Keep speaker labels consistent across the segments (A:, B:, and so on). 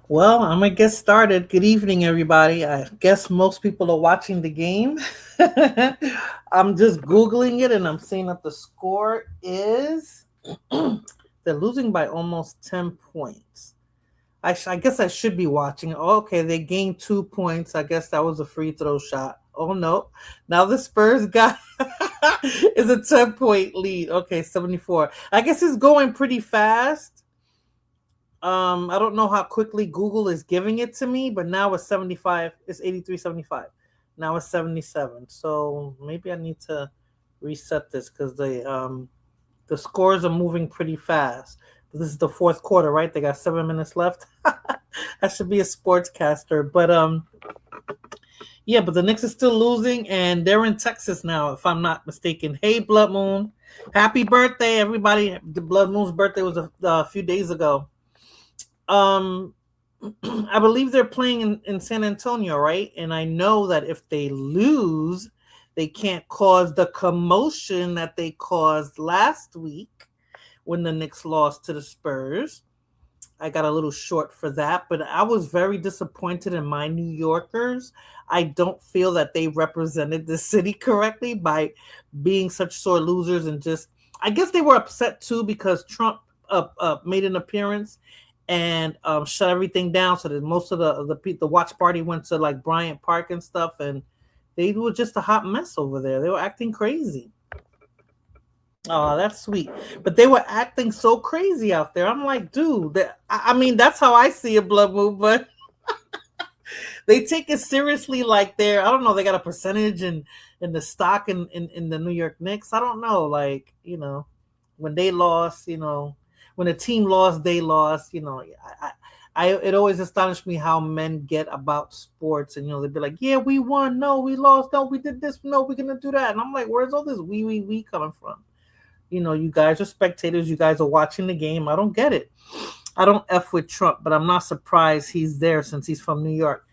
A: Well, I'm gonna get started. Good evening, everybody. I guess most people are watching the game. I'm just Googling it and I'm seeing that the score is they're losing by almost 10 points. I guess I should be watching. Oh, okay, they gained 2 points. I guess that was a free throw shot. Oh no. Now the Spurs got is a 10-point lead. Okay, 74. I guess it's going pretty fast. I don't know how quickly Google is giving it to me, but now it's 75. It's 83.75. Now it's 77. So maybe I need to reset this because the scores are moving pretty fast. This is the fourth quarter, right? They got 7 minutes left. I should be a sportscaster, but yeah, but the Knicks are still losing, and they're in Texas now, if I'm not mistaken. Hey, Blood Moon, happy birthday, everybody! The Blood Moon's birthday was a few days ago. Um, I believe they're playing in San Antonio, right? And I know that if they lose, they can't cause the commotion that they caused last week when the Knicks lost to the Spurs. I got a little short for that, but I was very disappointed in my New Yorkers. I don't feel that they represented the city correctly by being such sore losers and just. I guess they were upset too because Trump made an appearance and shut everything down, so that most of the watch party went to like Bryant Park and stuff, and they were just a hot mess over there. They were acting crazy. Oh, that's sweet. But they were acting so crazy out there. I'm like, dude, I mean, that's how I see a Blood Moon, but they take it seriously like they're, I don't know, they got a percentage in the stock in the New York Knicks. I don't know. Like, when they lost, when a team lost, they lost, it always astonished me how men get about sports, and they'd be like, yeah, we won, no, we lost, no, we did this, no, we're gonna do that. And I'm like, where's all this we coming from? You guys are spectators. You guys are watching the game. I don't get it. I don't F with Trump, but I'm not surprised he's there since he's from New York.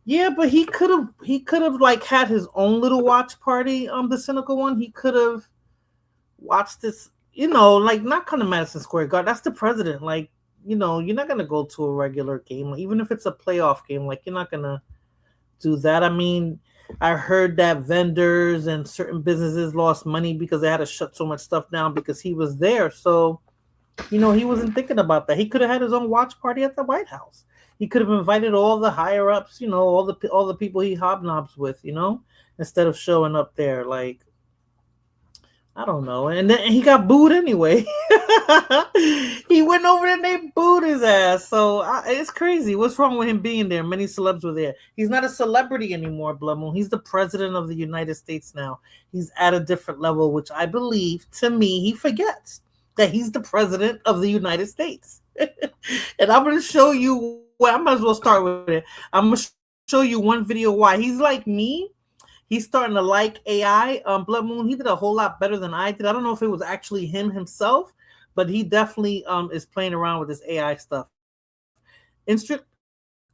A: Yeah, but he could have like had his own little watch party. The cynical one. He could have watched this. Like not come to Madison Square Garden. That's the president. Like, you're not gonna go to a regular game, even if it's a playoff game. Like, you're not gonna do that. I mean, I heard that vendors and certain businesses lost money because they had to shut so much stuff down because he was there. So, he wasn't thinking about that. He could have had his own watch party at the White House. He could have invited all the higher ups, all the people he hobnobs with, instead of showing up there. Like, I don't know. And then he got booed anyway. He went over there and they booed his ass. So it's crazy. What's wrong with him being there? Many celebs were there. He's not a celebrity anymore, Blood Moon. He's the president of the United States now. He's at a different level, which I believe, to me, he forgets that he's the president of the United States. And I'm going to show you. Well, I might as well start with it. I'm going to show you one video why. He's like me. He's starting to like AI. Blood Moon, he did a whole lot better than I did. I don't know if it was actually him himself, but he definitely is playing around with this AI stuff. Instant,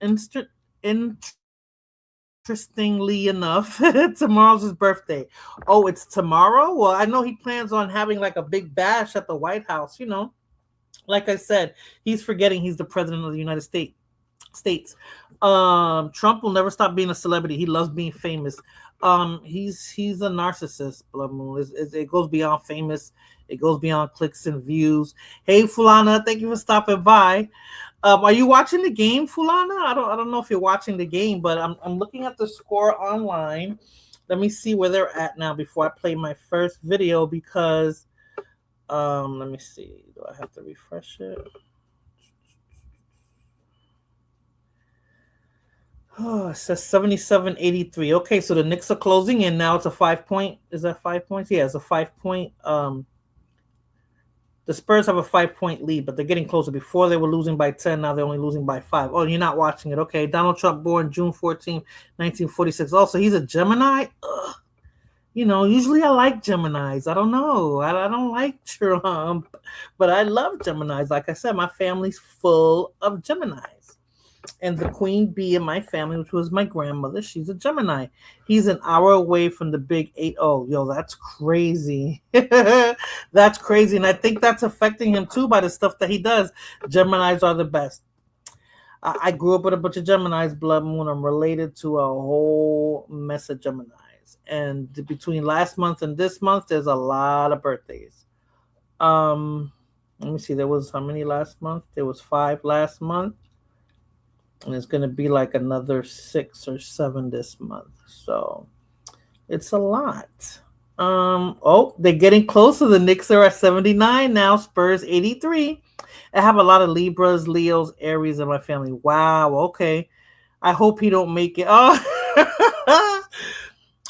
A: instant, interestingly enough, tomorrow's his birthday. Oh, it's tomorrow? Well, I know he plans on having like a big bash at the White House. Like I said, he's forgetting he's the president of the United States. Trump will never stop being a celebrity. He loves being famous. He's a narcissist, Blood Moon. It goes beyond famous. It goes beyond clicks and views. Hey, Fulana, thank you for stopping by. Are you watching the game, Fulana? I don't know if you're watching the game, but I'm looking at the score online. Let me see where they're at now before I play my first video because let me see. Do I have to refresh it? Oh, it says 77-83. Okay, so the Knicks are closing in now. It's a 5 point. Is that 5 points? Yeah, it's a 5 point. The Spurs have a 5 point lead, but they're getting closer. Before they were losing by 10, now they're only losing by 5. Oh, you're not watching it. Okay, Donald Trump, born June 14, 1946. Also, he's a Gemini. Ugh. You know, usually I like Geminis. I don't know. I don't like Trump, but I love Geminis. Like I said, my family's full of Geminis. And the queen bee in my family, which was my grandmother, she's a Gemini. He's an hour away from the big 8-0. Yo, that's crazy. That's crazy. And I think that's affecting him too by the stuff that he does. Geminis are the best. I grew up with a bunch of Geminis, blood moon. I'm related to a whole mess of Geminis. And between last month and this month, there's a lot of birthdays. Let me see. There was how many last month? There was 5 last month. And it's going to be like another 6 or 7 this month. So it's a lot. Oh, they're getting closer. The Knicks are at 79 now. Spurs 83. I have a lot of Libras, Leos, Aries in my family. Wow. Okay. I hope he don't make it. Oh,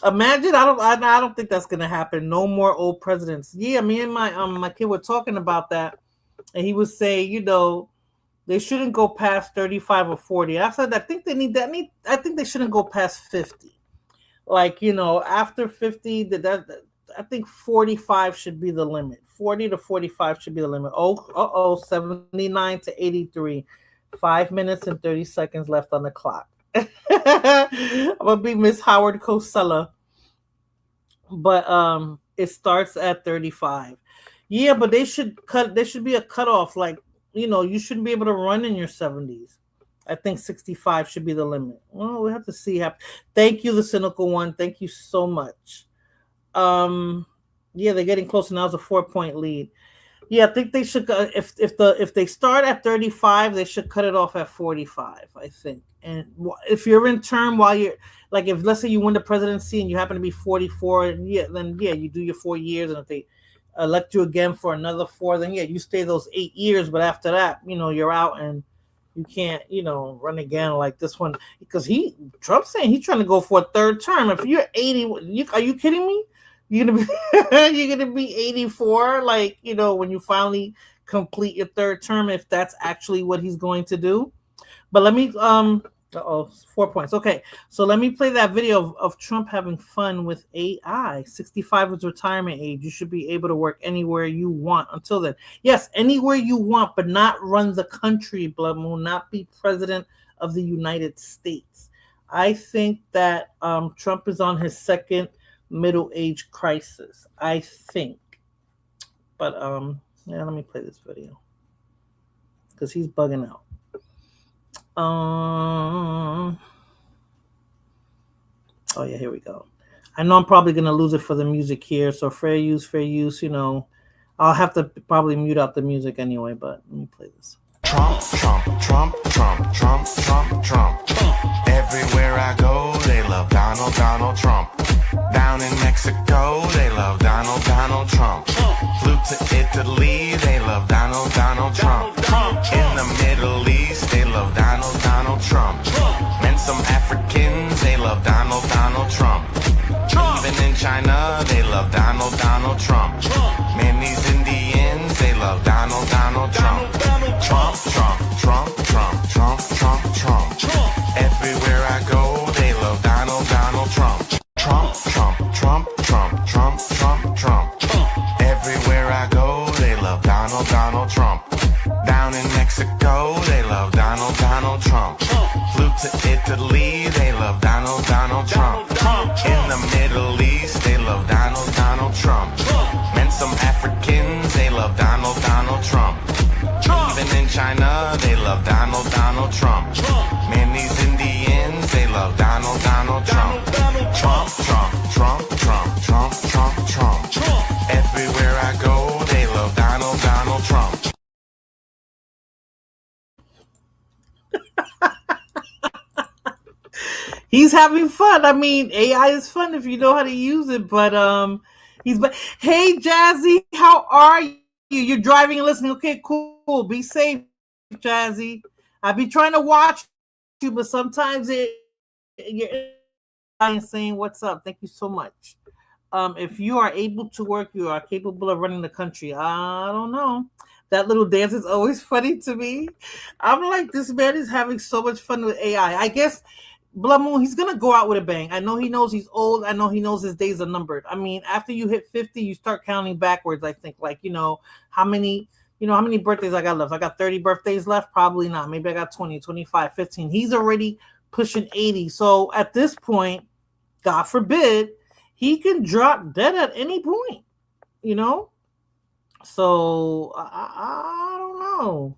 A: imagine. I don't think that's going to happen. No more old presidents. Yeah, me and my kid were talking about that, and he was saying, you know, they shouldn't go past 35 or 40. I said, I think they need that. I think they shouldn't go past 50. Like, you know, after 50, I think 45 should be the limit. 40 to 45 should be the limit. 79-83. 5 minutes and 30 seconds left on the clock. I'm gonna be Miss Howard Cosella. But it starts at 35. Yeah, but there should be a cutoff, like, you know, you shouldn't be able to run in your 70s. I think 65 should be the limit. Well, we have to see. Thank you, the cynical one. Thank you so much. Yeah, they're getting closer now. It's a 4 point lead. Yeah, I think they should. If they start at 35, they should cut it off at 45. I think. And if you're in term while you're like, if let's say you win the presidency and you happen to be 44, then you do your 4 years, and if they elect you again for another 4, then you stay those 8 years. But after that, you know, you're out and you can't, you know, run again like this one, because Trump's saying he's trying to go for a 3rd term. If you're 80, are you kidding me? You're gonna be 84, like, you know, when you finally complete your 3rd term, if that's actually what he's going to do. But let me 4 points. Okay, so let me play that video of Trump having fun with AI. 65 is retirement age. You should be able to work anywhere you want until then. Yes, anywhere you want, but not run the country, Blood Moon, not be president of the United States. I think that Trump is on his 2nd middle age crisis, I think. But yeah, let me play this video because he's bugging out. Oh yeah, here we go. I know I'm probably gonna lose it for the music here, so fair use, you know. I'll have to probably mute out the music anyway, but let me play this.
B: Trump, Trump, Trump, Trump, Trump, Trump, Trump. Everywhere I go, they love Donald, Donald Trump. Down in Mexico, they love Donald, Donald Trump. Flew to Italy, they love Donald, Donald Trump. In the Middle East, they love Donald, Donald Trump. And some Africans, they love Donald, Donald Trump. Even in China, they love Donald, Donald Trump. Man, these Indians, they love Donald, Donald Trump. Trump, Trump, Trump, Trump, Trump, Trump, Trump. Everywhere I go, they love Donald, Donald Trump. Trump, Trump, Trump, Trump, Trump, Trump, Trump. Everywhere I go, they love Donald, Donald Trump. Down in Mexico, they love Donald, Donald Trump. Flew to Italy, they love Donald, Donald Trump. In the Middle East, they love Donald, Donald Trump. And some Africans, they love Donald, Donald Trump. Even in China, they love Donald, Donald Trump. Man, these Indians, they love Donald, Donald Trump. Trump, Trump, Trump, Trump, Trump, Trump, Trump. Everywhere I go, they
A: He's having fun. I mean, AI is fun if you know how to use it. But he's but hey, Jazzy, how are you? You're driving and listening. Okay, cool. Be safe, Jazzy. I be trying to watch you, but sometimes you're saying what's up. Thank you so much. If you are able to work, you are capable of running the country. I don't know. That little dance is always funny to me. I'm like, this man is having so much fun with AI. I guess Blood Moon, he's gonna go out with a bang. I know he knows he's old. I know he knows his days are numbered. I mean, after you hit 50, you start counting backwards. I think, like, how many, how many birthdays I got left. I got 30 birthdays left. Probably not. Maybe I got 20, 25, 15. He's already pushing 80. So at this point, God forbid, he can drop dead at any point. You know. So I don't know.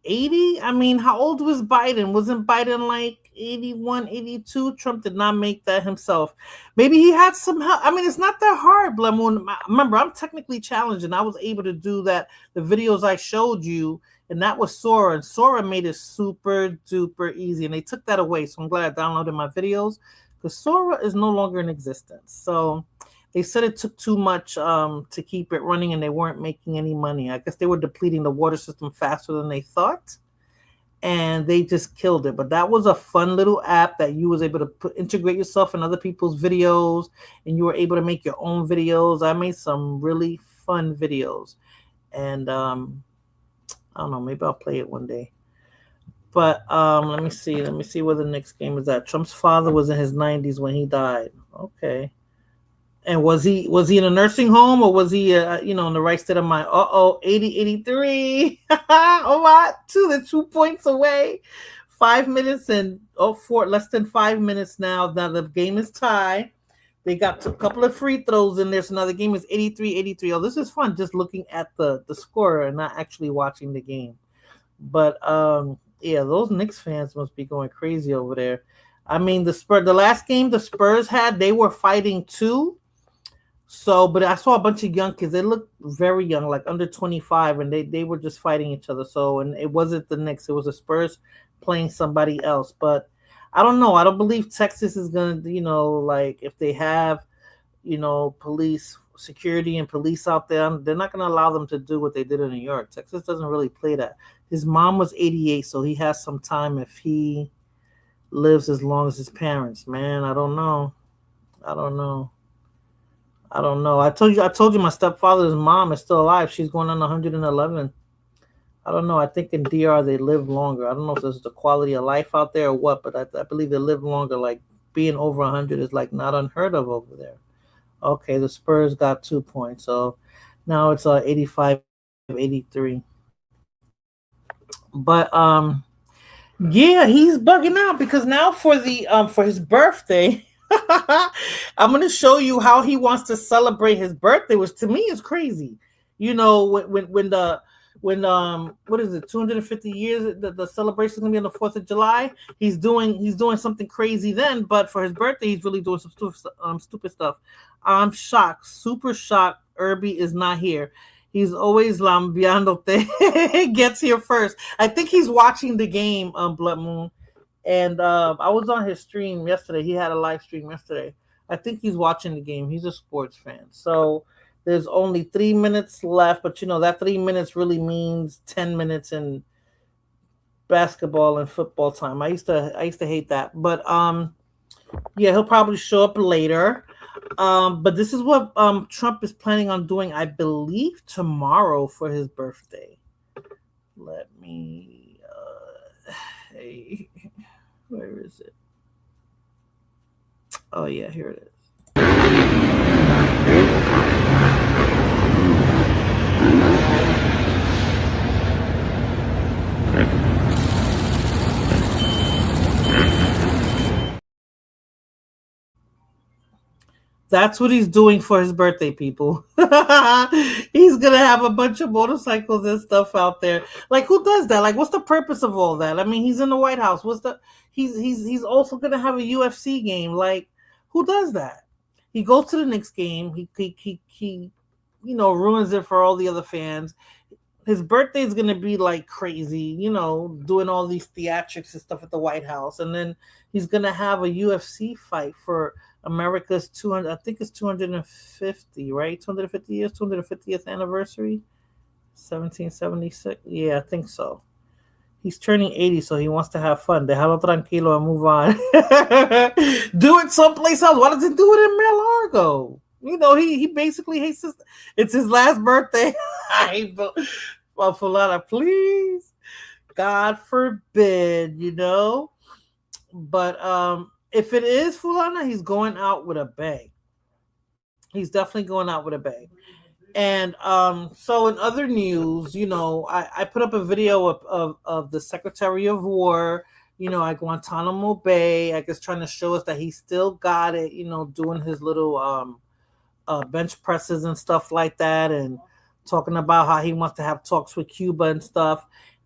A: 80? I mean, how old was Biden? Wasn't Biden like 81, 82? Trump did not make that himself. Maybe he had some help. I mean, it's not that hard, Blood Moon. Remember, I'm technically challenged, and I was able to do that. The videos I showed you, and that was Sora. And Sora made it super duper easy, and they took that away. So I'm glad I downloaded my videos because Sora is no longer in existence. So they said it took too much to keep it running, and they weren't making any money. I guess they were depleting the water system faster than they thought, and they just killed it. But that was a fun little app that you was able to integrate yourself in other people's videos, and you were able to make your own videos. I made some really fun videos, and I don't know, maybe I'll play it one day. But let me see where the next game is at. Trump's father was in his 90s when he died. Okay. And was he in a nursing home, or was he, in the right state of mind? 80, 83. Oh, my, they're 2 points away. 5 minutes and less than 5 minutes now. Now the game is tied. They got a couple of free throws in there. So now the game is 83, 83. Oh, this is fun just looking at the score and not actually watching the game. But yeah, those Knicks fans must be going crazy over there. I mean, the last game the Spurs had, they were fighting too. So, but I saw a bunch of young kids. They looked very young, like under 25, and they were just fighting each other. So, and it wasn't the Knicks. It was the Spurs playing somebody else. But I don't know. I don't believe Texas is going to, like if they have, police security and police out there, they're not going to allow them to do what they did in New York. Texas doesn't really play that. His mom was 88, so he has some time if he lives as long as his parents. Man, I don't know. I told you my stepfather's mom is still alive. She's going on 111. I don't know. I think in DR they live longer. I don't know if this is the quality of life out there or what, but I believe they live longer. Like being over 100 is like not unheard of over there. Okay, the Spurs got 2 points. So now it's 85-83. But yeah, he's bugging out because now for his birthday, I'm going to show you how he wants to celebrate his birthday, which to me is crazy. When what is it, 250 years, the celebration is going to be on the 4th of July. He's doing something crazy then, but for his birthday, he's really doing some stupid stuff. I'm shocked, super shocked. Irby is not here. He's always lambiándote. Gets here first. I think he's watching the game, Blood Moon. And I was on his stream yesterday. He had a live stream yesterday. I think he's watching the game. He's a sports fan. So there's only 3 minutes left. But, that 3 minutes really means 10 minutes in basketball and football time. I used to hate that. But, yeah, he'll probably show up later. But this is what Trump is planning on doing, I believe, tomorrow for his birthday. Let me... hey... Where is it? Oh, yeah, here it is. That's what he's doing for his birthday, people. He's going to have a bunch of motorcycles and stuff out there. Like, who does that? Like, what's the purpose of all that? I mean, he's in the White House. He's also going to have a UFC game. Like, who does that? He goes to the Knicks game. He ruins it for all the other fans. his birthday is gonna be like crazy, doing all these theatrics and stuff at the White House, and then he's gonna have a UFC fight for America's 200. I think it's 250, right? 250 years, 250th anniversary, 1776. Yeah, I think so. He's turning 80, so he wants to have fun. Déjalo tranquilo and move on. Do it someplace else. Why does he do it in Mar-a-Lago? He basically hates it's his last birthday. But Fulana, please. God forbid, But if it is Fulana, he's going out with a bang. He's definitely going out with a bang. And so in other news, I put up a video of the Secretary of War, at Guantanamo Bay, I guess trying to show us that he still got it, doing his little bench presses and stuff like that, and talking about how he wants to have talks with Cuba and stuff.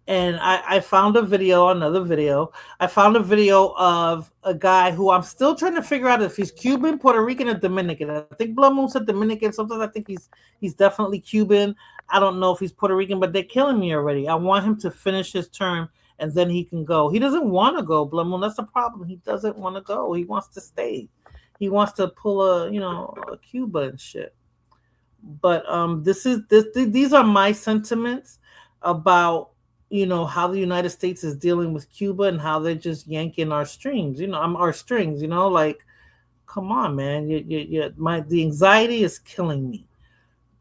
A: And I found another video. I found a video of a guy who I'm still trying to figure out if he's Cuban, Puerto Rican, or Dominican. I think Blood Moon said Dominican. Sometimes I think he's definitely Cuban. I don't know if he's Puerto Rican, but they're killing me already. I want him to finish his term and then he can go. He doesn't want to go, Blood Moon. That's the problem. He doesn't want to go. He wants to stay. He wants to pull a Cuba and shit. But these are my sentiments about how the United States is dealing with Cuba and how they're just yanking our strings. Our strings. Like, come on, man. The anxiety is killing me.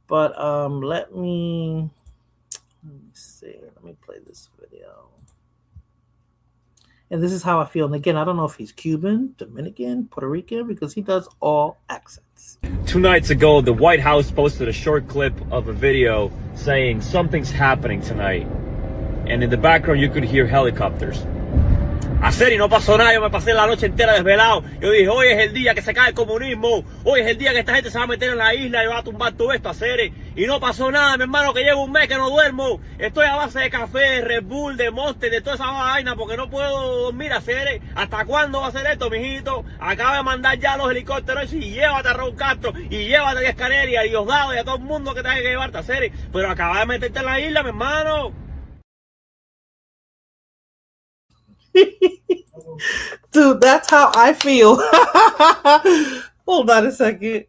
A: But let me see. Let me play this video. And this is how I feel. And again, I don't know if he's Cuban, Dominican, Puerto Rican, because he does all accents.
C: 2 nights ago, the White House posted a short clip of a video saying something's happening tonight. And in the background, you could hear helicopters. Hacer y no pasó nada, yo me pasé la noche entera desvelado. Yo dije, hoy es el día que se cae el comunismo, hoy es el día que esta gente se va a meter en la isla y va a tumbar todo esto, hacer. Y no pasó nada, mi hermano, que llevo un mes que no duermo. Estoy a base de café, Red Bull, de Monster, de toda esa vaina, porque no puedo dormir, hacer. ¿Hasta cuándo va a ser esto, mijito? Acaba de mandar ya los helicópteros y llévate a Raúl Castro, y llévate a Díaz Canel y a Diosdado y a todo el mundo que tenga que llevarte, hacer. Pero acaba de meterte en la isla, mi hermano.
A: Dude, that's how I feel. Hold on a second.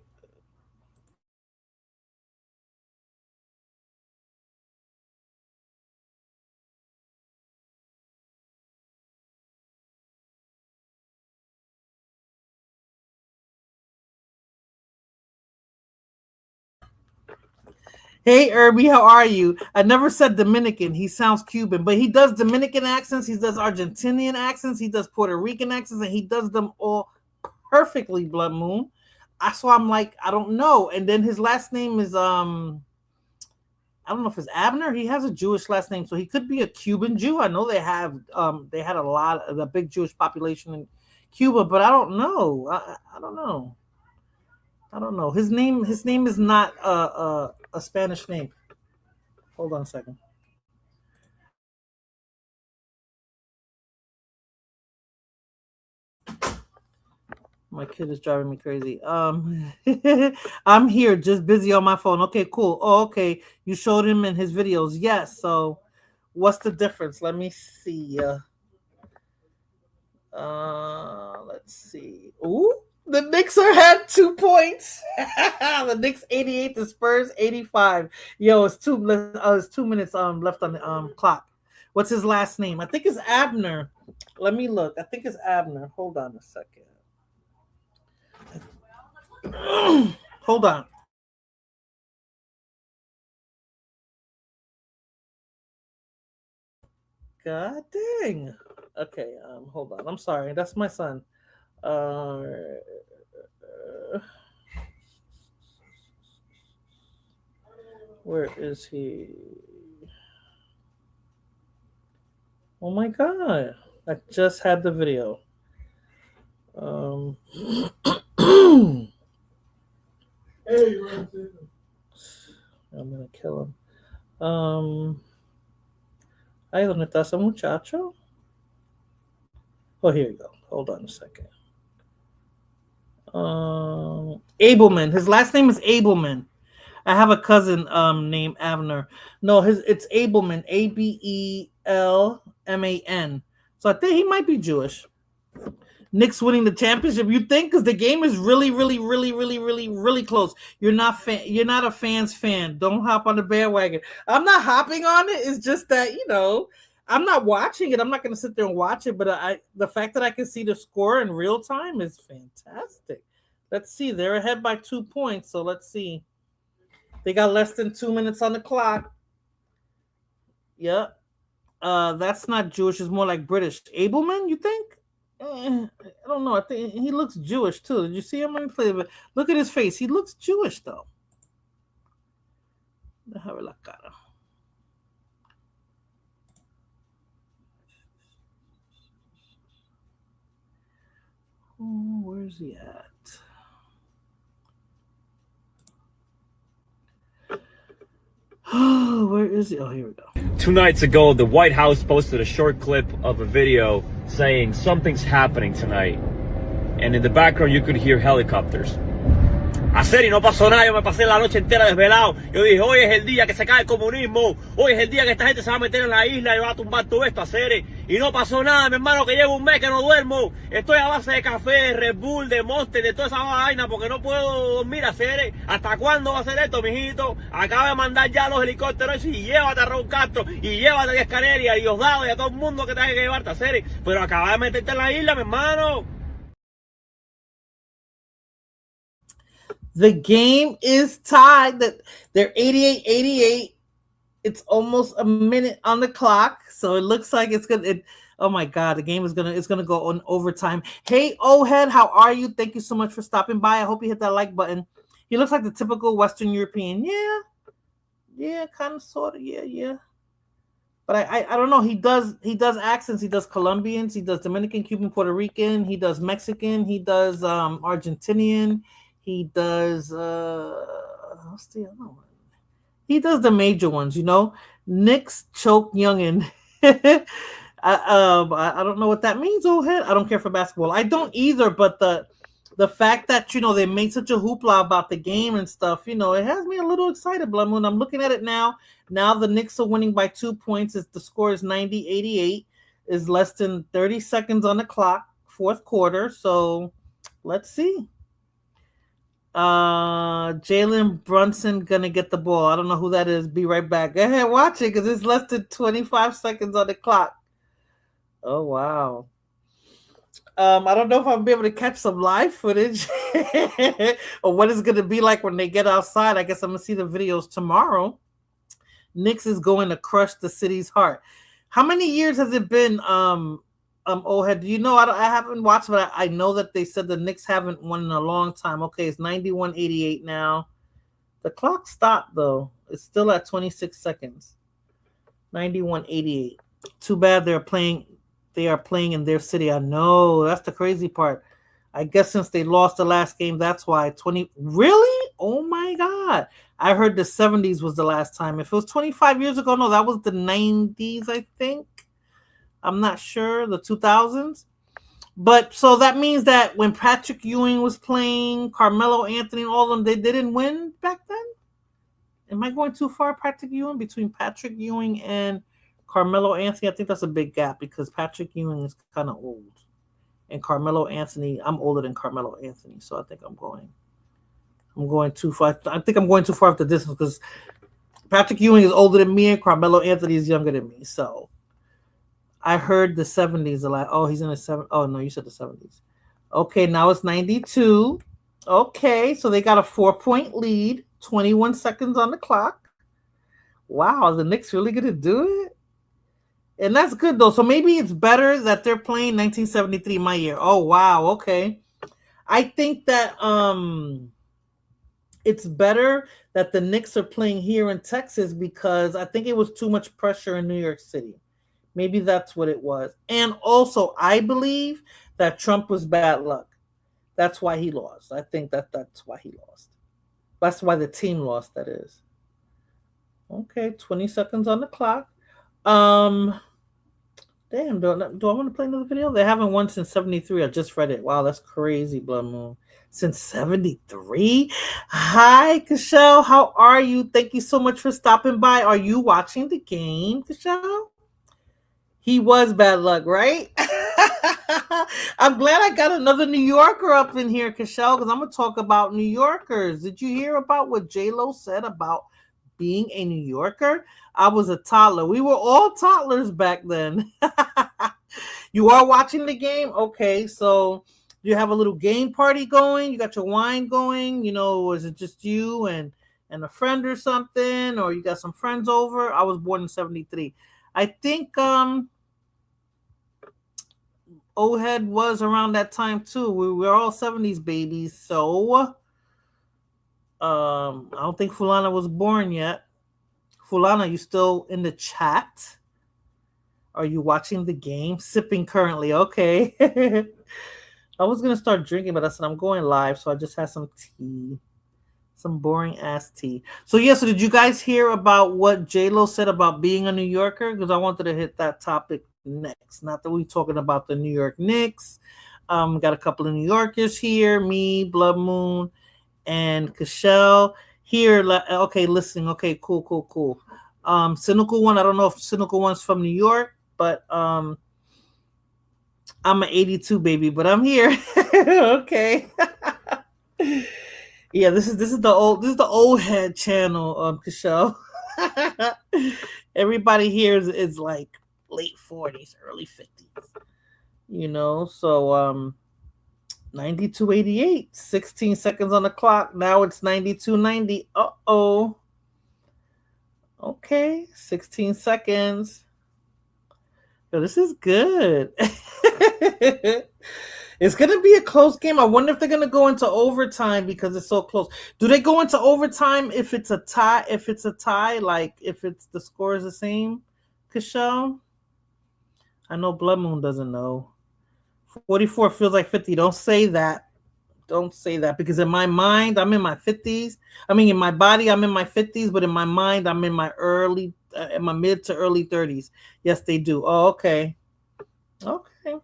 A: Hey, Irby, how are you? I never said Dominican. He sounds Cuban, but he does Dominican accents. He does Argentinian accents. He does Puerto Rican accents, and he does them all perfectly, Blood Moon. So I'm like, I don't know. And then his last name is, I don't know if it's Abner. He has a Jewish last name, so he could be a Cuban Jew. I know they had a big Jewish population in Cuba, but I don't know. I don't know. I don't know. His name is not a Spanish name. Hold on a second. My kid is driving me crazy. I'm here, just busy on my phone. Okay, cool. Oh, okay. You showed him in his videos. Yes. So what's the difference? Let me see. Let's see. Ooh. The Knicks are had 2 points. The Knicks 88, the Spurs 85. Yo, it's 2 minutes left on the clock. What's his last name? I think it's Abner. Let me look. I think it's Abner. Hold on a second. Hold on. God dang. Okay, hold on. I'm sorry. That's my son. Where is he? Oh my god. I just had the video. I'm gonna kill him. Ay, ¿dónde está ese muchacho? Oh, here you go. Hold on a second. Abelman. His last name is Abelman. I have a cousin named Avner. No, it's Abelman, Abelman. So I think he might be Jewish. Knicks winning the championship. You think because the game is really, really, really, really, really, really close. You're not a fans fan. Don't hop on the bandwagon. I'm not hopping on it. It's just that I'm not watching it. I'm not going to sit there and watch it. But the fact that I can see the score in real time is fantastic. Let's see. They're ahead by 2 points. So let's see. They got less than 2 minutes on the clock. Yep. That's not Jewish. It's more like British. Abelman, you think? I don't know. I think he looks Jewish too. Did you see him when he played? Look at his face. He looks Jewish though. Déjame ver la cara. Oh, where's he at? Oh, where is he? Oh, here we go.
C: 2 nights ago, the White House posted a short clip of a video saying something's happening tonight. And in the background, you could hear helicopters. Hacer y no pasó nada, yo me pasé la noche entera desvelado. Yo dije, hoy es el día que se cae el comunismo, hoy es el día que esta gente se va a meter en la isla y va a tumbar todo esto, hacer. Y no pasó nada, mi hermano, que llevo un mes que no duermo. Estoy a base de café, Red Bull, de Monster, de toda esa vaina, porque no puedo dormir, hacer. ¿Hasta cuándo va a ser esto, mijito? Acaba de mandar ya los helicópteros y llévate a Raúl Castro, y llévate a Díaz Canel y a Diosdado y a todo el mundo que tenga que llevarte, hacer. Pero acaba de meterte en la isla, mi hermano.
A: The game is tied. That they're 88-88. It's almost a minute on the clock, so it looks like it's gonna. Oh my God, the game is gonna go on overtime. Hey, Ohead, how are you? Thank you so much for stopping by. I hope you hit that like button. He looks like the typical Western European. Yeah, kind of, sort of. Yeah. But I don't know. He does accents. He does Colombians. He does Dominican, Cuban, Puerto Rican. He does Mexican. He does Argentinian. He does what's the other one? He does the major ones, Knicks choke youngin. I don't know what that means, old head. I don't care for basketball. I don't either, but the fact that they made such a hoopla about the game and stuff, it has me a little excited, Blood Moon. I'm looking at it now. Now the Knicks are winning by 2 points. The score is 90-88. Is less than 30 seconds on the clock, fourth quarter. So let's see. Jalen Brunson gonna get the ball. I don't know who that is. Be right back. Go ahead, watch it because it's less than 25 seconds on the clock. Oh wow. I don't know if I'll be able to catch some live footage or what it's gonna be like when they get outside. I guess I'm gonna see the videos tomorrow. Knicks is going to crush the city's heart. How many years has it been? Ohead, do you know? I haven't watched, but I know that they said the Knicks haven't won in a long time. Okay, it's 91-88 now. The clock stopped though. It's still at 26 seconds. 91-88. Too bad they are playing in their city. I know, that's the crazy part. I guess since they lost the last game, that's why. 20 really? Oh my God. I heard the 70s was the last time. If it was 25 years ago, no, that was the 90s, I think. I'm not sure, the 2000s. But so that means that when Patrick Ewing was playing, Carmelo Anthony, and all of them, they didn't win back then? Am I going too far, Patrick Ewing? Between Patrick Ewing and Carmelo Anthony, I think that's a big gap because Patrick Ewing is kind of old. And Carmelo Anthony, I'm older than Carmelo Anthony, so I think I'm going too far. I think I'm going too far up the distance because Patrick Ewing is older than me and Carmelo Anthony is younger than me, so I heard the 70s a lot. Oh, he's in the 70s. Oh, no, you said the 70s. Okay, now it's 92. Okay, so they got a 4-point lead. 21 seconds on the clock. Wow, the Knicks really going to do it? And that's good, though. So maybe it's better that they're playing 1973, my year. Oh, wow, okay. I think that it's better that the Knicks are playing here in Texas because I think it was too much pressure in New York City. Maybe that's what it was. And also, I believe that Trump was bad luck. That's why he lost. I think that's why he lost. That's why the team lost, that is. Okay, 20 seconds on the clock. Damn, do I want to play another video? They haven't won since 73. I just read it. Wow, that's crazy, Blood Moon. Since 73? Hi, Cashel. How are you? Thank you so much for stopping by. Are you watching the game, Cashel? He was bad luck, right? I'm glad I got another New Yorker up in here, Cashel, because I'm going to talk about New Yorkers. Did you hear about what J-Lo said about being a New Yorker? I was a toddler. We were all toddlers back then. You are watching the game? Okay, so you have a little game party going? You got your wine going? You know, is it just you and a friend or something? Or you got some friends over? I was born in 73. I think O-Head was around that time too. We were all 70s babies, so I don't think Fulana was born yet. Fulana, you still in the chat? Are you watching the game? Sipping currently. Okay. I was gonna start drinking, but I said I'm going live, so I just had some tea. Some boring ass tea. So yeah, so did you guys hear about what J-Lo said about being a New Yorker? Because I wanted to hit that topic next. Not that we're talking about the New York Knicks. Got a couple of New Yorkers here, me, Blood Moon, and Cashel. Here, okay, listening. Okay, cool. Cynical One, I don't know if Cynical One's from New York, but I'm an 82 baby, but I'm here. Okay. Yeah, this is the old head channel, Cashel. Everybody here is like late 40s, early 50s. You know, so 92.88, 16 seconds on the clock. Now it's 92.90. Uh-oh. Okay, 16 seconds. Yo, this is good. It's going to be a close game. I wonder if they're going to go into overtime because it's so close. Do they go into overtime if it's a tie? If it's a tie, like if it's the score is the same, Cashel? I know Blood Moon doesn't know. 44 feels like 50. Don't say that. Don't say that because in my mind, I'm in my 50s. I mean, in my body, I'm in my 50s, but in my mind, I'm in my mid to early 30s. Yes, they do. Oh, okay. Okay.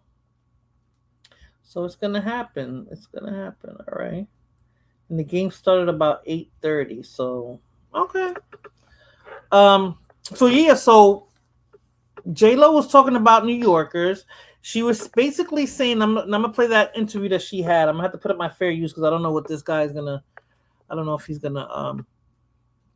A: So it's gonna happen. It's gonna happen. All right. And the game started about 8:30. So okay. So yeah. So J-Lo was talking about New Yorkers. She was basically saying, I'm gonna play that interview that she had. I'm gonna have to put up my fair use because I don't know what this guy is gonna. I don't know if he's gonna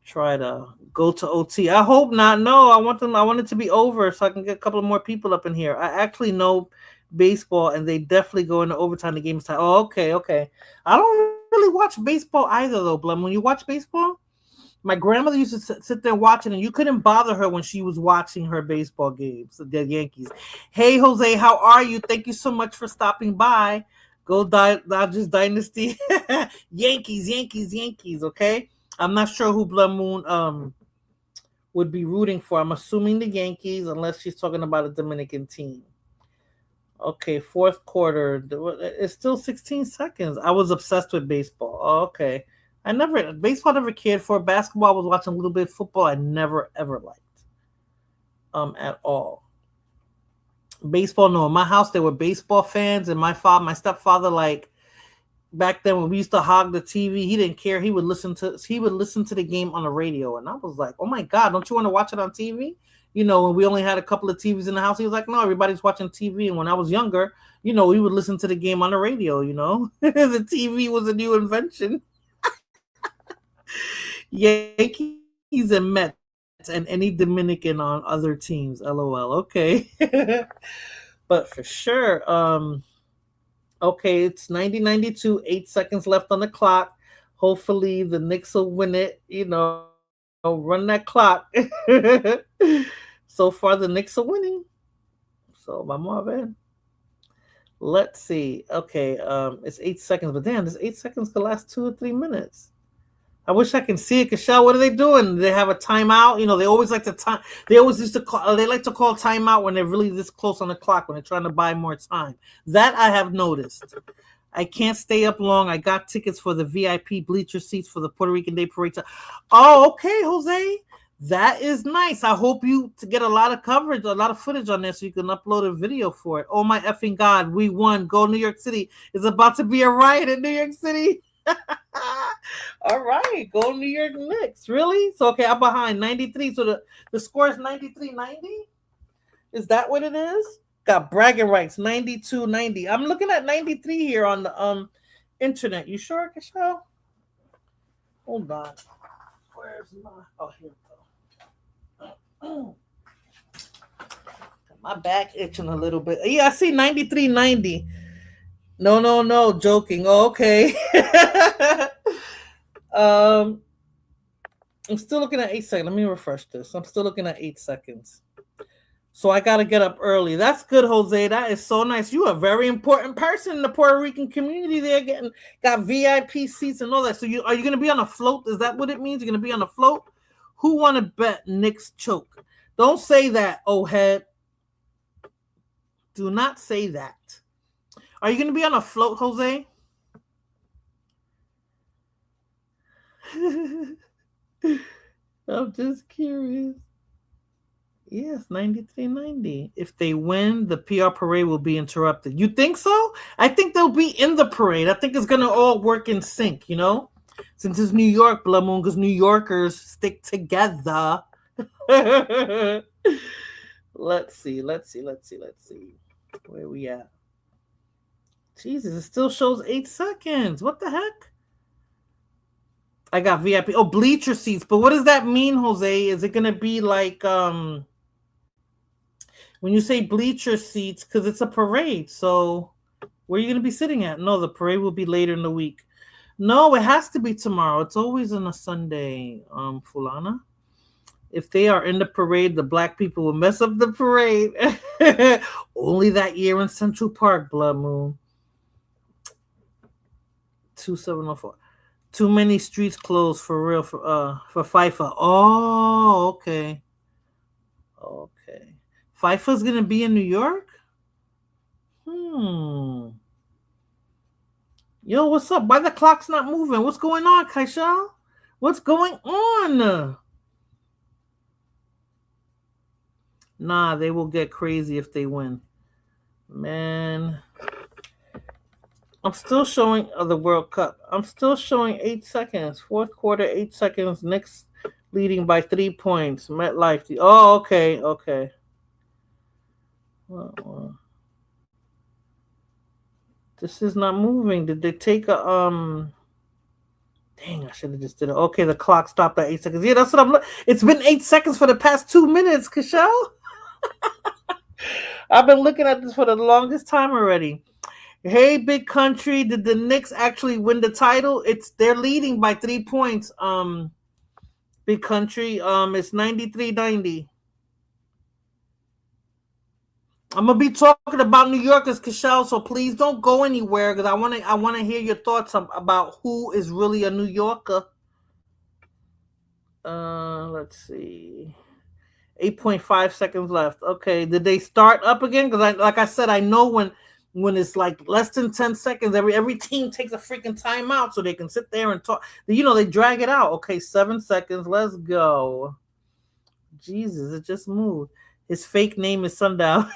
A: try to go to OT. I hope not. No, I want it to be over so I can get a couple of more people up in here. I actually know baseball, and they definitely go into overtime. The game's time. Oh, okay. I don't really watch baseball either, though, Blum. When you watch baseball, my grandmother used to sit there watching, and you couldn't bother her when she was watching her baseball games, the Yankees. Hey, Jose, how are you? Thank you so much for stopping by. Go Dodgers Dynasty. Yankees. Okay. I'm not sure who Blood Moon would be rooting for. I'm assuming the Yankees, unless she's talking about a Dominican team. Okay, fourth quarter. It's still 16 seconds. I was obsessed with baseball. Oh, okay. Baseball never cared for. Basketball, I was watching a little bit. Football, I never ever liked. At all. Baseball, no. In my house, there were baseball fans, and my stepfather, like back then when we used to hog the TV, he didn't care. He would listen to the game on the radio, and I was like, "Oh my God, don't you want to watch it on TV?" You know, when we only had a couple of TVs in the house, he was like, "No, everybody's watching TV." And when I was younger, you know, we would listen to the game on the radio. You know, the TV was a new invention. Yankees and Mets and any Dominican on other teams. LOL. Okay, but for sure. Okay, it's 90-92, 8 seconds left on the clock. Hopefully the Knicks will win it. You know, run that clock. So far, the Knicks are winning. So, vamos a ver. Let's see. Okay, it's 8 seconds, but damn, this 8 seconds could last 2 or 3 minutes. I wish I can see it. Cashel, what are they doing? They have a timeout. You know, they always like to time. They always used to call. They like to call timeout when they're really this close on the clock when they're trying to buy more time. That I have noticed. I can't stay up long. I got tickets for the VIP bleacher seats for the Puerto Rican Day Parade. Oh, okay, Jose. That is nice. I hope you to get a lot of coverage, a lot of footage on this so you can upload a video for it. Oh my effing God, we won. Go New York City. It's about to be a riot in New York City. All right, go New York Knicks. Really? So okay, I'm behind 93. So the score is 93-90? Is that what it is? Got bragging rights, 92-90. I'm looking at 93 here on the internet. You sure, Kashal? Hold on. Where's my here we go. My back itching a little bit. Yeah, I see 93-90. No, joking. Oh, okay. I'm still looking at 8 seconds. Let me refresh this. I'm still looking at 8 seconds. So I gotta get up early. That's good, Jose. That is so nice. You are a very important person in the Puerto Rican community. They're got VIP seats and all that. So are you gonna be on a float? Is that what it means? You're gonna be on a float? Who wanna bet Knicks choke? Don't say that, old head. Do not say that. Are you gonna be on a float, Jose? I'm just curious. Yes, 93-90. If they win, the PR parade will be interrupted. You think so? I think they'll be in the parade. I think it's going to all work in sync, you know? Since it's New York, Blood Moon, because New Yorkers stick together. Let's see. Where we at? Jesus, it still shows 8 seconds. What the heck? I got VIP. Oh, bleacher seats. But what does that mean, Jose? Is it going to be like... when you say bleacher seats, because it's a parade, so where are you going to be sitting at? No, the parade will be later in the week. No, it has to be tomorrow. It's always on a Sunday, Fulana. If they are in the parade, the black people will mess up the parade. Only that year in Central Park, Blood Moon. 2704. Too many streets closed for real for FIFA. Oh, okay. Okay. FIFA's gonna be in New York? Yo, what's up? Why the clock's not moving? What's going on, Kaishal? What's going on? Nah, they will get crazy if they win. Man. I'm still showing the World Cup. I'm still showing 8 seconds. Fourth quarter, 8 seconds. Knicks leading by 3 points. MetLife. Oh, okay. This is not moving. Did they take a Dang, I should have just did it. Okay, the clock stopped at 8 seconds. Yeah, that's what I'm looking. It's been 8 seconds for the past 2 minutes, Kashal. I've been looking at this for the longest time already. Hey, big country, did the Knicks actually win the title? They're leading by 3 points. Big country, it's 93-90. I'm gonna be talking about New Yorkers, Kashal, so please don't go anywhere because I want to hear your thoughts about who is really a New Yorker. Let's see. 8.5 seconds left. Okay, did they start up again? Because like I said, I know when it's like less than 10 seconds, every team takes a freaking timeout so they can sit there and talk. You know, they drag it out. Okay, 7 seconds. Let's go. Jesus, it just moved. His fake name is Sundown.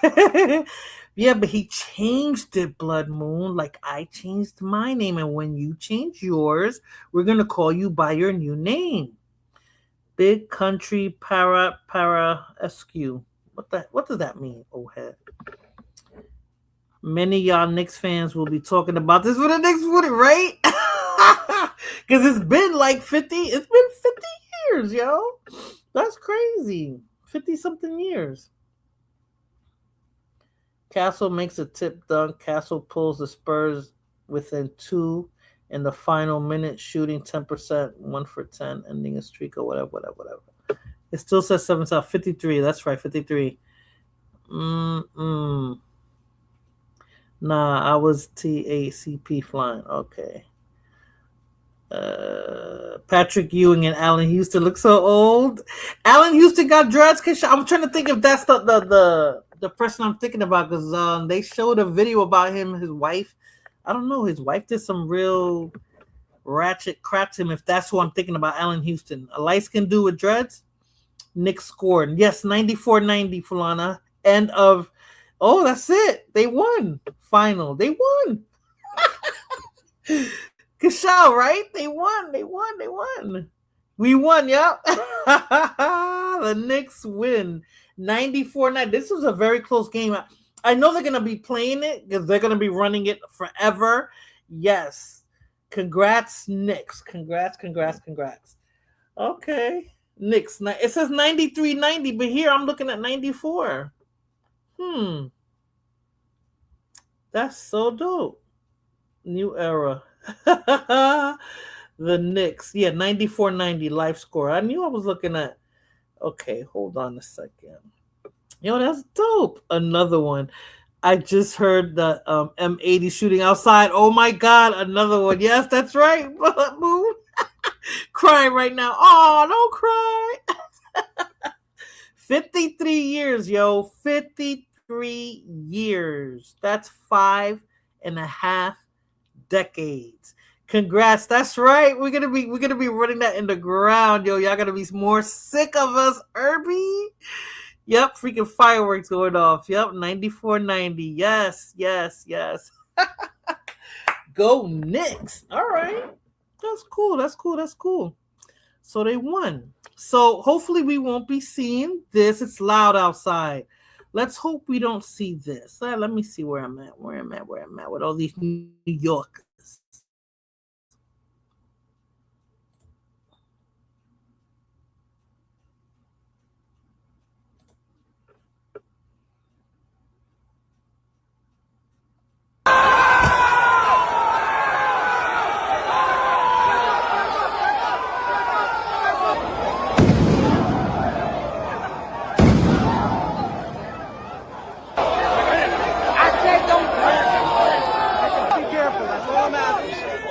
A: Yeah, but he changed it, Blood Moon, like I changed my name. And when you change yours, we're going to call you by your new name. Big country para SQ. What does that mean, old head? Many of y'all Knicks fans will be talking about this for the next 40, right? Because it's been like 50. It's been 50 years, yo. That's crazy. 50-something years. Castle makes a tip dunk. Castle pulls the Spurs within 2 in the final minute, shooting 10%, 1 for 10, ending a streak or whatever. It still says 53. That's right, 53. Nah, I was TACP flying. Okay. Patrick Ewing and Allen Houston look so old. Allen Houston got dreads. I'm trying to think if that's the person I'm thinking about because they showed a video about him, his wife. I don't know. His wife did some real ratchet crap to him. If that's who I'm thinking about, Allen Houston, a light skin dude with dreads. Knicks scored. Yes, 94-90, Fulana. End of. Oh, that's it. They won. Final. They won. Kashal, right? They won. They won. They won. We won. Yep. The Knicks win 94-90. This was a very close game. I know they're going to be playing it because they're going to be running it forever. Yes. Congrats, Knicks. Congrats. Okay. Knicks. It says 93-90, but here I'm looking at 94. That's so dope. New era. The Knicks. Yeah, 94-90 life score. I knew I was looking at. Okay, hold on a second. Yo, that's dope. Another one. I just heard the M80 shooting outside. Oh my God, another one. Yes, that's right. Moon. Crying right now. Oh, don't cry. 53 years, yo. 53 years. That's 5.5 decades. Congrats. That's right. We're gonna be running that in the ground, yo. Y'all gonna be more sick of us, Irby. Yep, freaking fireworks going off. Yep, 94-90. Yes. Go Knicks. All right. That's cool. So they won. So hopefully we won't be seeing this. It's loud outside. Let's hope we don't see this. Let me see where I'm at with all these New Yorkers.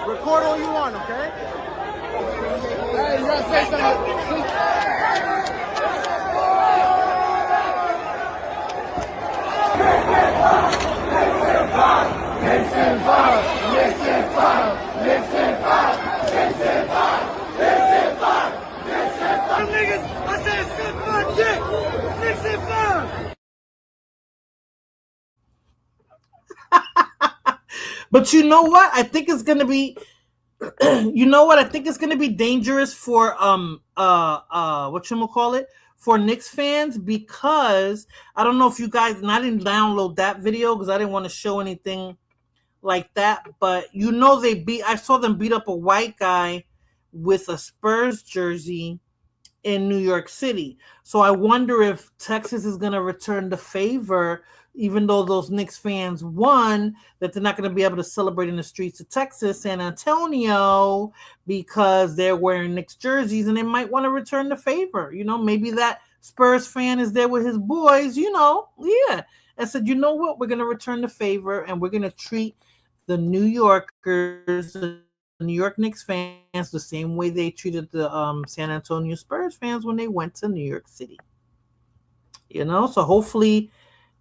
D: Record all you want, okay? Hey, you gotta say something. Niggas, I said suck my dick. Nixon fire.
A: But you know what? I think it's gonna be. You know what? I think it's gonna be dangerous for whatchamacallit, for Knicks fans, because I don't know if you guys. And I didn't download that video because I didn't want to show anything like that. But you know I saw them beat up a white guy with a Spurs jersey in New York City. So I wonder if Texas is gonna return the favor. Even though those Knicks fans won, that they're not going to be able to celebrate in the streets of Texas, San Antonio, because they're wearing Knicks jerseys, and they might want to return the favor. You know, maybe that Spurs fan is there with his boys, yeah. And said, you know what, we're going to return the favor, and we're going to treat the New Yorkers, the New York Knicks fans, the same way they treated the San Antonio Spurs fans when they went to New York City. So hopefully,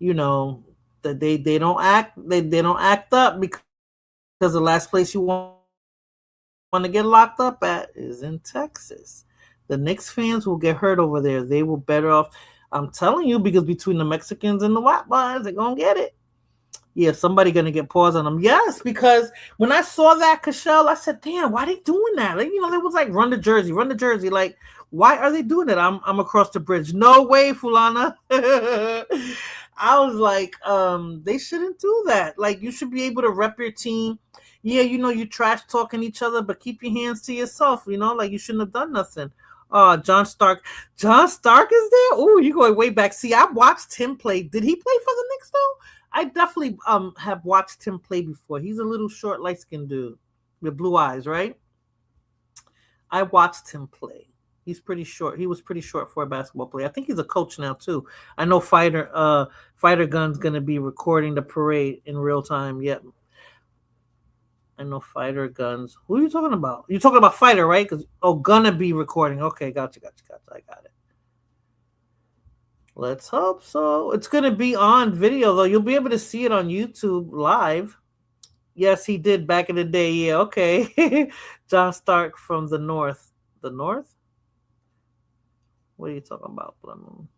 A: that they don't act up, because the last place you want to get locked up at is in Texas. The Knicks fans will get hurt over there. They will better off. I'm telling you, because between the Mexicans and the white boys, they're gonna get it. Yeah, somebody gonna get paws on them. Yes, because when I saw that, Cashel, I said, "Damn, why are they doing that?" Like, they was like, "Run the jersey." Like, why are they doing it? I'm across the bridge. No way, Fulana. I was like, they shouldn't do that. Like, you should be able to rep your team. Yeah, you trash talking each other, but keep your hands to yourself. Like, you shouldn't have done nothing. John Stark. John Stark is there? Oh, you're going way back. See, I watched him play. Did he play for the Knicks though? I definitely have watched him play before. He's a little short, light-skinned dude with blue eyes, right? I watched him play. He's pretty short. He was pretty short for a basketball player. I think he's a coach now too. I know Fighter Gun's gonna be recording the parade in real time. Yep. I know Fighter Guns. Who are you talking about? You're talking about Fighter, right? Gonna be recording. Okay, gotcha. I got it. Let's hope so. It's gonna be on video though. You'll be able to see it on YouTube live. Yes, he did back in the day. Yeah, okay. John Stark from the north. The north? What are you talking about, Blood Moon?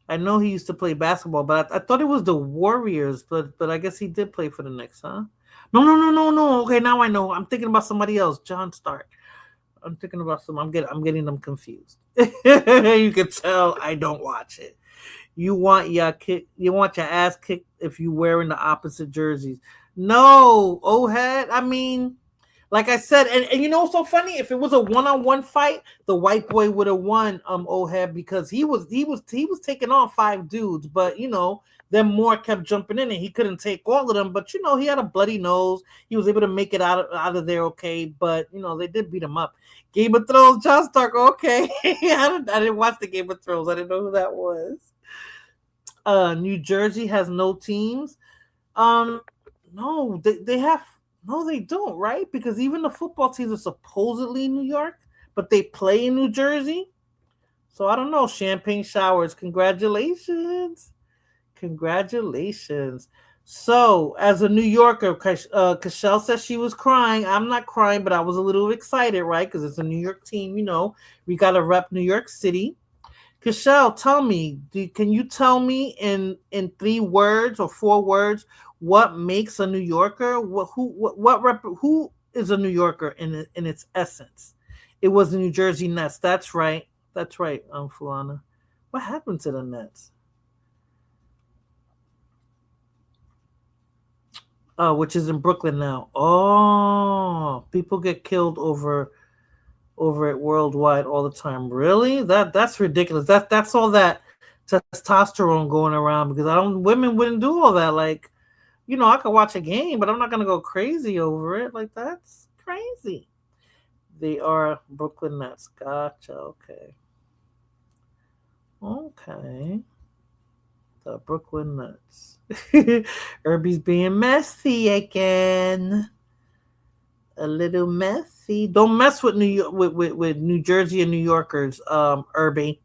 A: I know he used to play basketball, but I thought it was the Warriors. But I guess he did play for the Knicks, huh? No. Okay, now I know. I'm thinking about somebody else. John Stark. I'm thinking about some. I'm getting them confused. You can tell I don't watch it. You want your ass kicked if you wearing the opposite jerseys. No, Ohead. I mean, like I said, and you know what's so funny? If it was a one-on-one fight, the white boy would have won Ohead because he was taking on 5 dudes, but you know, then more kept jumping in and he couldn't take all of them. But you know, he had a bloody nose. He was able to make it out of there okay, but you know, they did beat him up. Game of Thrones, John Stark, okay. I didn't watch the Game of Thrones. I didn't know who that was. New Jersey has no teams. No, they have. No, they don't, right? Because even the football teams are supposedly in New York, but they play in New Jersey. So I don't know. Champagne showers. Congratulations. Congratulations. So, as a New Yorker, Cashel says she was crying. I'm not crying, but I was a little excited, right? Because it's a New York team, you know. We got to rep New York City. Cashel, tell me, can you tell me in 3 words or 4 words what makes a New Yorker? Who is a New Yorker in its essence? It was the New Jersey Nets. That's right. That's right, Fulana. What happened to the Nets? Which is in Brooklyn now. Oh, people get killed over it worldwide all the time. Really? That's ridiculous. That's all that testosterone going around because women wouldn't do all that. Like, you know, I could watch a game, but I'm not gonna go crazy over it. Like, that's crazy. They are Brooklyn Nets. Gotcha. Okay. The Brooklyn Nets. Irby's being messy again. A little messy. Don't mess with New York with New Jersey and New Yorkers, Irby.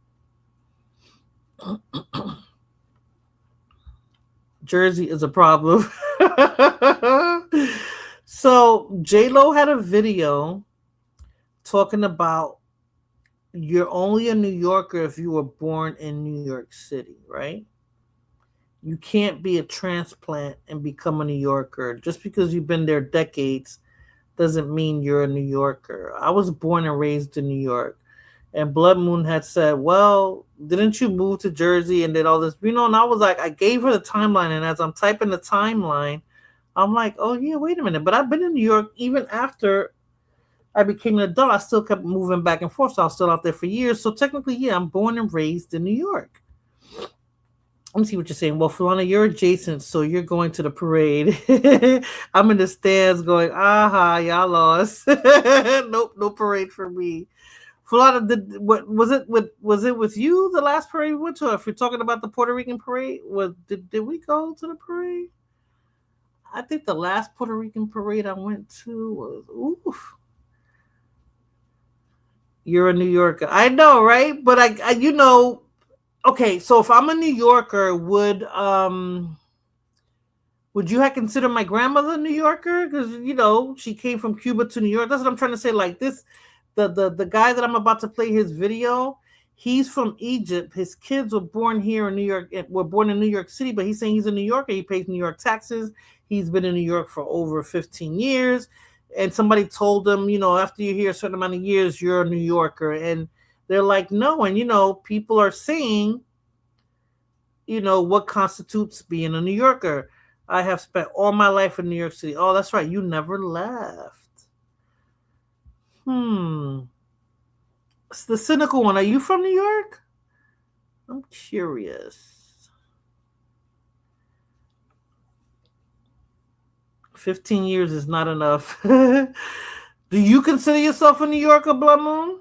A: Jersey is a problem. So J-Lo had a video talking about you're only a New Yorker if you were born in New York City, right? You can't be a transplant and become a New Yorker. Just because you've been there decades doesn't mean you're a New Yorker. I was born and raised in New York. And Blood Moon had said, well, didn't you move to Jersey and did all this? You know, and I was like, I gave her the timeline. And as I'm typing the timeline, I'm like, oh, yeah, wait a minute. But I've been in New York even after I became an adult. I still kept moving back and forth. So I was still out there for years. So technically, yeah, I'm born and raised in New York. Let me see what you're saying. Well, Fulana, you're adjacent, so you're going to the parade. I'm in the stands going, aha, y'all lost. Nope, no parade for me. Fulana, was it with you the last parade we went to? If you're talking about the Puerto Rican parade, did we go to the parade? I think the last Puerto Rican parade I went to was oof. You're a New Yorker. I know, right? But I you know. Okay, so if I'm a New Yorker, would you have considered my grandmother a New Yorker? Because you know she came from Cuba to New York. That's what I'm trying to say. Like this, the guy that I'm about to play his video, he's from Egypt. His kids were born here in New York. Were born in New York City, but he's saying he's a New Yorker. He pays New York taxes. He's been in New York for over 15 years. And somebody told him, you know, after you're here a certain amount of years, you're a New Yorker. And they're like, no. And, you know, people are saying, you know, what constitutes being a New Yorker. I have spent all my life in New York City. Oh, that's right. You never left. It's the cynical one. Are you from New York? I'm curious. 15 years is not enough. Do you consider yourself a New Yorker, Blood Moon?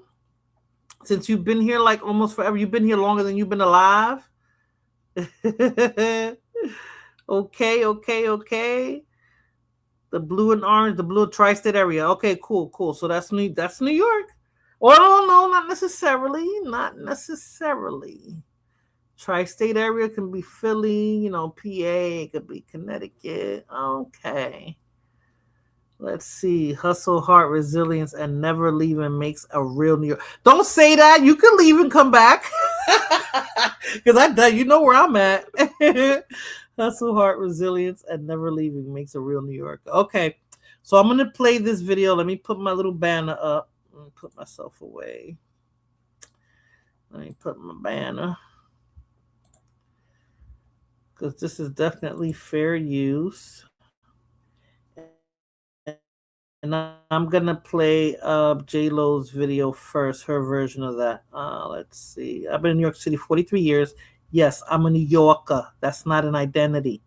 A: Since you've been here like almost forever. You've been here longer than you've been alive? Okay. The blue and orange, the blue tri-state area. Okay, cool. So that's New York. Well, no, not necessarily. Tri-state area can be Philly, you know, PA, it could be Connecticut. Okay. Let's see. Hustle, heart, resilience, and never leaving makes a real New York. Don't say that. You can leave and come back. Because you know where I'm at. Hustle, heart, resilience, and never leaving makes a real New Yorker. Okay. So I'm going to play this video. Let me put my little banner up. Let me put myself away. Let me put my banner. Because this is definitely fair use. And I'm going to play J-Lo's video first, her version of that. Let's see. I've been in New York City 43 years. Yes, I'm a New Yorker. That's not an identity.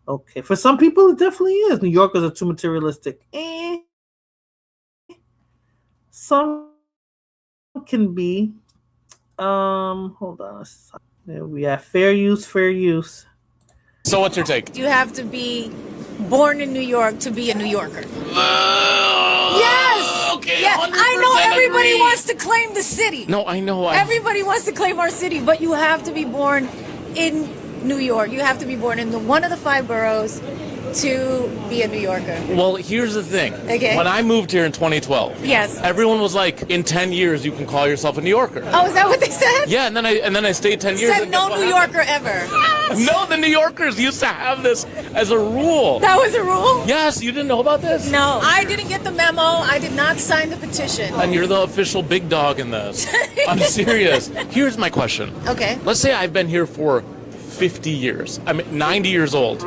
A: Okay. For some people, it definitely is. New Yorkers are too materialistic. Some can be. Hold on. There we are. Fair use, fair use.
E: So what's your take?
F: You have to be born in New York to be a New Yorker. Yes!
E: Okay,
F: Yeah, I know everybody
E: agree.
F: wants to claim the city.
E: No, I know.
F: Everybody wants to claim our city, but you have to be born in New York. You have to be born in one of the 5 boroughs to be a New Yorker.
E: Well, here's the thing.
F: Okay.
E: When I moved here in 2012,
F: Yes.
E: everyone was like, in 10 years you can call yourself a New Yorker.
F: Oh, is that what they said?
E: Yeah, and then I stayed 10 years.
F: Said
E: and
F: no
E: guess
F: New
E: what
F: Yorker ever.
E: happened? No, the New Yorkers used to have this as a rule.
F: That was a rule?
E: Yes, you didn't know about this?
F: No. I didn't get the memo. I did not sign the petition.
E: And you're the official big dog in this. I'm serious. Here's my question.
F: Okay.
E: Let's say I've been here for 50 years. I'm 90 years old.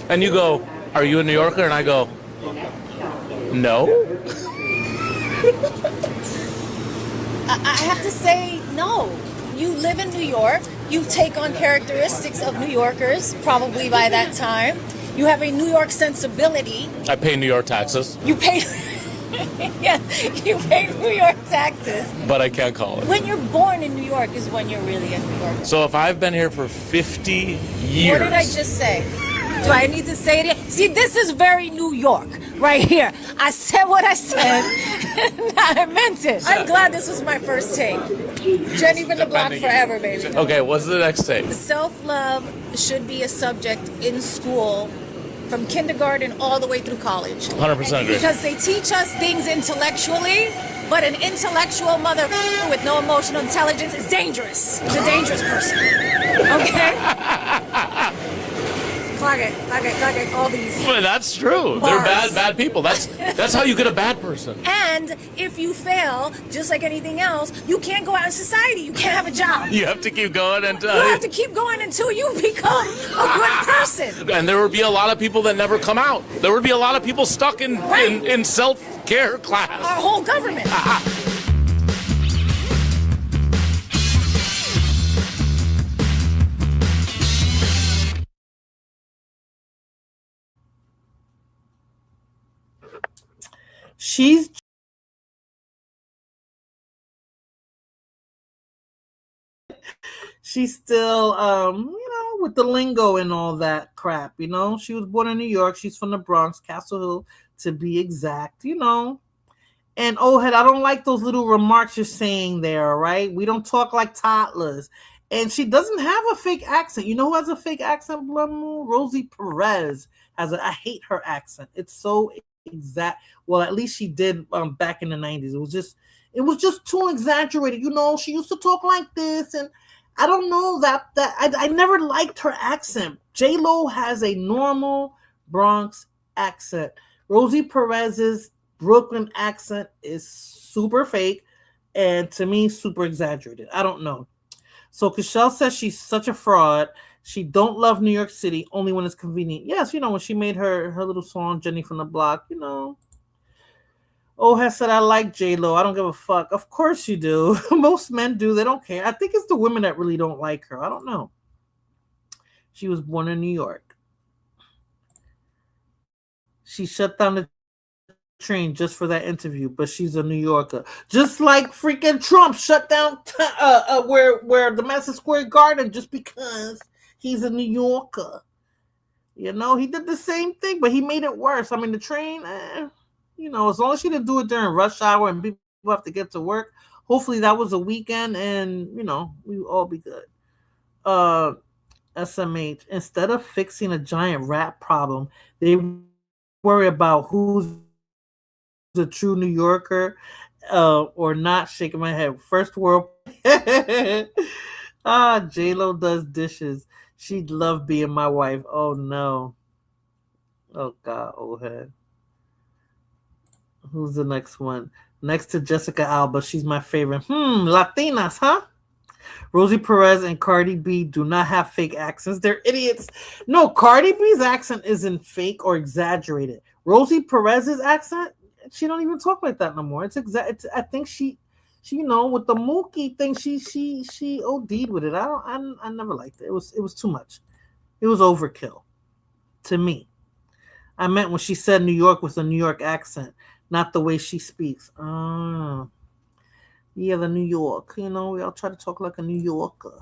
E: And you go, are you a New Yorker? And I go, no.
F: I have to say no. You live in New York. You take on characteristics of New Yorkers, probably by that time. You have a New York sensibility.
E: I pay New York taxes,
F: You pay, yeah, you pay New York taxes.
E: but I can't call it.
F: When you're born in New York is when you're really a New Yorker.
E: So if I've been here for 50 years.
F: What did I just say? Do I need to say it? See, this is very New York right here. I said what I said, and I meant it. I'm glad this was my first take. Jenny from the block forever, baby.
E: Okay, what's the next take?
F: Self-love should be a subject in school from kindergarten all the way through college.
E: 100% agree.
F: Because they teach us things intellectually, but an intellectual mother with no emotional intelligence is dangerous. It's a dangerous person. Okay? Clock it, all these.
E: But that's true.
F: Bars.
E: They're bad people. That's how you get a bad person.
F: And if you fail, just like anything else, you can't go out in society. You can't have a job.
E: You have to keep going
F: You have to keep going until you become a good person.
E: and there would be a lot of people that never come out. There would be a lot of people stuck in self-care class.
F: Our whole government.
A: She's still with the lingo and all that crap, she was born in New York. She's from the Bronx, Castle Hill to be exact, and Head, I don't like those little remarks you're saying there. Right, we don't talk like toddlers. And she doesn't have a fake accent. You know who has a fake accent, Blood Moon? Rosie Perez has I hate her accent. It's so exact. Well, at least she did back in the 90s. It was just too exaggerated. She used to talk like this, and I don't know that I never liked her accent. J-Lo has a normal Bronx accent. Rosie Perez's Brooklyn accent is super fake, and to me, super exaggerated. I don't know. So Kashelle says she's such a fraud. She don't love New York City, only when it's convenient. Yes, when she made her little song, Jenny from the Block, Has said, I like J-Lo. I don't give a fuck. Of course you do. Most men do. They don't care. I think it's the women that really don't like her. I don't know. She was born in New York. She shut down the train just for that interview, but she's a New Yorker. Just like freaking Trump shut down where the Madison Square Garden just because he's a New Yorker. He did the same thing, but he made it worse. I mean, the train, as long as she didn't do it during rush hour and people have to get to work, hopefully that was a weekend and, we all be good. SMH, instead of fixing a giant rat problem, they worry about who's a true New Yorker or not. Shaking my head. First world. J Lo does dishes. She'd love being my wife. Oh no. Oh God, old head. Who's the next one? Next to Jessica Alba, she's my favorite. Latinas, huh? Rosie Perez and Cardi B do not have fake accents. They're idiots. No, Cardi B's accent isn't fake or exaggerated. Rosie Perez's accent, she don't even talk like that no more. I think she with the Mookie thing, she OD'd with it. I never liked it. It was too much. It was overkill to me. I meant when she said New York with a New York accent, not the way she speaks. Yeah, the New York. We all try to talk like a New Yorker.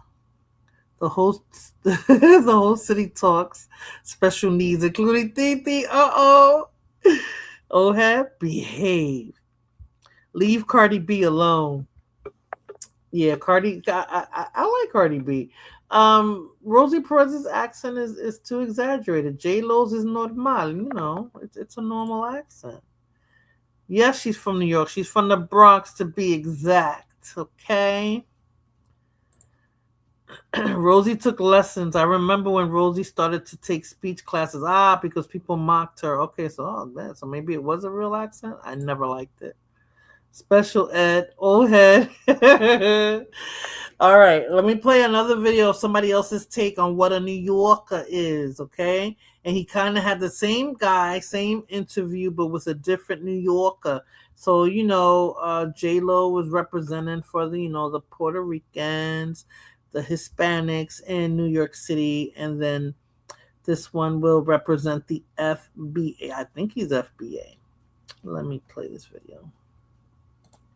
A: The whole the whole city talks. Special needs, including Titi. Behave. Leave Cardi B alone. Yeah, Cardi. I like Cardi B. Rosie Perez's accent is too exaggerated. J Lo's is normal. It's a normal accent. Yes, she's from New York. She's from the Bronx, to be exact. Okay. Rosie took lessons. I remember when Rosie started to take speech classes. Because people mocked her. Okay, so maybe it was a real accent. I never liked it. Special ed, old head. All right, let me play another video of somebody else's take on what a New Yorker is, okay? And he kind of had the same guy, same interview, but with a different New Yorker. So, J-Lo was representing for the Puerto Ricans, the Hispanics in New York City, and then this one will represent the FBA. I think he's FBA. Let me play this video.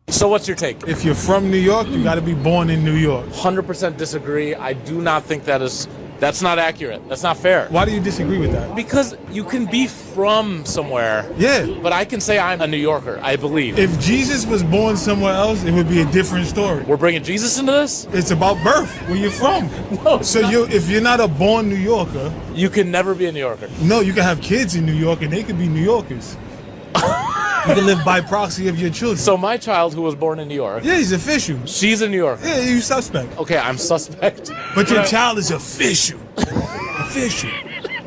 E: So what's your take?
G: If you're from New York, you got to be born in New York.
E: 100% disagree. I do not think that's not accurate. That's not fair.
G: Why do you disagree with that?
E: Because you can be from somewhere.
G: Yeah.
E: But I can say I'm a New Yorker, I believe.
G: If Jesus was born somewhere else, it would be a different story.
E: We're bringing Jesus into this?
G: It's about birth, where you're from.
E: No.
G: So if you're not a born New Yorker,
E: you can never be a New Yorker.
G: No, you can have kids in New York and they could be New Yorkers. You can live by proxy of your children.
E: So my child who was born in New York.
G: Yeah, he's official.
E: She's a New Yorker.
G: Yeah, you suspect.
E: Okay, I'm suspect.
G: But your child is official. Official.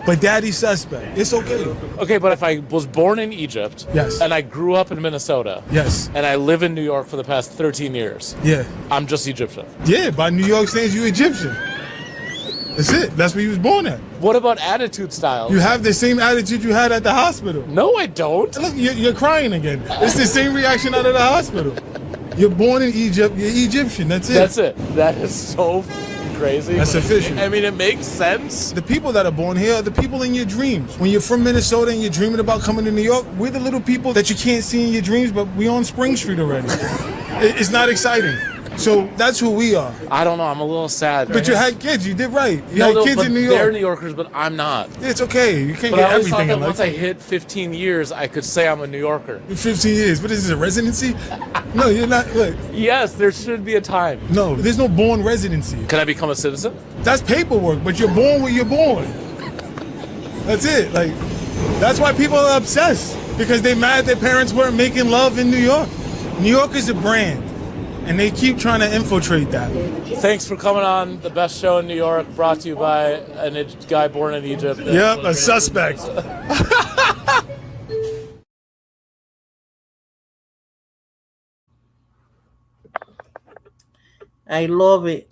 G: But daddy's suspect. It's okay.
E: Okay, but if I was born in Egypt.
G: Yes.
E: And I grew up in Minnesota.
G: Yes.
E: And I live in New York for the past 13 years.
G: Yeah.
E: I'm just Egyptian.
G: Yeah, by New York standards, you Egyptian. That's it. That's where you was born at.
E: What about attitude style?
G: You have the same attitude you had at the hospital.
E: No, I don't.
G: Look, you're crying again. It's the same reaction out of the hospital. You're born in Egypt. You're Egyptian. That's it.
E: That's it. That is so crazy.
G: That's official.
E: I mean, it makes sense.
G: The people that are born here are the people in your dreams. When you're from Minnesota and you're dreaming about coming to New York, we're the little people that you can't see in your dreams, but we on Spring Street already. It's not exciting. So that's who we are.
E: I don't know. I'm a little sad.
G: But you had kids. You did right. You had kids in New York.
E: They're New Yorkers, but I'm not.
G: It's okay. You can't
E: But
G: get
E: I always thought
G: everything
E: that
G: in life.
E: once I hit 15 years, I could say I'm a New Yorker.
G: 15 years. What is this, a residency? No, you're not. Look.
E: Yes, there should be a time.
G: No, there's no born residency.
E: Can I become a citizen?
G: That's paperwork, but you're born where you're born. That's it. Like, that's why people are obsessed. Because they mad their parents weren't making love in New York. New York is a brand. And they keep trying to infiltrate that.
E: Thanks for coming on the best show in New York, brought to you by a guy born in Egypt.
G: Yep, a suspect.
A: I love it.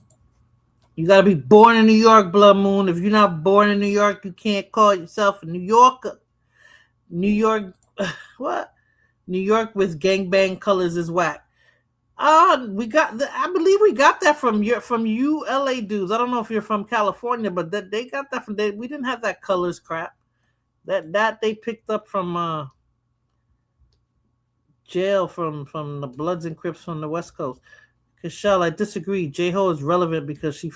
A: You gotta be born in New York, Blood Moon. If you're not born in New York, you can't call yourself a New Yorker. New York, what? New York with gangbang colors is whack. I believe we got that from you LA dudes. I don't know if you're from California, but they got that from we didn't have that colors crap. That they picked up from jail from the Bloods and Crips from the West Coast. Cashel, I disagree. J-Ho is relevant because she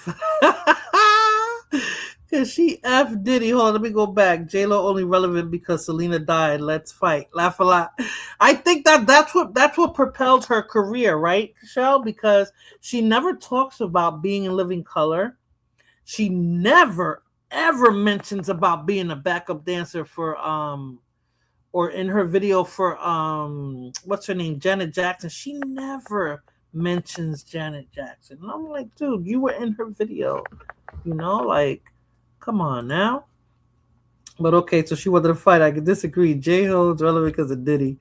A: because she F Diddy. Hold on, let me go back. J-Lo only relevant because Selena died. Let's fight. Laugh a lot. I think that's what propelled her career, right, Cashel? Because she never talks about being in living color. She never ever mentions about being a backup dancer for or in her video for what's her name, Janet Jackson, she never mentions Janet Jackson. And I'm like, dude, you were in her video, like, come on now. But okay, so she wanted to fight. I could disagree. J-Ho is relevant because of Diddy.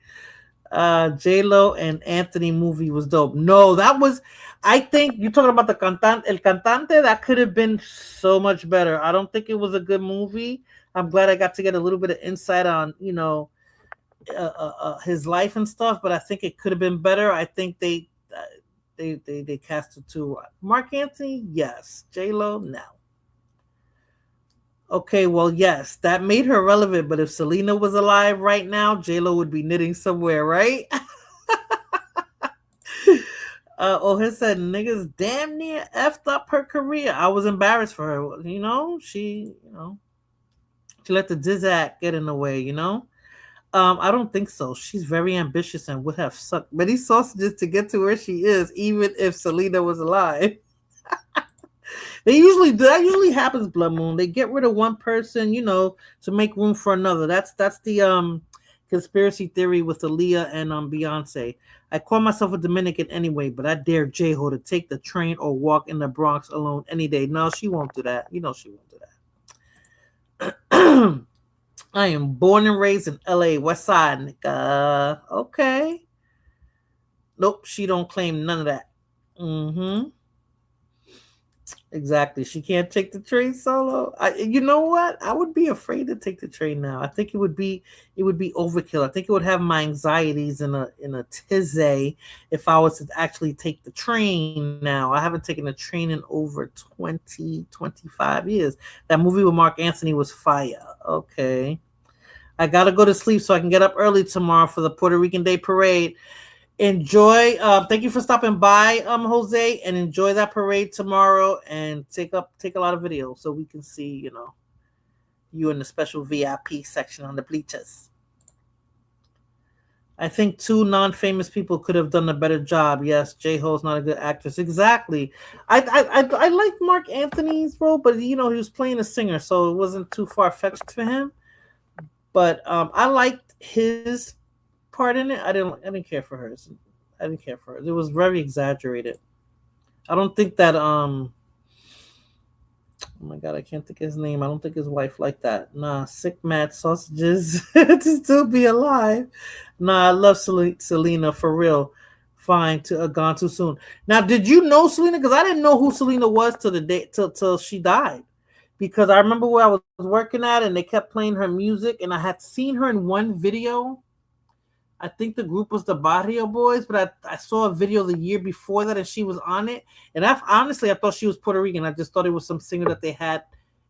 A: J-Lo and Anthony movie was dope. No, that was, I think you're talking about El Cantante, that could have been so much better. I don't think it was a good movie. I'm glad I got to get a little bit of insight on, his life and stuff, but I think it could have been better. I think they casted too. Mark Anthony, yes. J-Lo, no. Okay, well, yes, that made her relevant, but if Selena was alive right now, J-Lo would be knitting somewhere, right? He said, niggas damn near effed up her career. I was embarrassed for her. She let the Dizzack get in the way, I don't think so. She's very ambitious and would have sucked many sausages to get to where she is, even if Selena was alive. They usually do. That usually happens, Blood Moon. They get rid of one person, to make room for another. That's the conspiracy theory with Aaliyah and Beyonce. I call myself a Dominican anyway, but I dare J-Ho to take the train or walk in the Bronx alone any day. No, she won't do that. She won't do that. I am born and raised in LA, West Side, nigga. Okay. Nope, she don't claim none of that. Exactly. She can't take the train solo. You know what? I would be afraid to take the train now. I think it would be overkill. I think it would have my anxieties in a tizzy if I was to actually take the train now. I haven't taken a train in over 25 years. That movie with Mark Anthony was fire. Okay. I gotta go to sleep so I can get up early tomorrow for the Puerto Rican Day Parade. Enjoy. Thank you for stopping by, Jose, and enjoy that parade tomorrow. And take a lot of videos so we can see, you in the special VIP section on the bleachers. I think 2 non-famous people could have done a better job. Yes, J-Ho's not a good actress. Exactly. I like Mark Anthony's role, but he was playing a singer, so it wasn't too far-fetched for him. But I liked his part in it. I didn't care for hers. It was very exaggerated. I don't think that oh my god, I can't think of his name. I don't think his wife liked that. Nah, sick mad sausages to still be alive. Nah, I love Selena for real. Fine, gone too soon. Now, did you know Selena? Because I didn't know who Selena was till she died. Because I remember where I was working at and they kept playing her music, and I had seen her in one video. I think the group was the Barrio Boys, but I saw a video the year before that and she was on it. And honestly, I thought she was Puerto Rican. I just thought it was some singer that they had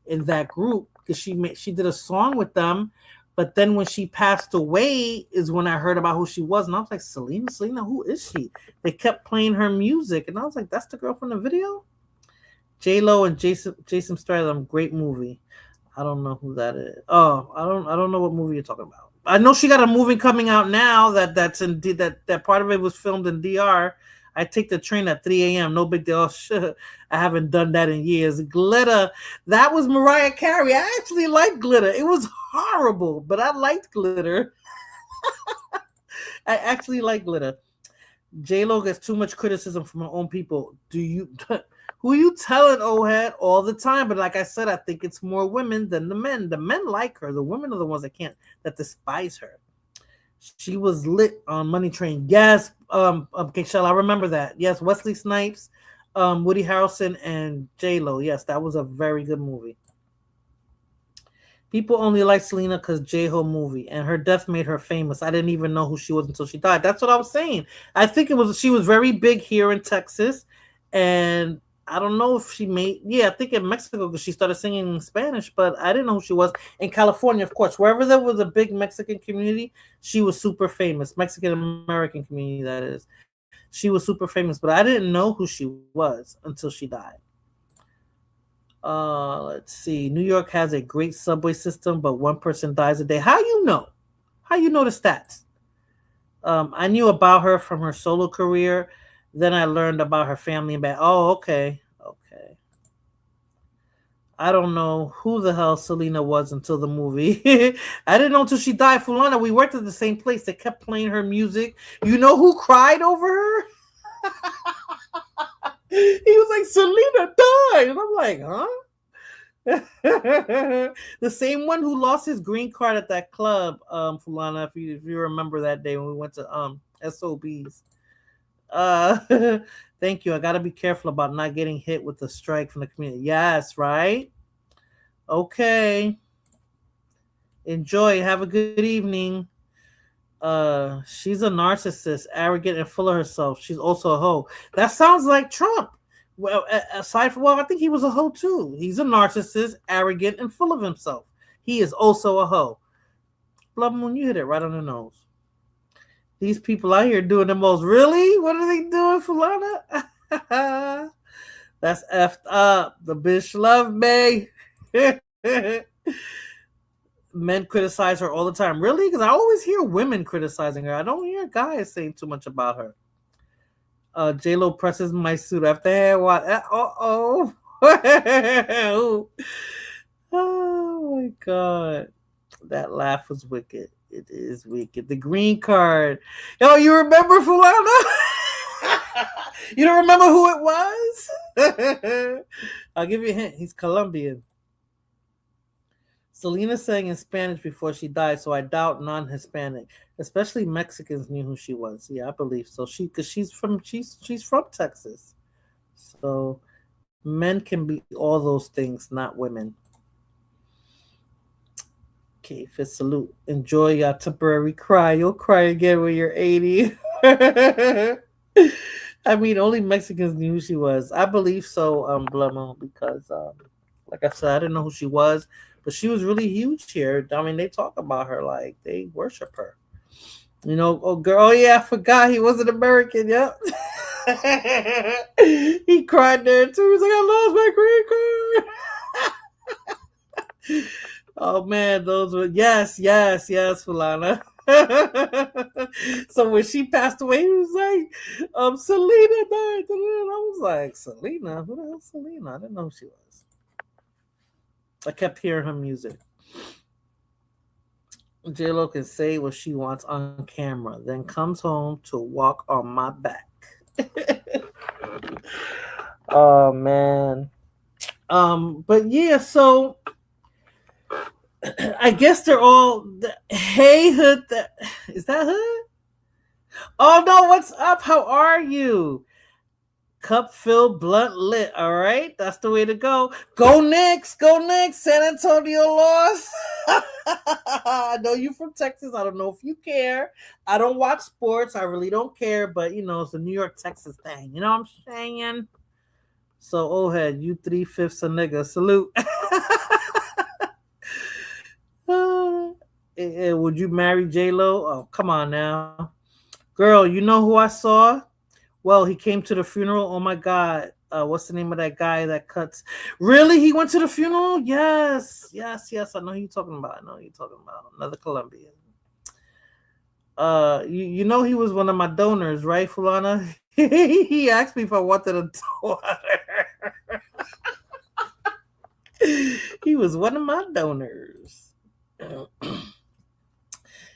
A: in that group because she did a song with them. But then when she passed away is when I heard about who she was. And I was like, Selena, who is she? They kept playing her music. And I was like, that's the girl from the video? J-Lo and Jason Statham, great movie. I don't know who that is. Oh, I don't know what movie you're talking about. I know she got a movie coming out now that's in that part of it was filmed in DR. I take the train at 3 a.m. No big deal. I haven't done that in years. Glitter, that was Mariah Carey. I actually liked Glitter. It was horrible, but I liked Glitter. I actually like Glitter. J-Lo gets too much criticism from her own people. Who you telling, old head, all the time? But like I said, I think it's more women than the men. The men like her. The women are the ones that despise her. She was lit on Money Train. Yes, okay, Shell, I remember that. Yes, Wesley Snipes, Woody Harrelson, and J-Lo. Yes, that was a very good movie. People only like Selena because J-Ho movie, and her death made her famous. I didn't even know who she was until she died. That's what I was saying. I think she was very big here in Texas, and I don't know if I think in Mexico because she started singing in Spanish, but I didn't know who she was. In California, of course, wherever there was a big Mexican community, she was super famous. Mexican American community, that is. She was super famous, but I didn't know who she was until she died. Let's see. New York has a great subway system, but one person dies a day. How you know? How you know the stats? I knew about her from her solo career. Then I learned about her family and back. Oh, okay. I don't know who the hell Selena was until the movie. I didn't know until she died. Fulana, we worked at the same place. They kept playing her music. You know who cried over her? He was like, Selena died. And I'm like, huh? The same one who lost his green card at that club, Fulana, if you remember that day when we went to SOBs. Thank you. I gotta be careful about not getting hit with the strike from the community. Yes, right? Okay. Enjoy. Have a good evening. She's a narcissist, arrogant, and full of herself. She's also a hoe. That sounds like Trump. Well, aside from, I think he was a hoe too. He's a narcissist, arrogant, and full of himself. He is also a hoe. Blood Moon, you hit it right on the nose. These people out here doing the most. Really? What are they doing, Fulana? That's effed up. The bitch love me. Men criticize her all the time. Really? Because I always hear women criticizing her. I don't hear guys saying too much about her. J-Lo presses my suit after hair. What? Oh my God. That laugh was wicked. It is wicked. The green card. Yo, you remember Fulana? You don't remember who it was? I'll give you a hint. He's Colombian. Selena sang in Spanish before she died, so I doubt non-Hispanic, especially Mexicans, knew who she was. Yeah, I believe so. Because she's from Texas. So men can be all those things, not women. Okay, fifth salute. Enjoy your temporary cry. You'll cry again when you're 80. I mean, only Mexicans knew who she was. I believe so, Blummo, because like I said, I didn't know who she was, but she was really huge here. I mean, they talk about her like they worship her. You know, oh girl, oh yeah, I forgot he was an American. Yep. He cried there too. He was like, I lost my green card. Oh man, those were yes, Fulana. So when she passed away, he was like, Selena died. I was like, Selena? Who the hell is Selena? I didn't know who she was. I kept hearing her music. J-Lo can say what she wants on camera, then comes home to walk on my back. Oh man. But yeah, so I guess they're all hey Hood. Is that Hood? Oh no, what's up? How are you? Cup filled, blunt lit. All right, that's the way to go. Go Knicks, go Knicks. San Antonio lost. I know you from Texas. I don't know if you care. I don't watch sports. I really don't care. But you know, it's a New York, Texas thing. You know what I'm saying? So, old head, you 3/5 a nigga. Salute. Would you marry J-Lo? Oh, come on now. Girl, you know who I saw? Well, he came to the funeral. Oh my God. What's the name of that guy that cuts? Really? He went to the funeral? Yes. I know who you're talking about. Another Colombian. You know he was one of my donors, right, Fulana? He asked me if I wanted a daughter. He was one of my donors.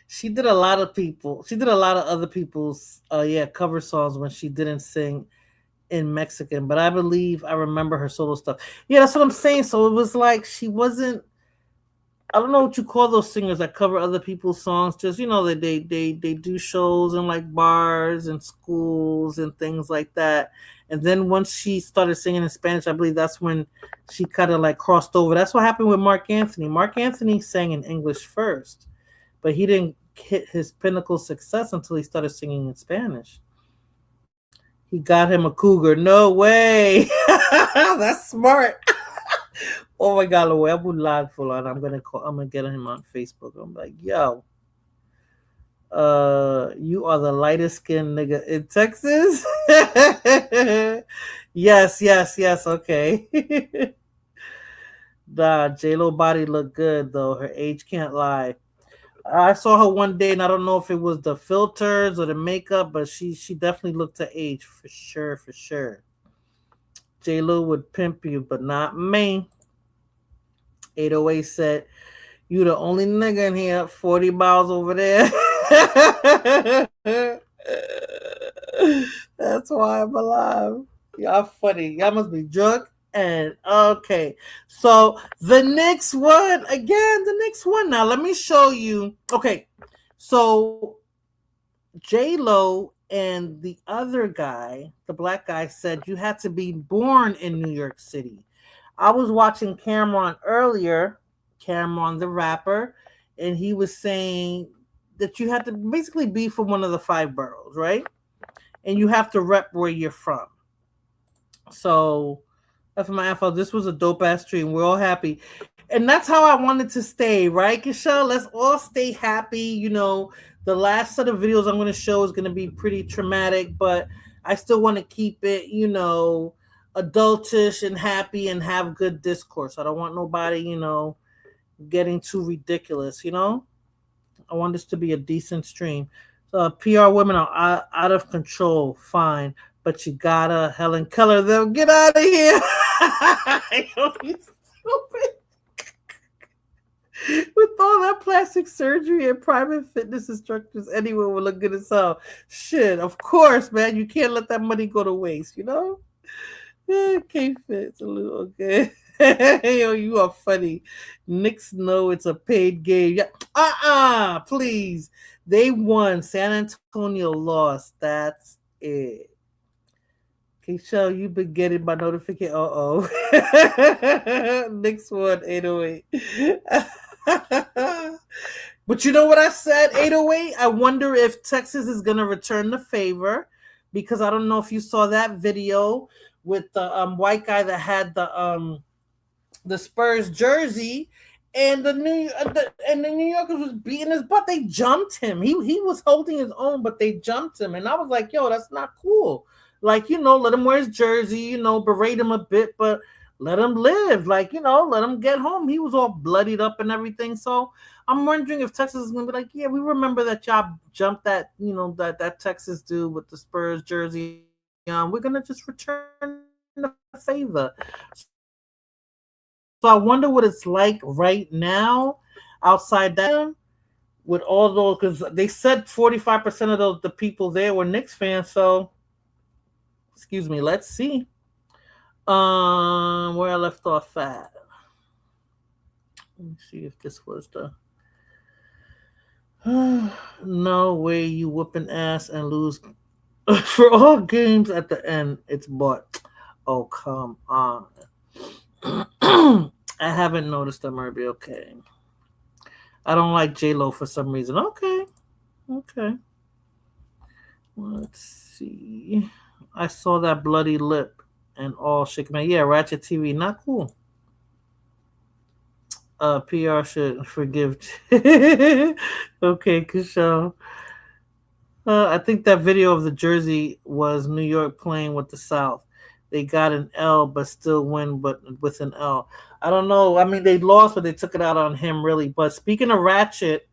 A: She did a lot of other people's cover songs when she didn't sing in Mexican, but I believe I remember her solo stuff. Yeah, that's what I'm saying. So it was like she wasn't, I don't know what you call those singers that cover other people's songs. Just, you know, they do shows in like bars and schools and things like that. And then once she started singing in Spanish, I believe that's when she kind of like crossed over. That's what happened with Mark Anthony. Mark Anthony sang in English first, but he didn't hit his pinnacle success until he started singing in Spanish. He got him a cougar. No way. That's smart. Oh my God, Lord, I'm gonna get him on Facebook. I'm like, yo, you are the lightest skinned nigga in Texas. Yes. Okay. Nah, J-Lo body look good though. Her age can't lie. I saw her one day, and I don't know if it was the filters or the makeup, but she definitely looked her age for sure. J-Lo would pimp you, but not me. 808 said, "You the only nigga in here, 40 miles over there." That's why I'm alive. Y'all funny. Y'all must be drunk. And okay. So the next one, again, the next one. Now let me show you. Okay. So J-Lo and the other guy, the black guy, said you had to be born in New York City. I was watching Cameron earlier, Cameron the rapper, and he was saying that you had to basically be from one of the 5 boroughs, right? And you have to rep where you're from. So that's my info. This was a dope ass stream. We're all happy. And that's how I wanted to stay, right, Kishelle? Let's all stay happy. You know, the last set of videos I'm going to show is going to be pretty traumatic, but I still want to keep it, you know, adultish and happy and have good discourse. I don't want nobody, you know, getting too ridiculous, you know? I want this to be a decent stream. So PR women are out of control, fine, but you gotta Helen Keller them get out of here. You stupid. With all that plastic surgery and private fitness instructors, anyone will look good as hell. Shit, of course, man. You can't let that money go to waste, you know? Yeah, K-Fit's a little okay. Yo, you are funny. Knicks know it's a paid game. Yeah. Please. They won. San Antonio lost. That's it. Okay, Shell, you've been getting my notification. Knicks won 808. But you know what I said, 808? I wonder if Texas is going to return the favor, because I don't know if you saw that video with the white guy that had the Spurs jersey, and the New Yorkers was beating his butt. They jumped him. He was holding his own, but they jumped him, and I was like, yo, that's not cool. Like, you know, let him wear his jersey, you know, berate him a bit, but let him live. Like, you know, let him get home. He was all bloodied up and everything. So I'm wondering if Texas is going to be like, yeah, we remember that y'all jumped that, you know, that Texas dude with the Spurs jersey. We're going to just return the favor. So I wonder what it's like right now outside that with all those, because they said 45% of the people there were Knicks fans. So, excuse me, let's see. Where I left off at. Let me see if this was the. No way you whooping ass and lose for all games at the end. It's bought. Oh, come on. I haven't noticed that, Murby. Okay. I don't like J-Lo for some reason. Okay. Let's see. I saw that bloody lip and all shit. Man, yeah, Ratchet TV, not cool. PR should forgive. Okay, Kishelle. I think that video of the jersey was New York playing with the South. They got an L, but still win, but with an L. I don't know. I mean, they lost, but they took it out on him, really. But speaking of Ratchet,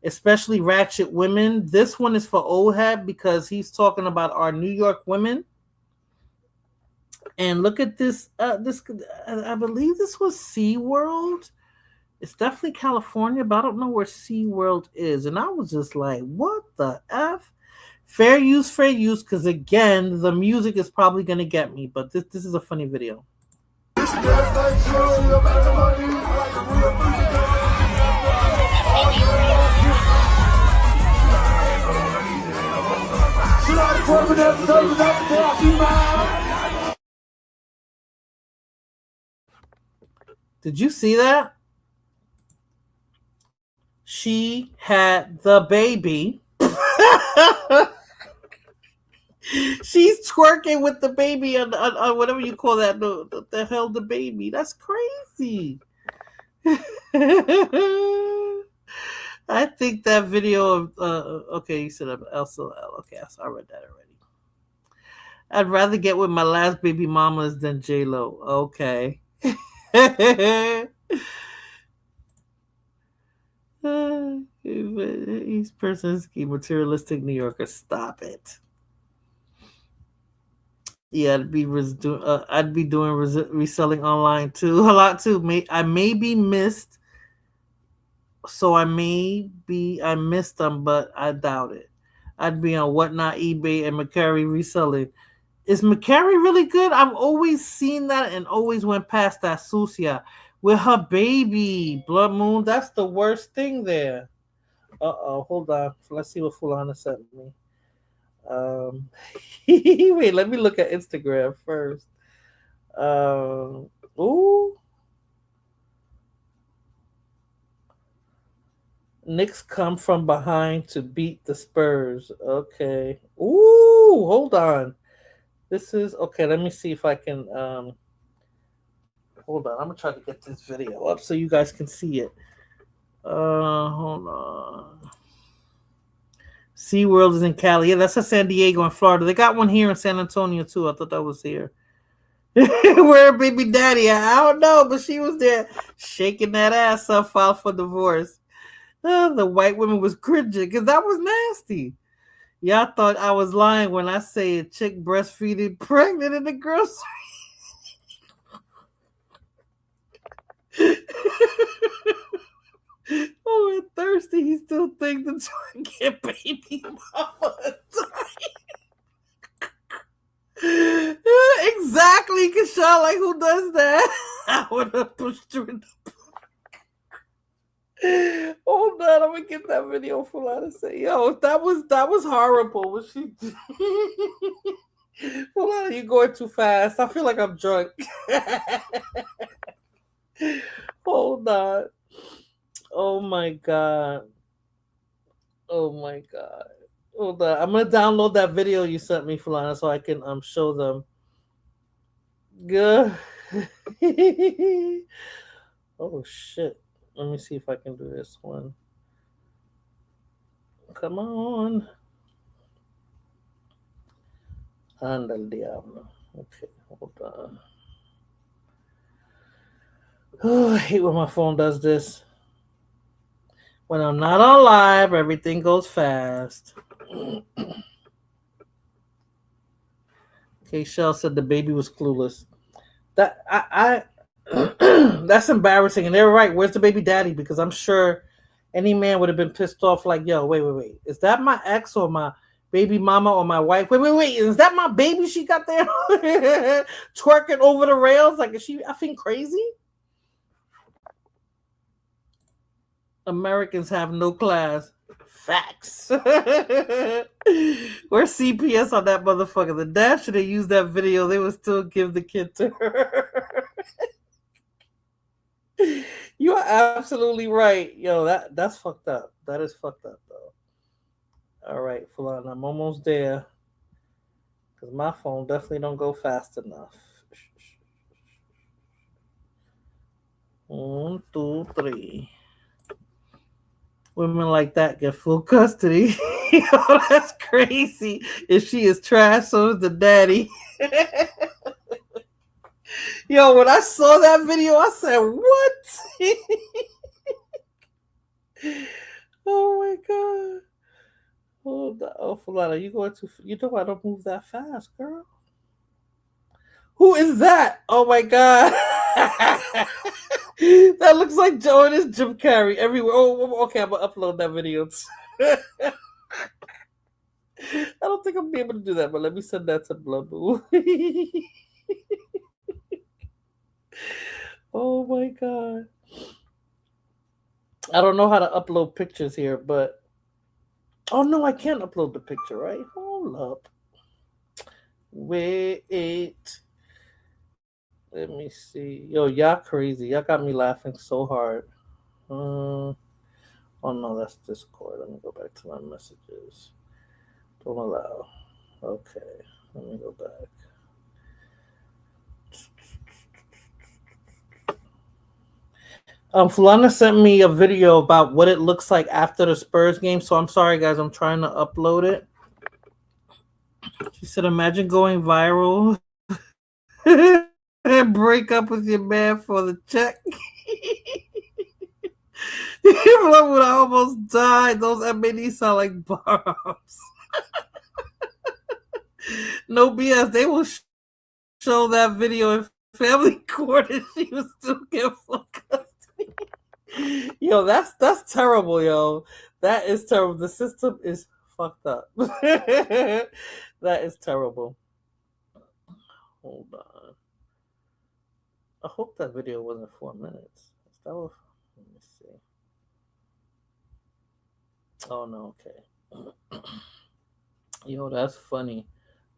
A: especially Ratchet women, this one is for Ohad because he's talking about our New York women. And look at this. I believe this was SeaWorld. It's definitely California, but I don't know where SeaWorld is. And I was just like, what the F? Fair use, because again, the music is probably going to get me. But this is a funny video. Did you see that? She had the baby. She's twerking with the baby on whatever you call that. The hell, the baby. That's crazy. I think that video of okay, you said LSL. Okay, I read that already. I'd rather get with my last baby mamas than J-Lo. Okay. Each person's materialistic New Yorker. Stop it. Yeah, I'd be doing reselling online too, a lot too. I may be missed, so I missed them, but I doubt it. I'd be on Whatnot, eBay, and Macari reselling. Is Macari really good? I've always seen that and always went past that Susia with her baby Blood Moon. That's the worst thing there. Hold on. Let's see what Fulana sent me. Wait, let me look at Instagram first. Ooh. Knicks come from behind to beat the Spurs. Okay. Ooh, hold on. This is okay. Let me see if I can. Hold on. I'm gonna try to get this video up so you guys can see it. Hold on. SeaWorld is in Cali. Yeah, that's in San Diego in Florida. They got one here in San Antonio too. I thought that was here. Where baby daddy? I don't know, but she was there shaking that ass up, filed for divorce. The white woman was cringing because that was nasty. Y'all thought I was lying when I say a chick breastfeeding pregnant in the grocery. Oh, and thirsty. He still thinks the twin get baby mama exactly, Kashaw. Like, who does that? I would have pushed her in the Hold on, I'm gonna get that video for her to say, yo, that was horrible. What she did. Hold on, you're going too fast. I feel like I'm drunk. Hold on. Oh my god. Oh my god. Hold on. I'm gonna download that video you sent me, Fulana, so I can show them. Good. Oh shit. Let me see if I can do this one. Come on. Anda el diablo. Okay, hold on. Oh, I hate when my phone does this. When I'm not on live, everything goes fast. Okay, Shell said the baby was clueless. That I that's embarrassing, and they're right. Where's the baby daddy? Because I'm sure any man would have been pissed off. Like, yo, wait, is that my ex or my baby mama or my wife? Wait, is that my baby she got there twerking over the rails? Like, is she effing crazy? Americans have no class. Facts. Where's CPS on that motherfucker? The dad should have used that video. They would still give the kid to her. You are absolutely right. Yo, that's fucked up. That is fucked up, though. All right, Fulana, I'm almost there. Because my phone definitely don't go fast enough. 1, 2, 3. Women like that get full custody. Yo, that's crazy. If she is trash, so is the daddy. Yo, when I saw that video, I said, what? Oh my god. Hold on. Oh, Fulana, you know I don't move that fast, girl. Who is that? Oh my god. That looks like Joe and his Jim Carrey everywhere. Oh, okay, I'm gonna upload that video. I don't think I'll be able to do that, but let me send that to Blood Moon. Oh my god. I don't know how to upload pictures here, but oh no, I can't upload the picture, right? Hold up. Wait. Let me see. Yo, y'all crazy. Y'all got me laughing so hard. Oh no, that's Discord. Let me go back to my messages. Don't allow. Okay. Let me go back. Fulana sent me a video about what it looks like after the Spurs game. So I'm sorry, guys. I'm trying to upload it. She said, imagine going viral and break up with your man for the check. When I almost died, those MADs sound like bombs. No BS. They will show that video in family court and she was still get full custody. Yo, that's terrible, yo. That is terrible. The system is fucked up. That is terrible. Hold on. I hope that video wasn't 4 minutes. That was, let me see. Oh no, okay. Yo, that's funny.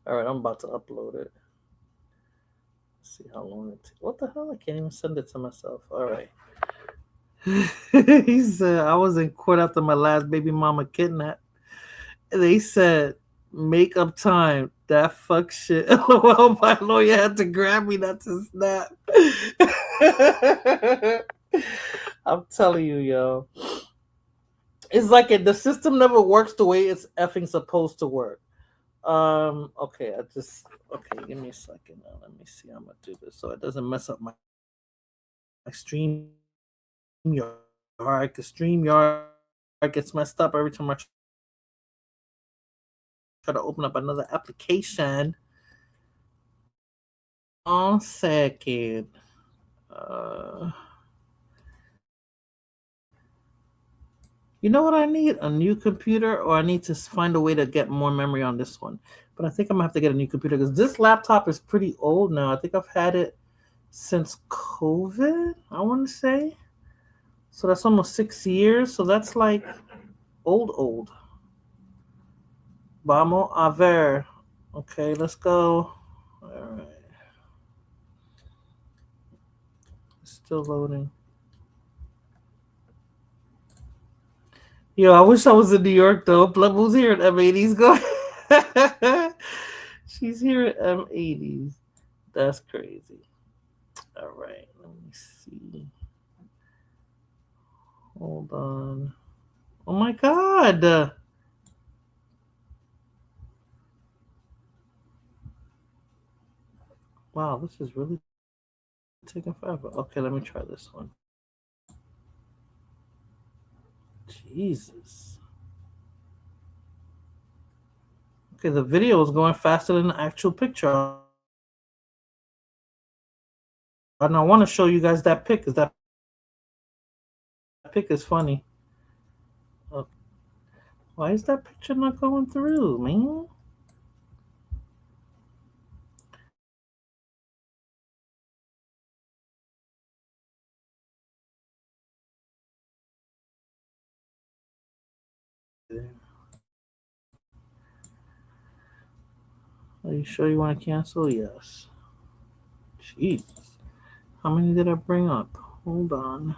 A: All right, I'm about to upload it. Let's see how long it takes. What the hell? I can't even send it to myself. All right. He said, I was in court after my last baby mama kidnapped. They said, make up time. That fuck shit. Well, my lawyer had to grab me not to snap. I'm telling you, yo. It's like the system never works the way it's effing supposed to work. Okay, give me a second now. Let me see how I'm gonna do this so it doesn't mess up my stream yard. The stream yard gets messed up every time I try to open up another application. 1 second. You know what I need? A new computer, or I need to find a way to get more memory on this one. But I think I'm gonna have to get a new computer because this laptop is pretty old now. I think I've had it since COVID, I want to say. So that's almost 6 years. So that's like old. Vamos a ver. Okay, let's go. All right. Still loading. Yo, I wish I was in New York though. Who's here at M80s? Go. She's here at M80s. That's crazy. All right, let me see. Hold on. Oh my God. Wow, this is really taking forever. Okay, let me try this one. Jesus. Okay, the video is going faster than the actual picture. And I want to show you guys that pic because that pic is funny. Why is that picture not going through, man? Are you sure you want to cancel? Yes. Jeez. How many did I bring up? Hold on.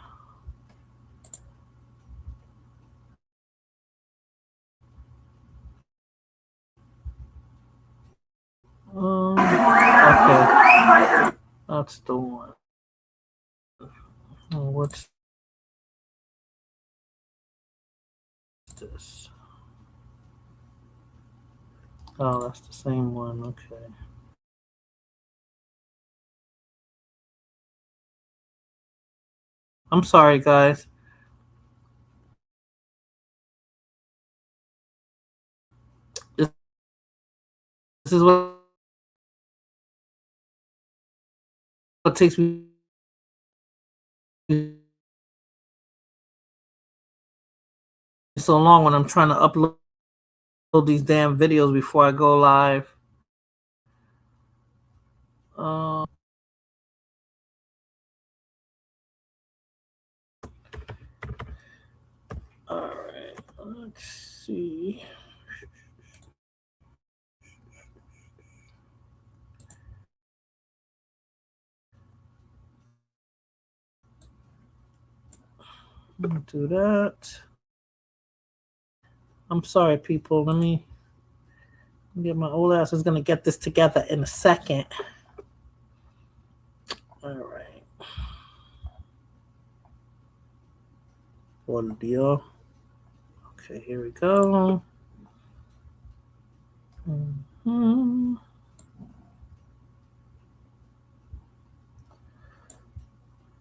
A: Okay. That's the one. What's this? Oh, that's the same one. Okay. I'm sorry, guys. This is what takes me so long when I'm trying to upload these damn videos before I go live. All right, let's see. Do that. I'm sorry, people. Let me get my old ass is gonna get this together in a second. All right. Audio. Okay, here we go. Mm-hmm.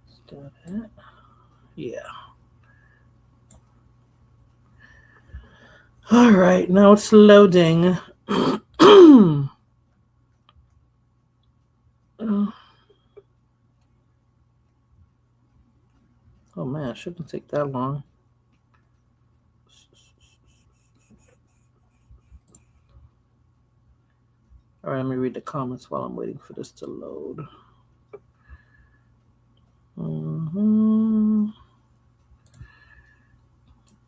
A: Is that it? Yeah. All right, now it's loading. Oh man, it shouldn't take that long. All right, let me read the comments while I'm waiting for this to load.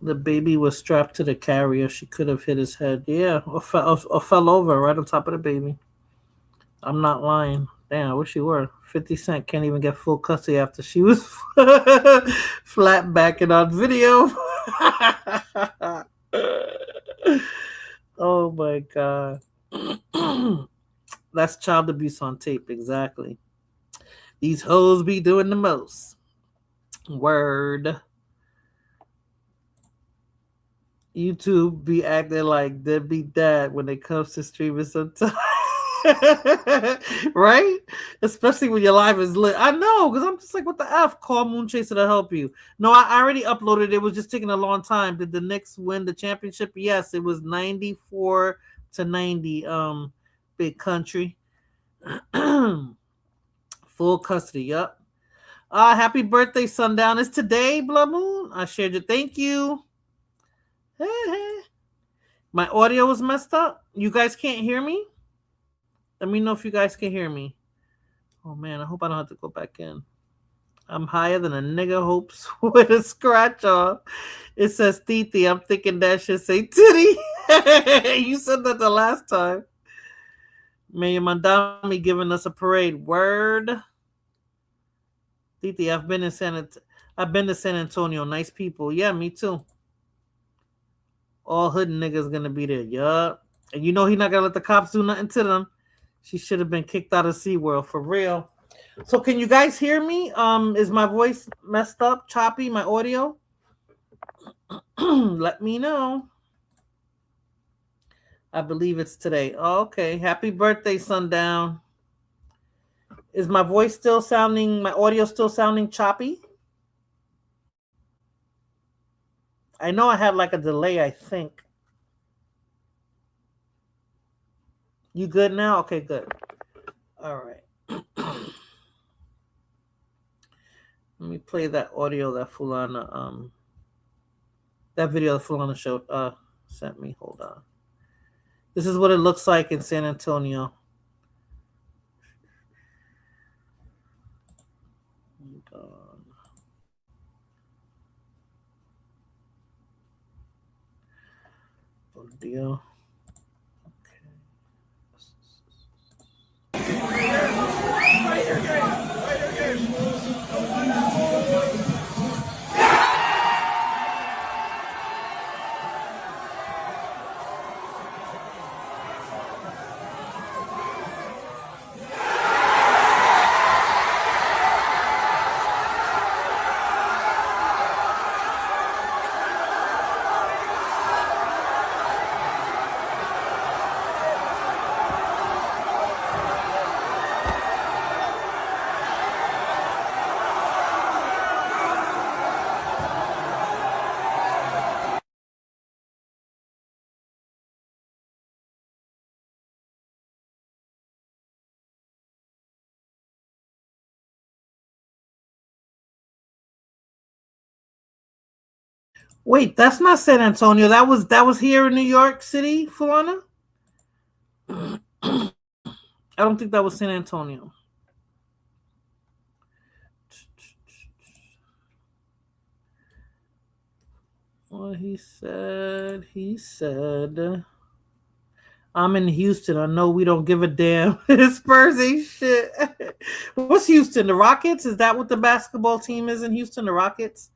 A: The baby was strapped to the carrier. She could have hit his head. Yeah, or fell over right on top of the baby. I'm not lying. Damn, I wish she were. 50 Cent can't even get full custody after she was flat backing on video. Oh my God. That's child abuse on tape, exactly. These hoes be doing the most. Word. YouTube be acting like deadbeat dad when it comes to streaming sometimes. Right? Especially when your live is lit. I know, because I'm just like, what the F? Call Moonchaser to help you. No, I already uploaded. It was just taking a long time. Did the Knicks win the championship? Yes, it was 94-90. Big country. Full custody. Yup. Happy birthday, Sundown. It's today, Blood Moon. I shared it. Thank you. My audio was messed up. You guys can't hear me? Let me know if you guys can hear me. Oh man, I hope I don't have to go back in. I'm higher than a nigga hopes with a scratch off. It says Titi. I'm thinking that should say titty. You said that the last time. Mayor Mandami giving us a parade. Word. Titi, I've been to San Antonio. Nice people. Yeah, me too. All hood niggas gonna be there. Yup. And you know he not gonna let the cops do nothing to them. She should have been kicked out of SeaWorld for real. So can you guys hear me? Is my voice messed up, choppy, my audio? Let me know. I believe it's today. Oh, okay. Happy birthday, Sundown. Is my voice still sounding, my audio still sounding choppy? I know I had like a delay, I think. You good now? Okay, good. All right. Let me play that audio that Fulana, that video that Fulana showed, sent me. Hold on. This is what it looks like in San Antonio. Hold on. Audio. Wait, that's not San Antonio. That was here in New York City, Fulana? I don't think that was San Antonio. Well, he said, I'm in Houston. I know we don't give a damn. Spurs ain't shit. What's Houston? The Rockets? Is that what the basketball team is in Houston? The Rockets?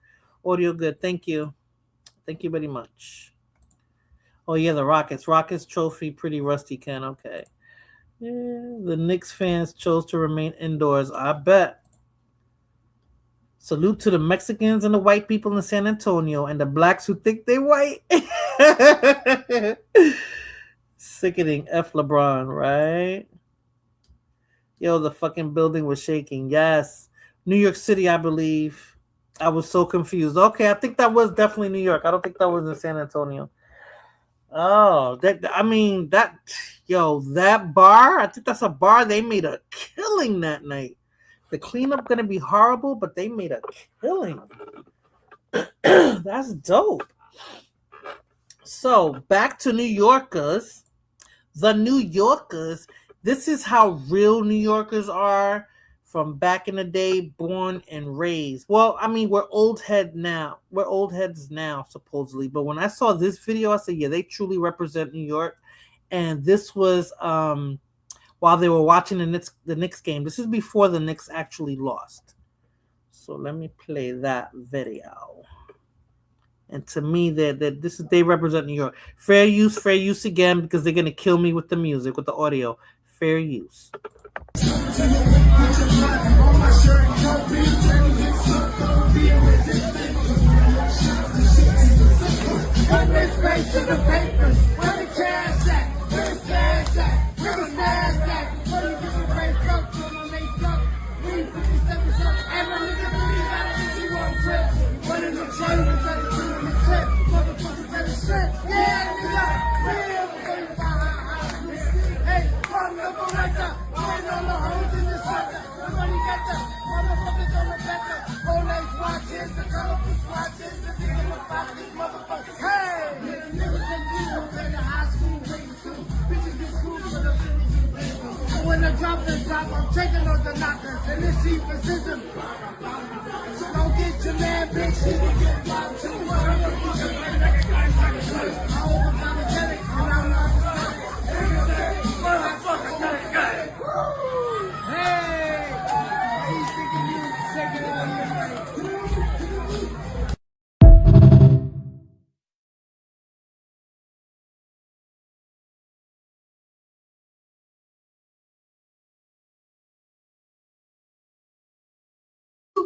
A: Audio good. Thank you. Thank you very much. Oh, yeah, the Rockets. Rockets trophy, pretty rusty, Ken. Okay. Yeah, the Knicks fans chose to remain indoors. I bet. Salute to the Mexicans and the white people in San Antonio and the blacks who think they white. Sickening. F LeBron, right? Yo, the fucking building was shaking. Yes. New York City, I believe. I was so confused. Okay, I think that was definitely New York. I don't think that was in San Antonio. Oh, that bar, I think that's a bar. They made a killing that night. The cleanup gonna be horrible, but they made a killing. That's dope. So back to New Yorkers. The New Yorkers. This is how real New Yorkers are from back in the day, born and raised. Well, I mean, we're old heads now, supposedly. But when I saw this video, I said, yeah, they truly represent New York. And this was while they were watching the Knicks game. This is before the Knicks actually lost. So let me play that video. And to me, they represent New York. Fair use again, because they're gonna kill me with the music, with the audio. Fair use.
D: When I drop this drop, I'm taking on the knockers, and this sheep is system. So don't get your man, bitch. She can get blocked too. I overcommitted, and I'm not hey, he's thinking you taking it on your way.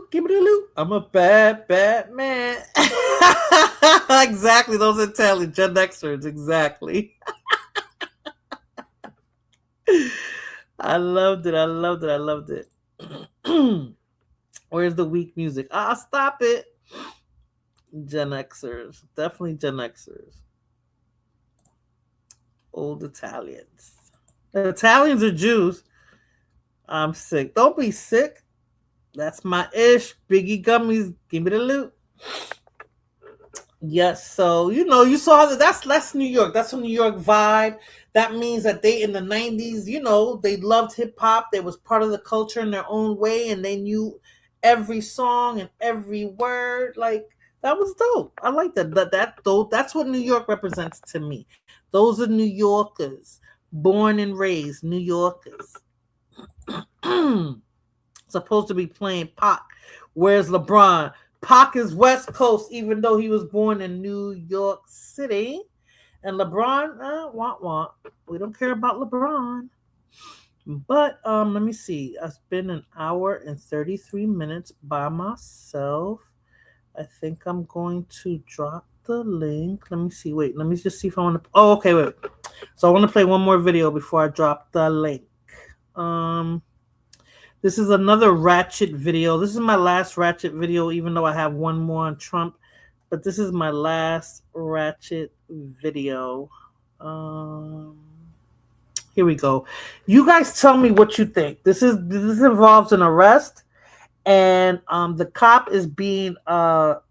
A: Give me the loot. I'm a bad man. Exactly. Those Italian Gen Xers. Exactly. I loved it. Where's the weak music? Stop it. Gen Xers. Definitely Gen Xers. Old Italians. The Italians are Jews. I'm sick. Don't be sick. That's my ish. Biggie gummies. Give me the loot. Yes, so you saw that's New York. That's a New York vibe. That means that they in the 90s, they loved hip hop. They was part of the culture in their own way, and they knew every song and every word. Like, that was dope. I like that. That's what New York represents to me. Those are New Yorkers, born and raised New Yorkers. Supposed to be playing Pac. Where's LeBron? Pac is West Coast, even though he was born in New York City. And LeBron, we don't care about LeBron. But let me see. It's been an hour and 33 minutes by myself. I think I'm going to drop the link. Let me see. Wait, let me just see if I want to. Oh, okay, wait. So I want to play one more video before I drop the link. This is another Ratchet video. This is my last Ratchet video, even though I have one more on Trump. But this is my last Ratchet video. Here we go. You guys tell me what you think. This involves an arrest, and the cop is being they're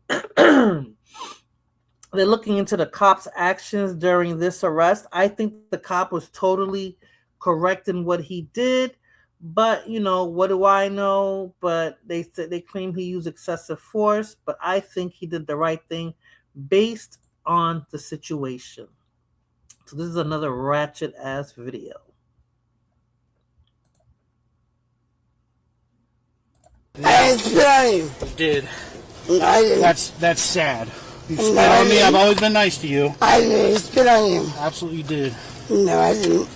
A: looking into the cop's actions during this arrest. I think the cop was totally correct in what he did. But, what do I know? But they claim he used excessive force. But I think he did the right thing based on the situation. So this is another ratchet-ass video.
H: I spit on you.
I: You did.
H: I didn't.
I: That's sad. You spit on me. I've always been nice to you.
H: I didn't spit on you.
I: Absolutely did.
H: No, I didn't.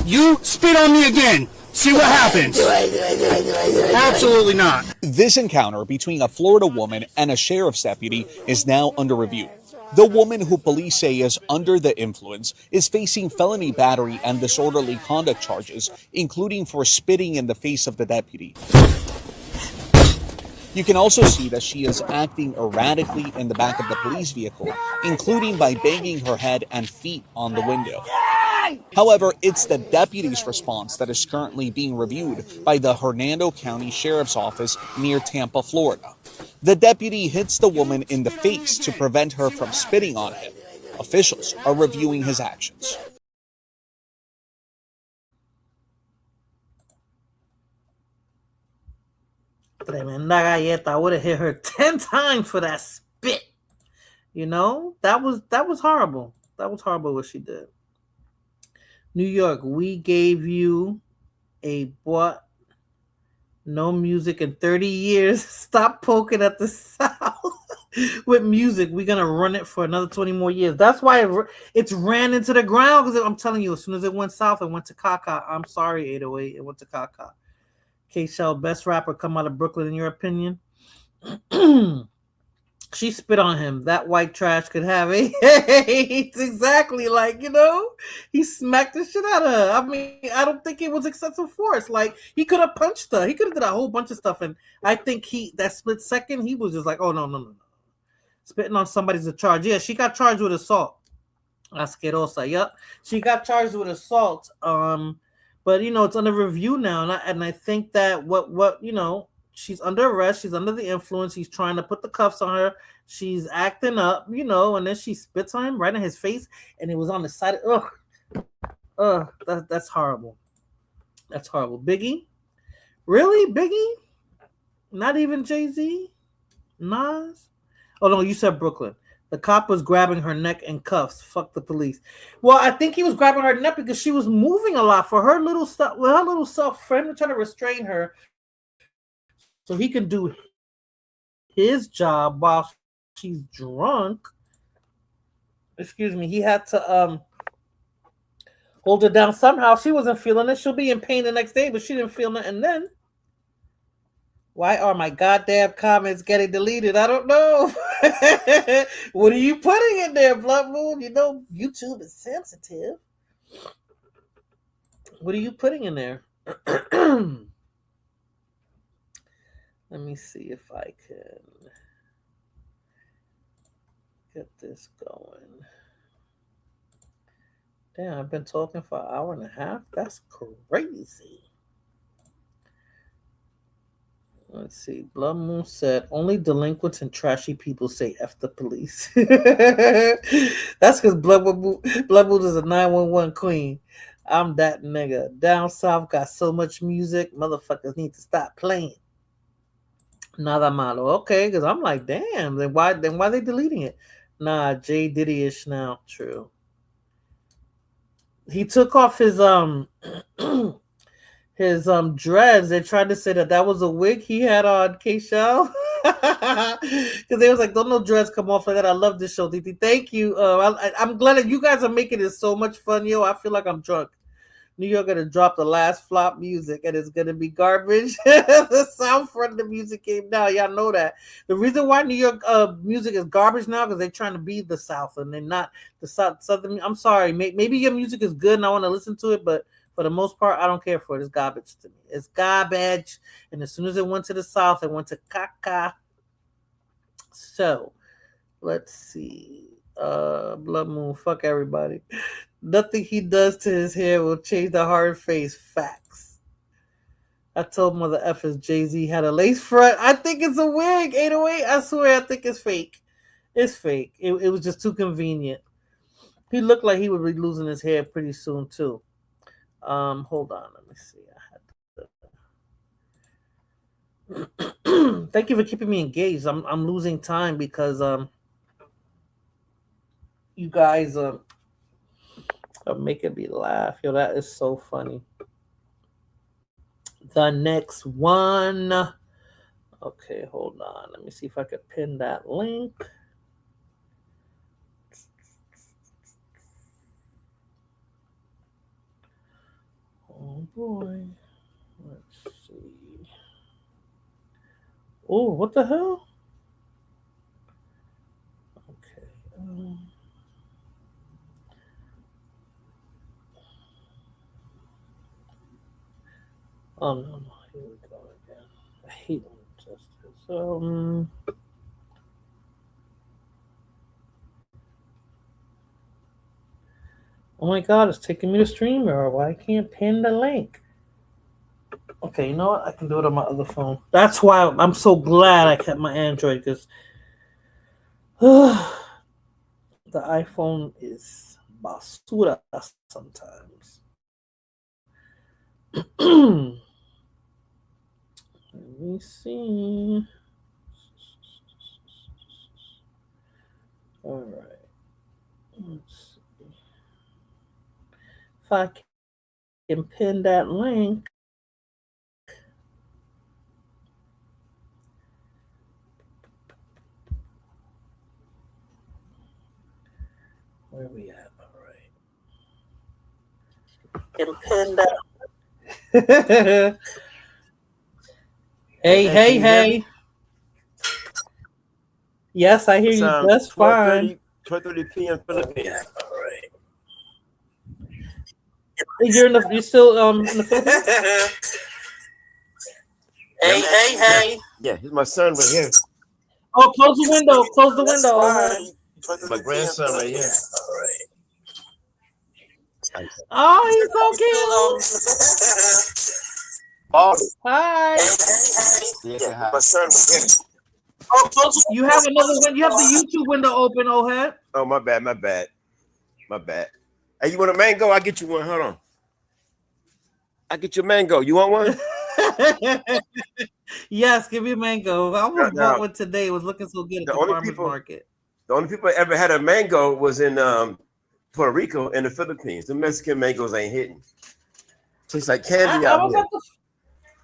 I: You spit on me again. See what happens.
H: Do I.
I: Absolutely not.
J: This encounter between a Florida woman and a sheriff's deputy is now under review. The woman, who police say is under the influence, is facing felony battery and disorderly conduct charges, including for spitting in the face of the deputy. You can also see that she is acting erratically in the back of the police vehicle, including by banging her head and feet on the window. However, it's the deputy's response that is currently being reviewed by the Hernando County Sheriff's Office near Tampa, Florida. The deputy hits the woman in the face to prevent her from spitting on him. Officials are reviewing his actions.
A: Tremenda galleta. I would have hit her 10 times for that spit. You know, that was horrible. That was horrible what she did. New York, we gave you a what? No music in 30 years. Stop poking at the South with music. We're going to run it for another 20 more years. That's why it's ran into the ground, because I'm telling you, as soon as it went south, it went to Kaka. I'm sorry, 808. It went to Kaka. K-Shell, best rapper come out of Brooklyn, in your opinion? She spit on him. That white trash could have AIDS. Exactly. Like, you know, he smacked the shit out of her. I mean, I don't think it was excessive force. Like, he could have punched her. He could have did a whole bunch of stuff. And I think that split second, he was just like, oh, no. Spitting on somebody's a charge. Yeah, she got charged with assault. Asquerosa. Yep. She got charged with assault. But, you know, it's under review now. And I think that what you know, she's under arrest. She's under the influence. He's trying to put the cuffs on her. She's acting up, you know, and then she spits on him right in his face. And it was on the side. That's horrible. That's horrible. Biggie? Really? Biggie? Not even Jay-Z? Nas? Oh, no, you said Brooklyn. The cop was grabbing her neck in cuffs. Fuck the police. Well, I think he was grabbing her neck because she was moving a lot for her little stuff. Well, her little self friend trying to restrain her so he can do his job while she's drunk. Excuse me. He had to hold her down somehow. She wasn't feeling it. She'll be in pain the next day, but she didn't feel it. And then, why are my goddamn comments getting deleted? I don't know. What are you putting in there, Blood Moon? You know, YouTube is sensitive. What are you putting in there? Let me see if I can get this going. Damn, I've been talking for an hour and a half. That's crazy. Let's see. Blood Moon said, only delinquents and trashy people say F the police. That's because Blood Moon is a 911 queen. I'm that nigga. Down south got so much music, motherfuckers need to stop playing. Nada malo. Okay, because I'm like, damn, then why they deleting it? Nah, Jay Diddy-ish now. True. He took off his his dreads. They tried to say that was a wig he had on, K-Shell. Because they was like, don't no dreads come off like that. I love this show, Titi. Thank you. I'm glad that you guys are making it so much fun, yo. I feel like I'm drunk. New York gonna drop the last flop music and it's gonna be garbage. The sound front of the music came down. Y'all know that. The reason why New York music is garbage now because they're trying to be the South and they're not the Southern. I'm sorry. Maybe your music is good and I want to listen to it, but for the most part, I don't care for it. It's garbage to me. It's garbage. And as soon as it went to the South, it went to caca. So, let's see. Blood Moon, fuck everybody. Nothing he does to his hair will change the hard face. Facts. I told Mother Effers Jay-Z had a lace front. I think it's a wig, 808. I swear I think it's fake. It's fake. It was just too convenient. He looked like he would be losing his hair pretty soon, too. Hold on. Let me see. Thank you for keeping me engaged. I'm losing time because you guys are making me laugh. Yo, that is so funny. The next one. Okay, hold on. Let me see if I could pin that link. Oh boy. Let's see. Oh, what the hell? Okay. Oh no, here we go again. I hate when it does this. Oh my god, it's taking me to StreamYard. Why I can't pin the link? Okay, you know what? I can do it on my other phone. That's why I'm so glad I kept my Android, because the iPhone is basura sometimes. Let me see. All right. Let's see. If I can pin that link. Where we at? All right. Can pin that. Hey. Yes, I hear you just fine.
K: 12:30 p.m. Philippines.
A: All right. You're still in the Philippines? Hey.
K: Yeah, here's my son right here.
A: Oh, close the window. Close the window. All right.
K: My grandson right here.
A: Oh, he's so cute.
K: Oh,
A: Hi.
K: yeah, my son right here.
A: Oh, you have another one. You have the YouTube window open, Ohead.
K: Oh, my bad. Hey, you want a mango? I'll get you one. Hold on. I'll get you a mango. You want one?
A: Yes, give me a mango. I almost bought one today. It was looking so good at the farmer's market.
K: The only people that ever had a mango was in Puerto Rico and the Philippines. The Mexican mangoes ain't hitting. Tastes like candy out here.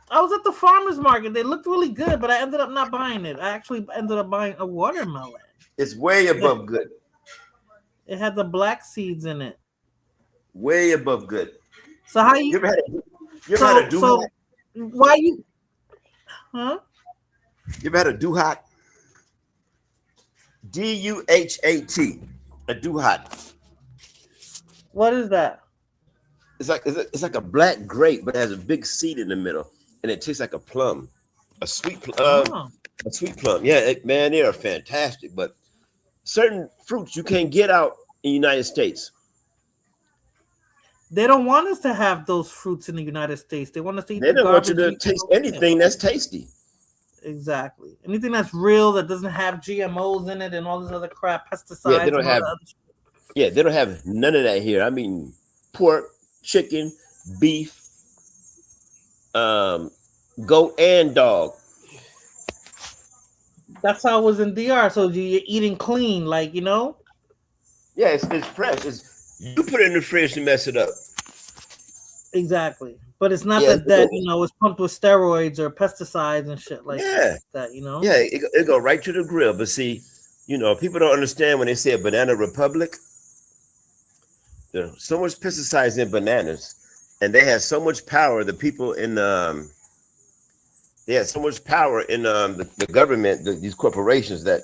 A: I was at the farmer's market. They looked really good, but I ended up not buying it. I actually ended up buying a watermelon.
K: It's way above good.
A: It had the black seeds in it.
K: Way above good.
A: So how you
K: ever had a Duhat?
A: So why you? Huh?
K: You ever had a Duhat? Duhat. A Duhat.
A: What is that?
K: It's like a black grape, but it has a big seed in the middle, and it tastes like a plum, a sweet plum. A sweet plum. Yeah, man, they are fantastic. But certain fruits you can't get out in the United States.
A: They don't want us to have those fruits in the United States. They want us to eat.
K: They don't want you to taste anything that's tasty.
A: Exactly. Anything that's real, that doesn't have GMOs in it and all this other crap, pesticides.
K: Yeah, they don't have. Yeah, they don't have none of that here. I mean, pork, chicken, beef, goat, and dog.
A: That's how it was in DR. So you're eating clean, like, you know?
K: Yeah, it's fresh. You put it in the fridge to mess it up.
A: Exactly. But it's not that you know, it's pumped with steroids or pesticides and shit like that, you know?
K: Yeah, it go right to the grill. But see, you know, people don't understand when they say a banana republic. There's so much pesticides in bananas, and they have so much power. The people in they had so much power in the government, these corporations, that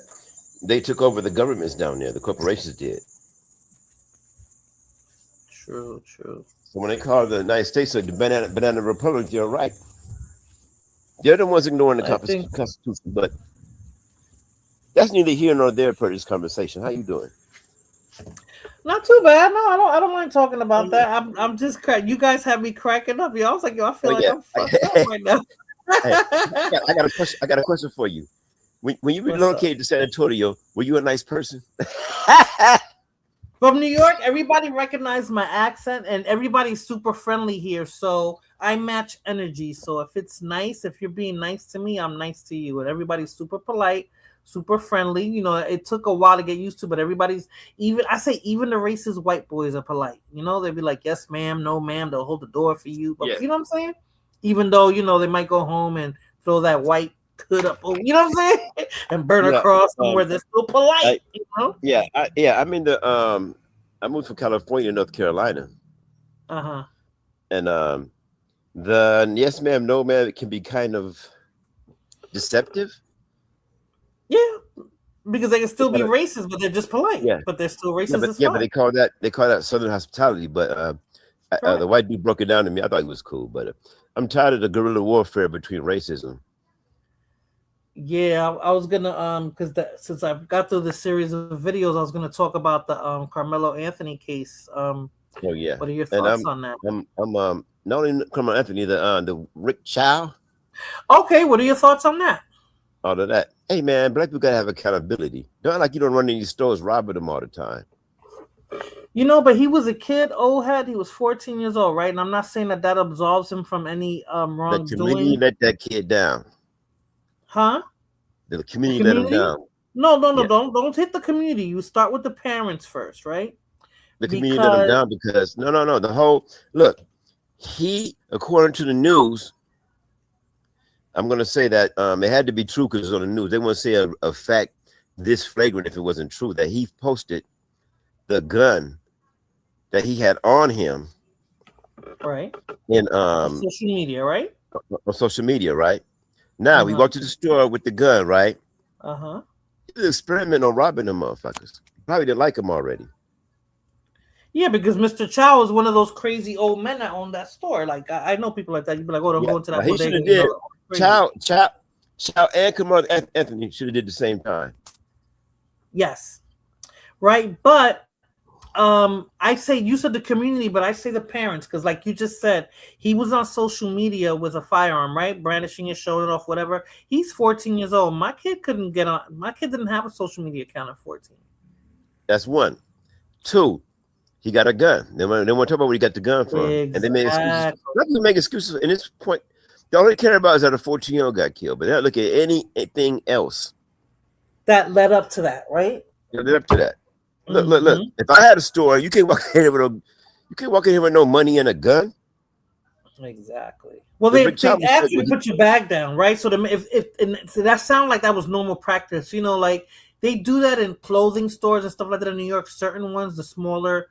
K: they took over the governments down there. The corporations did.
A: True.
K: So when they call the United States the banana republic, you're right. They're the ones ignoring the Constitution, but that's neither here nor there for this conversation. How you doing?
A: Not too bad. No, I don't mind talking about that. I'm just you guys have me cracking up. Yo, I was like, yo, I feel like I'm fucked up right now.
K: I got a question. I got a question for you. When you relocated to San Antonio, were you a nice person?
A: From New York, everybody recognized my accent, and everybody's super friendly here. So I match energy. So if it's nice, if you're being nice to me, I'm nice to you. And everybody's super polite, super friendly. You know, it took a while to get used to, but everybody's even the racist white boys are polite. You know, they'd be like, yes, ma'am, no, ma'am. They'll hold the door for you. But you know what I'm saying? Even though, you know, they might go home and throw that white hood up, you know what I'm saying? And burn a cross somewhere, they're still polite, you know?
K: Yeah. I'm in the I moved from California to North Carolina. And the yes ma'am, no ma'am can be kind of deceptive.
A: Yeah, because they can still be racist, but they're just polite. Yeah, but they're still racist.
K: But they call that Southern hospitality. But the white dude broke it down to me. I thought it was cool, but I'm tired of the guerrilla warfare between racism.
A: Yeah, I was gonna because since I got through this series of videos, I was gonna talk about the Carmelo Anthony case.
K: Oh yeah.
A: What are your
K: And
A: thoughts on that?
K: I'm not only Carmelo Anthony, the Rick Chow,
A: Okay, what are your thoughts on that?
K: all of that. Hey man, black people gotta have accountability. Don't act like you don't run in these stores robbing them all the time.
A: You know, but he was a kid, old head. He was 14 years old, right? And I'm not saying that absolves him from any
K: The community
A: wrongdoing.
K: let that kid down.
A: Huh?
K: The community let him down.
A: No,
K: Yeah.
A: don't hit the community. You start with the parents first, right?
K: The community let him down because no. The whole look, he, according to the news, I'm gonna say that it had to be true because it's on the news. They want to say a fact this flagrant if it wasn't true that he posted the gun that he had on him,
A: right?
K: In
A: social media, right?
K: On social media, right? Now we walked to the store with the gun, right? He's experimenting on robbing them motherfuckers. Probably didn't like him already.
A: Yeah, because Mr. Chow is one of those crazy old men that own that store. Like I know people like that. You'd be like, "Oh, I'm going to that."
K: He should have did. Chow and Carmelo Anthony should have did the same time.
A: Yes, right. But I say you said the community, but I say the parents because, like you just said, he was on social media with a firearm, right, brandishing it, showing it off, whatever. He's 14 years old. My kid couldn't get on. My kid didn't have a social media account at 14.
K: That's one. Two. He got a gun. They want to talk about where he got the gun from. And they made excuses. Not to make excuses. In this point, they all they care about is that a 14-year-old got killed, but they don't look at anything else
A: that led up to that, right?
K: Led up to that. Look. If I had a store, you can't walk in here with no money and a gun.
A: Exactly. Well, they asked you to put your bag down, right? So so that sounded like that was normal practice. You know, like they do that in clothing stores and stuff like that in New York. Certain ones, the smaller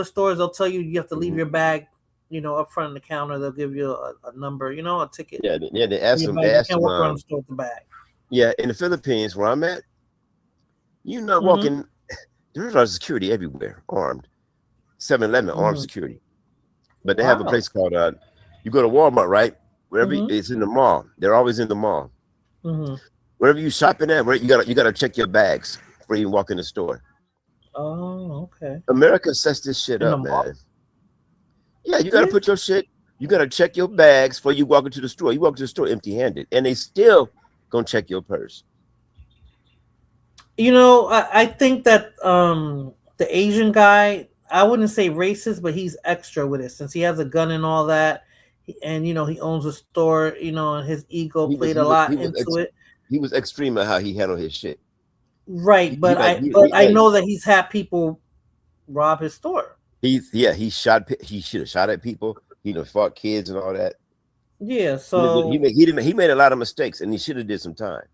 A: stores, they'll tell you have to leave your bag, up front of the counter. They'll give you a number, a ticket.
K: Yeah. They ask them.
A: You can't walk around the store with the bag.
K: Yeah, in the Philippines, where I'm at, walking. There's a security everywhere, armed. 7-Eleven, armed security. But they have a place called you go to Walmart, right? Wherever it's in the mall, they're always in the mall. Wherever you shopping at, right? You gotta check your bags before you walk in the store.
A: Oh, okay.
K: America sets this shit up, man. Yeah, you gotta put your shit. You gotta check your bags before you walk into the store. You walk to the store empty-handed, and they still gonna check your purse.
A: I think that the Asian guy, I wouldn't say racist, but he's extra with it since he has a gun and all that, and he owns a store. And his ego played a lot into it.
K: He was extreme at how he handled his shit.
A: Right, but I know that he's had people rob his store. He
K: should have shot at people. He fought kids and all that.
A: Yeah, so
K: he made a lot of mistakes, and he should have did some time.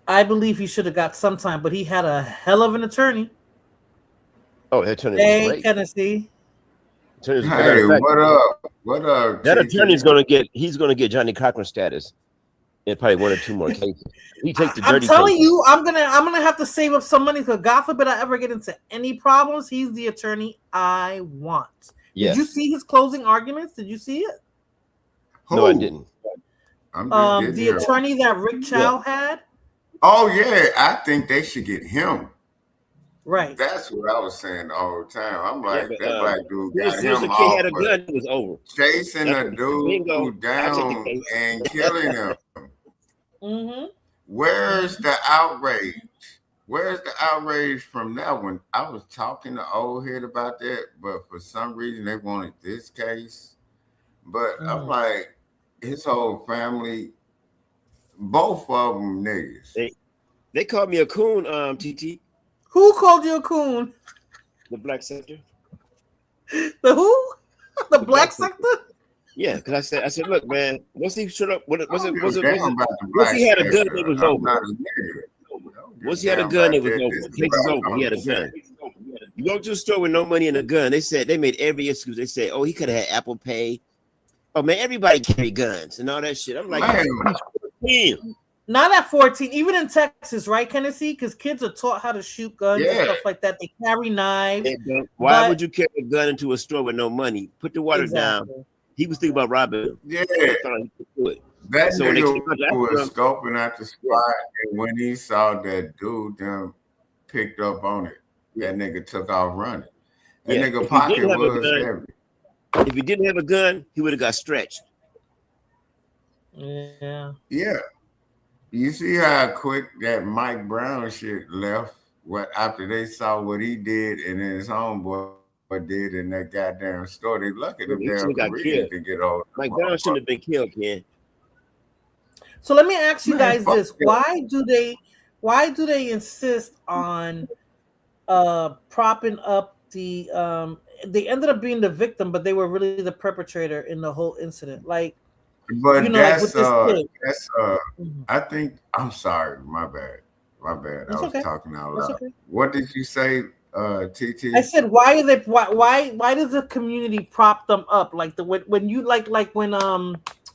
A: I believe he should have got some time, but he had a hell of an attorney.
K: Oh, that attorney was great.
A: Tennessee.
L: Hey, what up? What up?
K: That attorney's he's gonna get Johnny Cochran status in probably 1 or 2 more cases. He takes the dirty.
A: I'm telling you, I'm gonna have to save up some money because God forbid I ever get into any problems. He's the attorney I want. Yes. Did you see his closing arguments? Did you see it?
K: No, I didn't.
A: The attorney that Rick Chow had.
L: Oh yeah, I think they should get him.
A: Right.
L: That's what I was saying all the time. I'm like, that black dude got
K: him
L: him
K: off. Had a gun, it was over.
L: Chasing a dude down and killing him. Where's the outrage? Where's the outrage from that one? I was talking to old head about that, but for some reason they wanted this case. But I'm like, his whole family, both of them niggas.
K: They called me a coon, TT.
A: Who called you a coon?
K: The black sector.
A: The who? The black sector?
K: Yeah, because I said, look, man, once he shut up, once he had a gun, it was over. Once he had a gun, it was over. The case is over. He had a gun. You go to the store with no money and a gun. They made every excuse. They said, oh, he could have had Apple Pay. Oh man, everybody carry guns and all that shit. I'm like, damn.
A: Not at 14, even in Texas, right, Tennessee? Because kids are taught how to shoot guns and stuff like that. They carry knives.
K: Why would you carry a gun into a store with no money? Put the water down. He was thinking about robbing.
L: Yeah. That nigga was scoping out the spot, and when he saw that dude picked up on it, that nigga took off running. The
K: Yeah,
L: nigga
K: if he
L: pocket
K: didn't have a
L: was
K: gun,
L: heavy.
K: if he didn't have a gun, he would have got stretched.
A: Yeah.
L: Yeah. You see how quick that Mike Brown shit left what after they saw what he did and then his homeboy did in that goddamn store. They lucky them
K: He
L: damn
K: should've got
L: Koreans
K: killed.
L: to get over.
K: Mike Brown shouldn't have been killed, Ken.
A: So let me ask you
L: Man,
A: guys
L: fuck
A: this:
L: that.
A: why do they insist on propping up the they ended up being the victim, but they were really the perpetrator in the whole incident? Like,
L: But
A: you know, like with
L: that's
A: this kid.
L: that's I think I'm sorry, my bad. My bad.
A: It's
L: I was
A: okay.
L: talking out
A: It's
L: loud.
A: okay.
L: What did you say, TT?
A: I said, why does the community prop them up? Like when you like when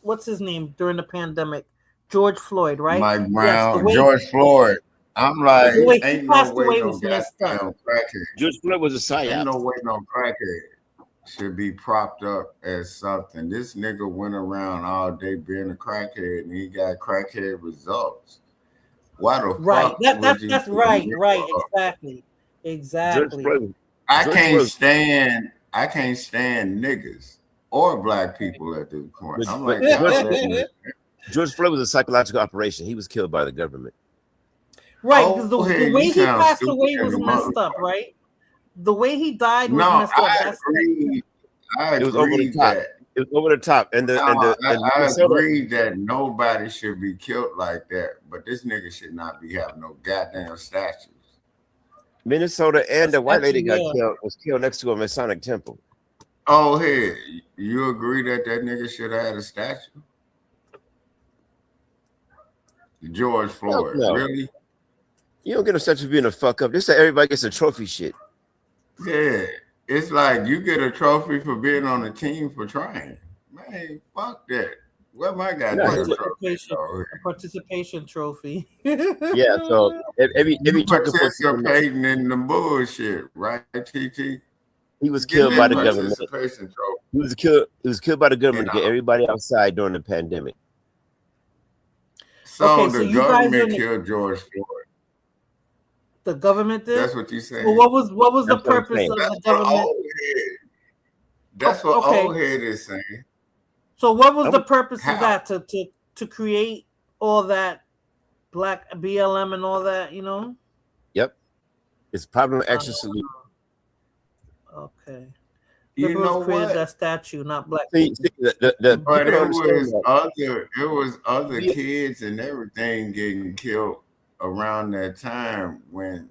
A: what's his name during the pandemic, George Floyd, right?
L: Mike
A: Yes,
L: Brown, George Floyd. I'm like,
A: the way he
L: ain't no
A: passed
L: way
A: away
L: no
A: was messed
L: goddamn
A: up.
L: crackhead.
K: George Floyd was a
L: Ain't
K: psyop.
L: no way no crackhead should be propped up as something. This nigga went around all day being a crackhead and he got crackhead results. Why the
A: Right.
L: fuck
A: That's
L: would you put
A: right.
L: him
A: Right.
L: up?
A: Exactly.
K: George
A: Exactly.
K: Floyd.
L: I
K: George
L: can't
K: Floyd.
L: stand niggas or black people at this point.
K: But,
L: I'm
K: but
L: like, y'all
K: George,
L: let me-
K: George Floyd was a psychological operation. He was killed by the government.
A: Right, because
L: Oh,
A: the
L: hey,
A: way
L: you
A: he
L: sound
A: passed
L: stupid
A: away
L: as
A: was
L: a
A: messed up,
L: motherfucker.
A: right? The way he died was
L: No,
A: messed up.
L: I
A: That's
L: agree. I
K: It was over the
L: agree
K: top.
L: that.
K: It was over the top. And the
L: No,
K: and the and
L: I
K: Minnesota,
L: agree that nobody should be killed like that, but this nigga should not be having no goddamn statues.
K: Minnesota and the white lady got
A: Yeah.
K: killed. Was killed next to a Masonic temple.
L: Oh, hey, you agree that that nigga should have had a statue? George Floyd,
K: no.
L: really?
K: You don't get a statue for being a fuck up. They say everybody gets a trophy shit.
L: Yeah, it's like you get a trophy for being on the team for trying. Man, fuck that. Where my goddamn trophy?
A: Participation trophy.
K: Yeah, so every
L: You
K: chapter
L: participating in the bullshit, right, TT?
K: he was
L: Get
K: killed
L: that
K: by the government.
L: participation trophy.
K: He was killed by the government to get everybody outside during the pandemic.
L: So
A: Okay, so
L: the
A: you guys are
L: government
A: in the-
L: killed George Floyd.
A: The government did.
L: That's what you saying.
A: Well, what was the
K: That's what I'm
A: purpose
K: saying.
A: of
L: That's
A: the
L: what
A: government?
L: old head. That's what
A: Okay.
L: old head is saying.
A: So what was
K: I'm-
A: the purpose
L: How?
A: of that? To create all that black BLM and all that, you know?
K: Yep. It's problem action solution.
A: Okay.
L: You
A: Liberals
L: know
A: created
L: what?
A: that statue, not black
K: See,
A: people.
K: the
L: But
K: people don't understand that.
L: it was other
K: Yeah.
L: kids and everything getting killed around that time when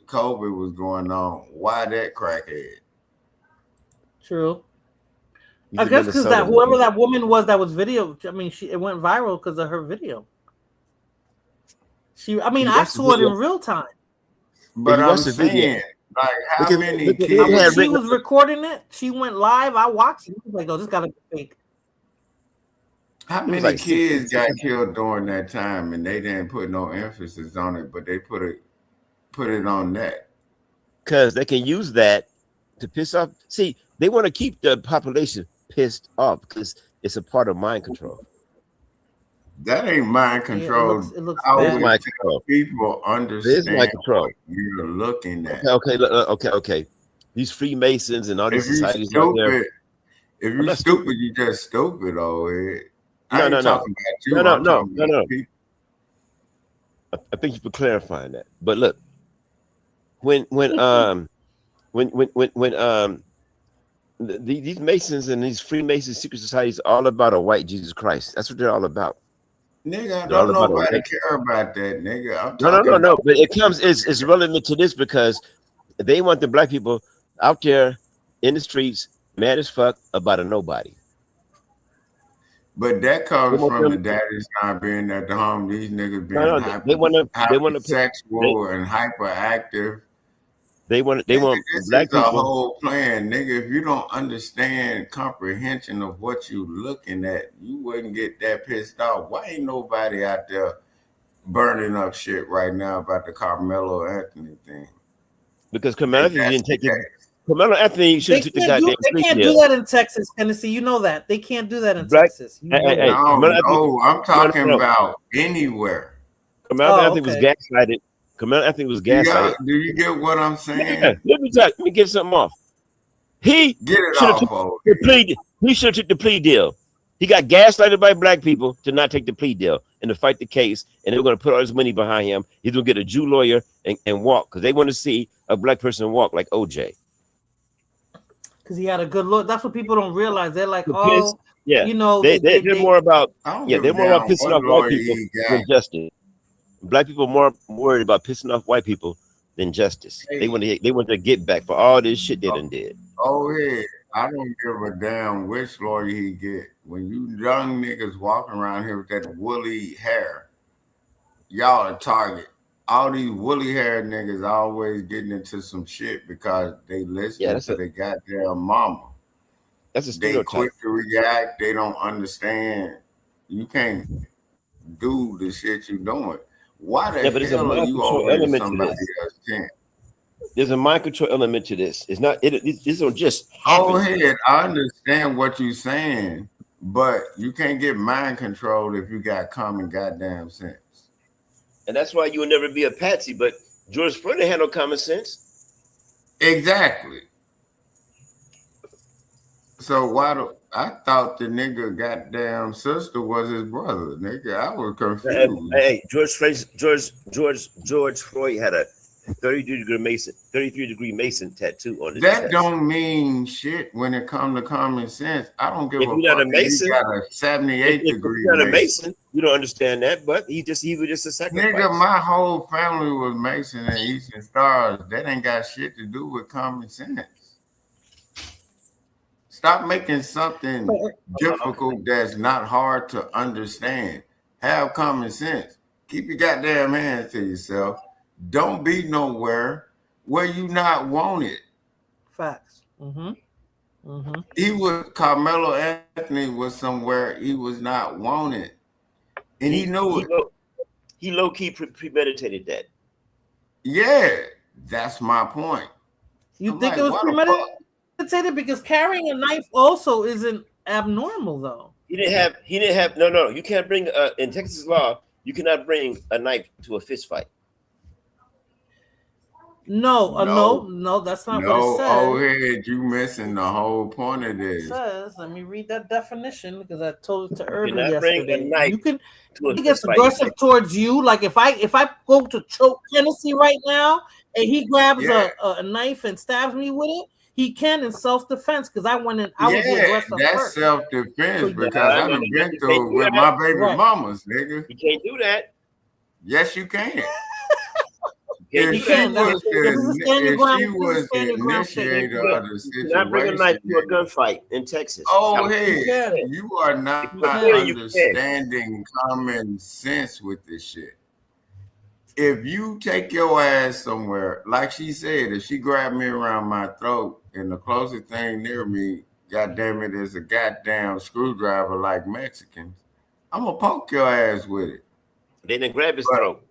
L: COVID was going on. Why that crackhead?
A: True.
K: He's
A: I
K: a
A: guess because
K: Minnesota
A: that whoever
K: man.
A: that woman was that was video. I mean, it went viral because of her video. I mean,
K: You
A: I
K: watched the
A: saw it
K: video?
A: in real time.
L: But
K: you
L: I'm
K: watched the video.
L: saying, like, how
K: Look at-
L: many
K: look at-
L: kids?
K: look at how
A: She
K: written-
A: was recording it. She went live. I watched it. I was like, "Oh, this gotta be fake."
L: How
K: It was
L: many
K: like
L: kids
K: 60.
L: got killed during that time and they didn't put no emphasis on it, but they put it on that.
K: Because they can use that to piss off. See, they want to keep the population pissed off because it's a part of mind control.
L: That ain't mind
A: Yeah,
L: control.
A: it looks
L: I
K: It's
A: bad.
L: always
K: mind
L: tell
K: control.
L: people
K: It is
L: understand
K: mind control.
L: what you're looking at.
K: Okay. These Freemasons and all these
L: If you
K: societies out there.
L: stupid, if
K: I'm
L: you
K: not
L: stupid, you just stupid, old head. I ain't
K: No.
L: talking about you.
K: No.
L: I'm talking about people.
K: I thank you for clarifying that. But look, when these Masons and these Freemason secret societies are all about a white Jesus Christ. That's what they're all about.
L: Nigga,
K: They're all
L: don't
K: about a
L: nobody
K: white.
L: care about that, nigga. I'm talking
K: No.
L: about
K: But it's relevant to this because they want the black people out there in the streets, mad as fuck about a nobody.
L: but that comes
K: They want
L: from the
K: them-
L: daddies not being at the home. These niggas being
K: No, they want to
L: sexual and hyperactive.
K: They want
L: Nigga, this
K: black
L: is the
K: people.
L: whole plan, nigga. If you don't understand comprehension of what you looking at, you wouldn't get that pissed off. Why ain't nobody out there burning up shit right now about the Carmelo Anthony thing?
K: Because Carmelo Anthony
L: That's
K: didn't take
L: the
K: it.
L: case.
K: Carmelo Anthony
A: They
K: shouldn't took the
A: can't,
K: goddamn
A: they can't
K: free
A: do
K: deal.
A: that in Texas, Tennessee. You know that. They can't do that in
K: Black-
A: Texas. You know
K: Hey,
A: that.
K: hey. Carmelo Anthony-
L: No, I'm talking
K: No.
L: about anywhere.
K: Carmelo
A: Oh,
K: Anthony was
A: okay.
K: gaslighted. Carmelo Anthony was
L: Do
K: gaslighted.
L: you get what I'm saying?
K: Yeah, let me get something off. He
L: Get it
K: should have
L: off,
K: took
L: folks.
K: the plea. He should have took the plea deal. He got gaslighted by black people to not take the plea deal and to fight the case. And they were going to put all his money behind him. He's going to get a Jew lawyer and walk because they want to see a black person walk like OJ.
A: Because he had a good look. That's what people don't realize. They're like,
K: Because,
A: oh,
K: yeah,
A: you know,
K: they're more about
L: They're
K: more about pissing off white people than justice. Black people are more worried about pissing off white people than justice. They want to get back for all this shit they done did.
L: Oh yeah, I don't give a damn which lawyer he get. When you young niggas walking around here with that woolly hair, y'all a target. All these woolly hair niggas always getting into some shit because they listen to their goddamn mama.
K: That's a stereotype.
L: They quick to react. They don't understand. You can't do the shit you doing. Why the hell are you always somebody else's chance?
K: There's a mind control element to this. It's not. This don't just.
L: Go ahead. I understand what you're saying, but you can't get mind controlled if you got common goddamn sense.
K: And that's why you will never be a patsy. But George Floyd had no common sense.
L: Exactly. So why do I thought the nigga goddamn sister was his brother? Nigga, I was confused.
K: Hey, George Floyd had a 33-degree Mason tattoo on his chest.
L: That don't mean shit when it comes to common sense. I don't give a fuck.
K: If you're not a Mason,
L: he got a 78-degree
K: if you're not a Mason, you don't understand that. But he was just a sacrifice.
L: Nigga, my whole family was Mason and Eastern Stars. That ain't got shit to do with common sense. Stop making something difficult that's not hard to understand. Have common sense. Keep your goddamn hands to yourself. Don't be nowhere where you not wanted.
A: Facts.
L: He was Carmelo Anthony was somewhere he was not wanted, and he knew it.
K: He low key premeditated that.
L: Yeah, that's my point.
A: You think it was premeditated? Because carrying a knife also isn't abnormal, though.
K: He didn't have. No. You can't bring in Texas law. You cannot bring a knife to a fist fight.
A: No, that's not what it says.
L: Oh, hey, you missing the whole point of this.
A: It says, let me read that definition because I told it to Irvin yesterday. You can he gets aggressive towards you. Like if I go to choke Tennessee right now and he grabs a knife and stabs me with it, he can in self-defense because I went in. I was the aggressor
L: that's
A: first.
L: Self-defense because I've been through it with my baby mamas, nigga.
K: You can't do that.
L: Yes, you can.
A: If she was
L: the initiator of the situation,
K: not bring a knife to a gunfight in Texas.
L: Oh, hey, you are not understanding common sense with this shit. If you take your ass somewhere, like she said, if she grabbed me around my throat and the closest thing near me, goddamn it, is a goddamn screwdriver like Mexicans, I'm gonna poke your ass with it.
K: They didn't grab his throat.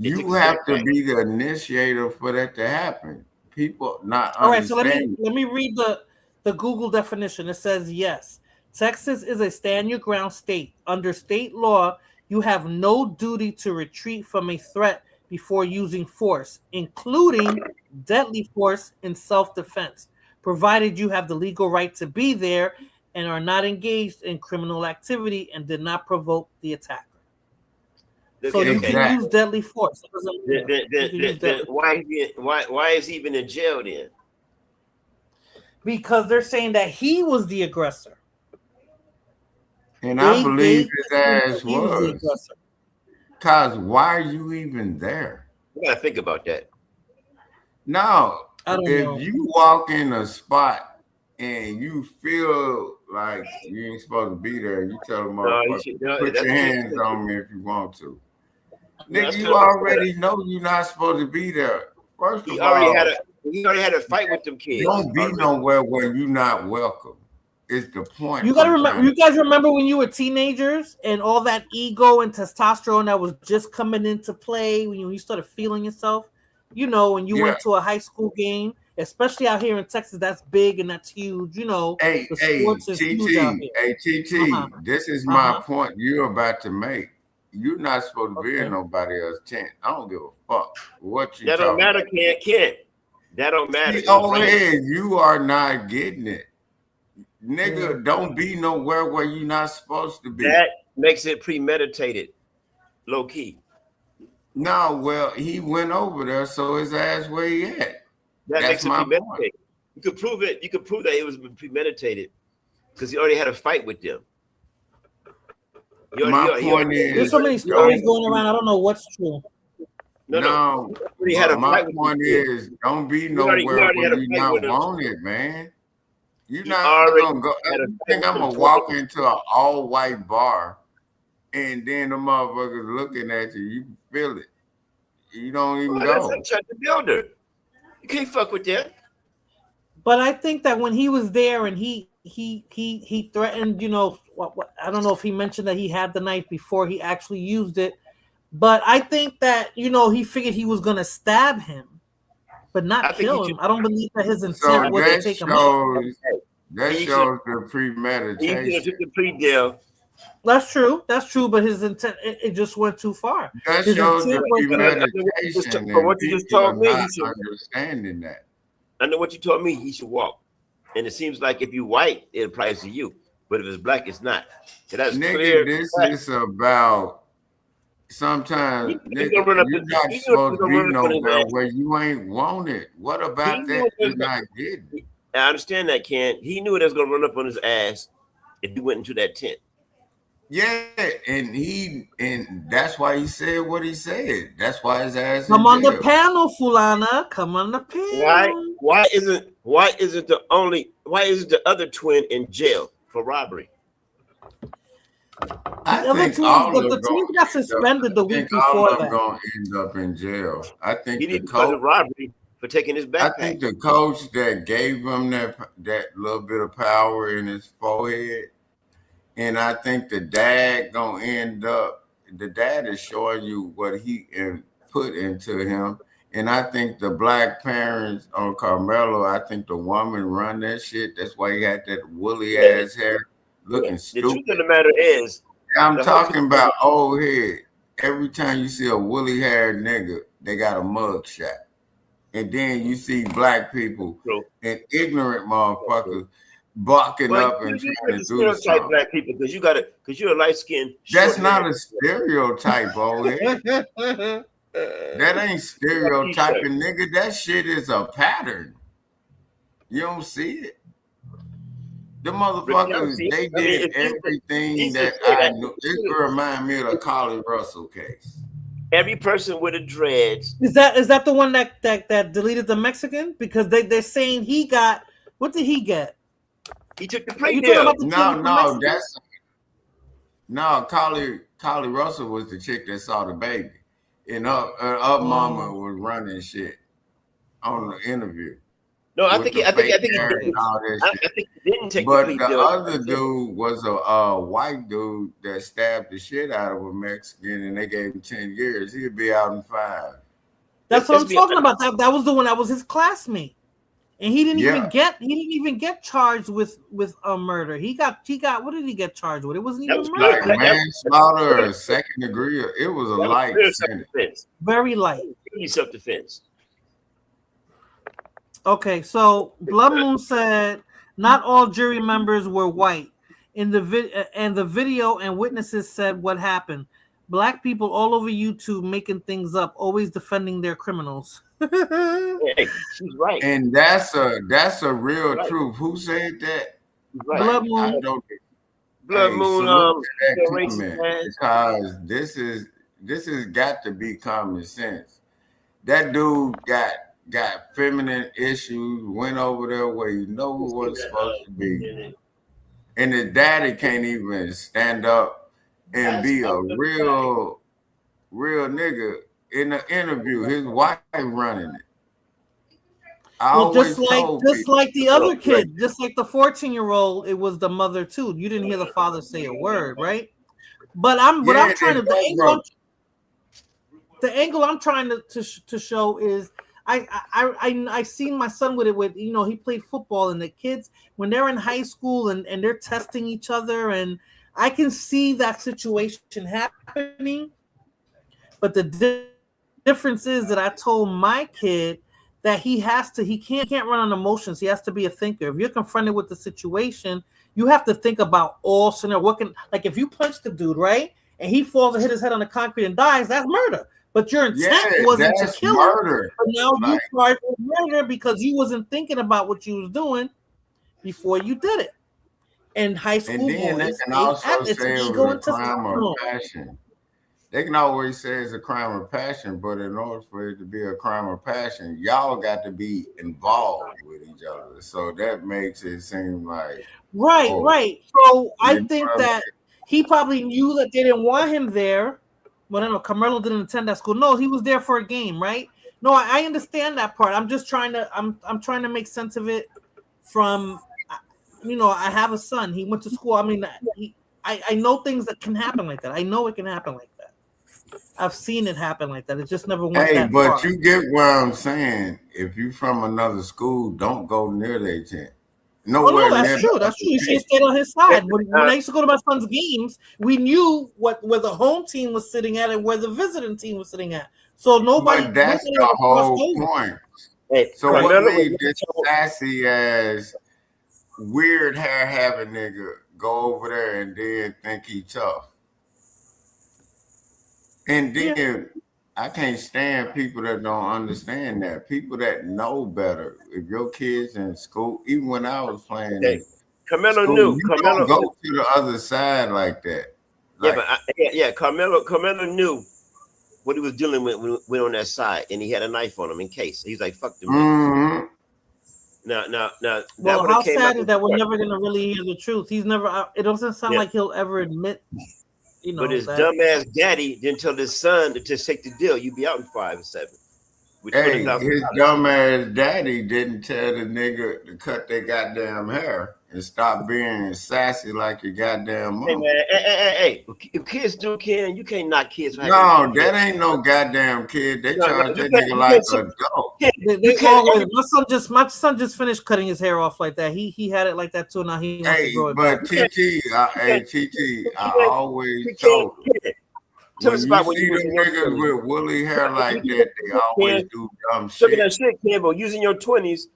L: You have to be the initiator for that to happen. People not
A: all right. So
L: let
A: me read the Google definition. It says yes, Texas is a stand your ground state. Under state law, you have no duty to retreat from a threat before using force, including deadly force in self-defense, provided you have the legal right to be there and are not engaged in criminal activity and did not provoke the attacker. So you can use deadly force.
K: Why is he even in jail then?
A: Because they're saying that he was the aggressor.
L: And I believe his ass was. Cause why are you even there?
K: You gotta think about that.
L: No, if
A: know.
L: you walk in a spot and you feel like you ain't supposed to be there, you tell them, put your hands on me if you want to. Nigga, you already know you're not supposed to be there. First of all,
K: he already had a fight with them kids.
L: Don't be nowhere where you're not welcome. Is the point.
A: You gotta remember. You guys remember when you were teenagers and all that ego and testosterone that was just coming into play when you started feeling yourself. You know, when you went to a high school game, especially out here in Texas, that's big and that's huge. You know,
L: hey, TT, this is my point you're about to make. You're not supposed to be in nobody else's tent. I don't give a fuck what you.
K: That don't matter, Kent. That don't matter.
L: See, Ed, you are not getting it. Nigga, don't be nowhere where you're not supposed to be.
K: That makes it premeditated, low key.
L: No, well, he went over there, so his ass where he at.
K: That makes it premeditated. You could prove it. You could prove that it was premeditated because he already had a fight with them.
L: My point is,
A: there's so many stories going around. I don't know what's true.
L: No. My point is, don't be nowhere where you're not wanted, man. You're not gonna go. I think I'm gonna walk into an all-white bar, and then the motherfuckers looking at you. You can feel it. You don't even go.
K: That's the builder. You can't fuck with that.
A: But I think that when he was there and he threatened, you know, I don't know if he mentioned that he had the knife before he actually used it, but I think that, you know, he figured he was gonna stab him, but not kill him. I don't believe that his intent was to take him out.
L: That shows the premeditation.
K: He took the plea deal.
A: That's true. That's true. But his intent, it just went too far.
L: That shows the premeditation.
K: From what you just told me,
L: he should understanding that.
K: I know what you told me. He should walk. And it seems like if you white, it applies to you. But if it's black, it's not. That's
L: nigga,
K: clear.
L: This is about sometimes nigga, you're not supposed to be nowhere where you ain't wanted. What about that you're not getting?
K: I understand that, Ken. He knew it was gonna run up on his ass if he went into that tent.
L: Yeah, and that's why he said what he said. That's why his ass.
A: Come on the panel, Fulana. Come on the panel.
K: Why isn't the other twin in jail for robbery?
A: The twins got suspended the week before that.
L: Going to end up in jail. I think
K: he didn't cause a robbery for taking his backpack.
L: I think the coach that gave him that little bit of power in his forehead, and I think the dad gonna end up. The dad is showing you what he put into him, and I think the black parents on Carmelo. I think the woman run that shit. That's why he had that woolly ass hair, looking stupid.
K: The truth of the matter is,
L: I'm talking about old head. Every time you see a woolly haired nigga, they got a mug shot. And then you see black people and ignorant motherfuckers barking up and trying to do something.
K: Black people because you're a light skinned.
L: That's not a stereotype, old head. That ain't stereotyping, nigga. That shit is a pattern. You don't see it. The motherfuckers, they did everything that I knew. This remind me of the Carly Russell case.
K: Every person with a dreads.
A: Is that the one that deleted the Mexican? Because they're saying he got, what did he get?
K: He took the plea deal.
L: No, Carly Russell was the chick that saw the baby. And her mama was running shit on the interview.
K: No, I think he didn't take the plea deal.
L: But the other dude was a white dude that stabbed the shit out of a Mexican, and they gave him 10 years. He'd be out in 5.
A: That's what I'm talking about. That was the one that was his classmate, and he didn't even get charged with murder. He got what did he get charged with? It wasn't even murder.
L: Like manslaughter or second degree. It was a light sentence.
A: Very light.
K: Self-defense.
A: Okay, so Blood Moon said not all jury members were white. In the video and witnesses said what happened. Black people all over YouTube making things up, always defending their criminals.
K: Hey, she's right.
L: And that's a real truth. Who said that?
K: Right.
A: Blood Moon.
K: Blood Moon.
L: Because this has got to be common sense. That dude got feminine issues, went over there where he know who was supposed to be. And his daddy can't even stand up and be a real nigga in the interview. His wife running it.
A: Just like the other kid, just like the 14-year-old, it was the mother too. You didn't hear the father say a word, right? But I'm trying to the angle I'm trying to show is I seen my son with it he played football, and the kids when they're in high school and they're testing each other, and I can see that situation happening. But the difference is that I told my kid that he can't run on emotions. He has to be a thinker. If you're confronted with the situation, you have to think about all scenarios. Like if you punch the dude, right, and he falls and hit his head on the concrete and dies, that's murder. But your intent wasn't to kill him. But now you charged with murder because you wasn't thinking about what you was doing before you did it. And high school
L: and then
A: boys,
L: they can also say it was a crime of
A: testosterone.
L: passion. They can always say it's a crime of passion, but in order for it to be a crime of passion, y'all got to be involved with each other. So that makes it seem like
A: right. So I think that he probably knew that they didn't want him there. Well, I don't know. Carmelo didn't attend that school. No, he was there for a game, right? No, I understand that part. I'm just trying to. I'm trying to make sense of it from. I have a son. He went to school. I mean, I know things that can happen like that. I know it can happen like that. I've seen it happen like that. It just never went that far.
L: But you get what I'm saying. If you from another school, don't go near their tent.
A: No, that's true. That's true. You should have stayed on his side. When I used to go to my son's games, we knew where the home team was sitting at and where the visiting team was sitting at. So nobody.
L: But that's the whole point. So what made this sassy ass, weird hair having nigga go over there and then think he tough? And then I can't stand people that don't understand that. People that know better. If your kids in school, even when I was playing,
K: Carmelo
L: school,
K: knew.
L: You
K: Carmelo
L: don't go to the other side like that.
K: Carmelo knew what he was dealing with when he went on that side, and he had a knife on him in case. He's like, "Fuck them."
L: Mm-hmm.
K: Now.
A: Well, how sad is that we're never gonna really hear the truth? He's never. It doesn't sound like he'll ever admit.
K: But his dumbass daddy didn't tell his son to just take the deal. You be out in 5 or 7.
L: Hey, his dumbass daddy didn't tell the nigga to cut their goddamn hair and stop being sassy like your goddamn mom.
K: Hey, man, hey. If kids do, you can't knock kids.
L: No, that ain't no goddamn kid. They charge that nigga like an adult.
A: My son just finished cutting his hair off like that. He had it like that too. Now he wants to grow it back.
L: TT, I always told you. When you see them niggas with woolly hair like that, they always do dumb shit.
K: Look at that shit, Campbell. Using your 20s,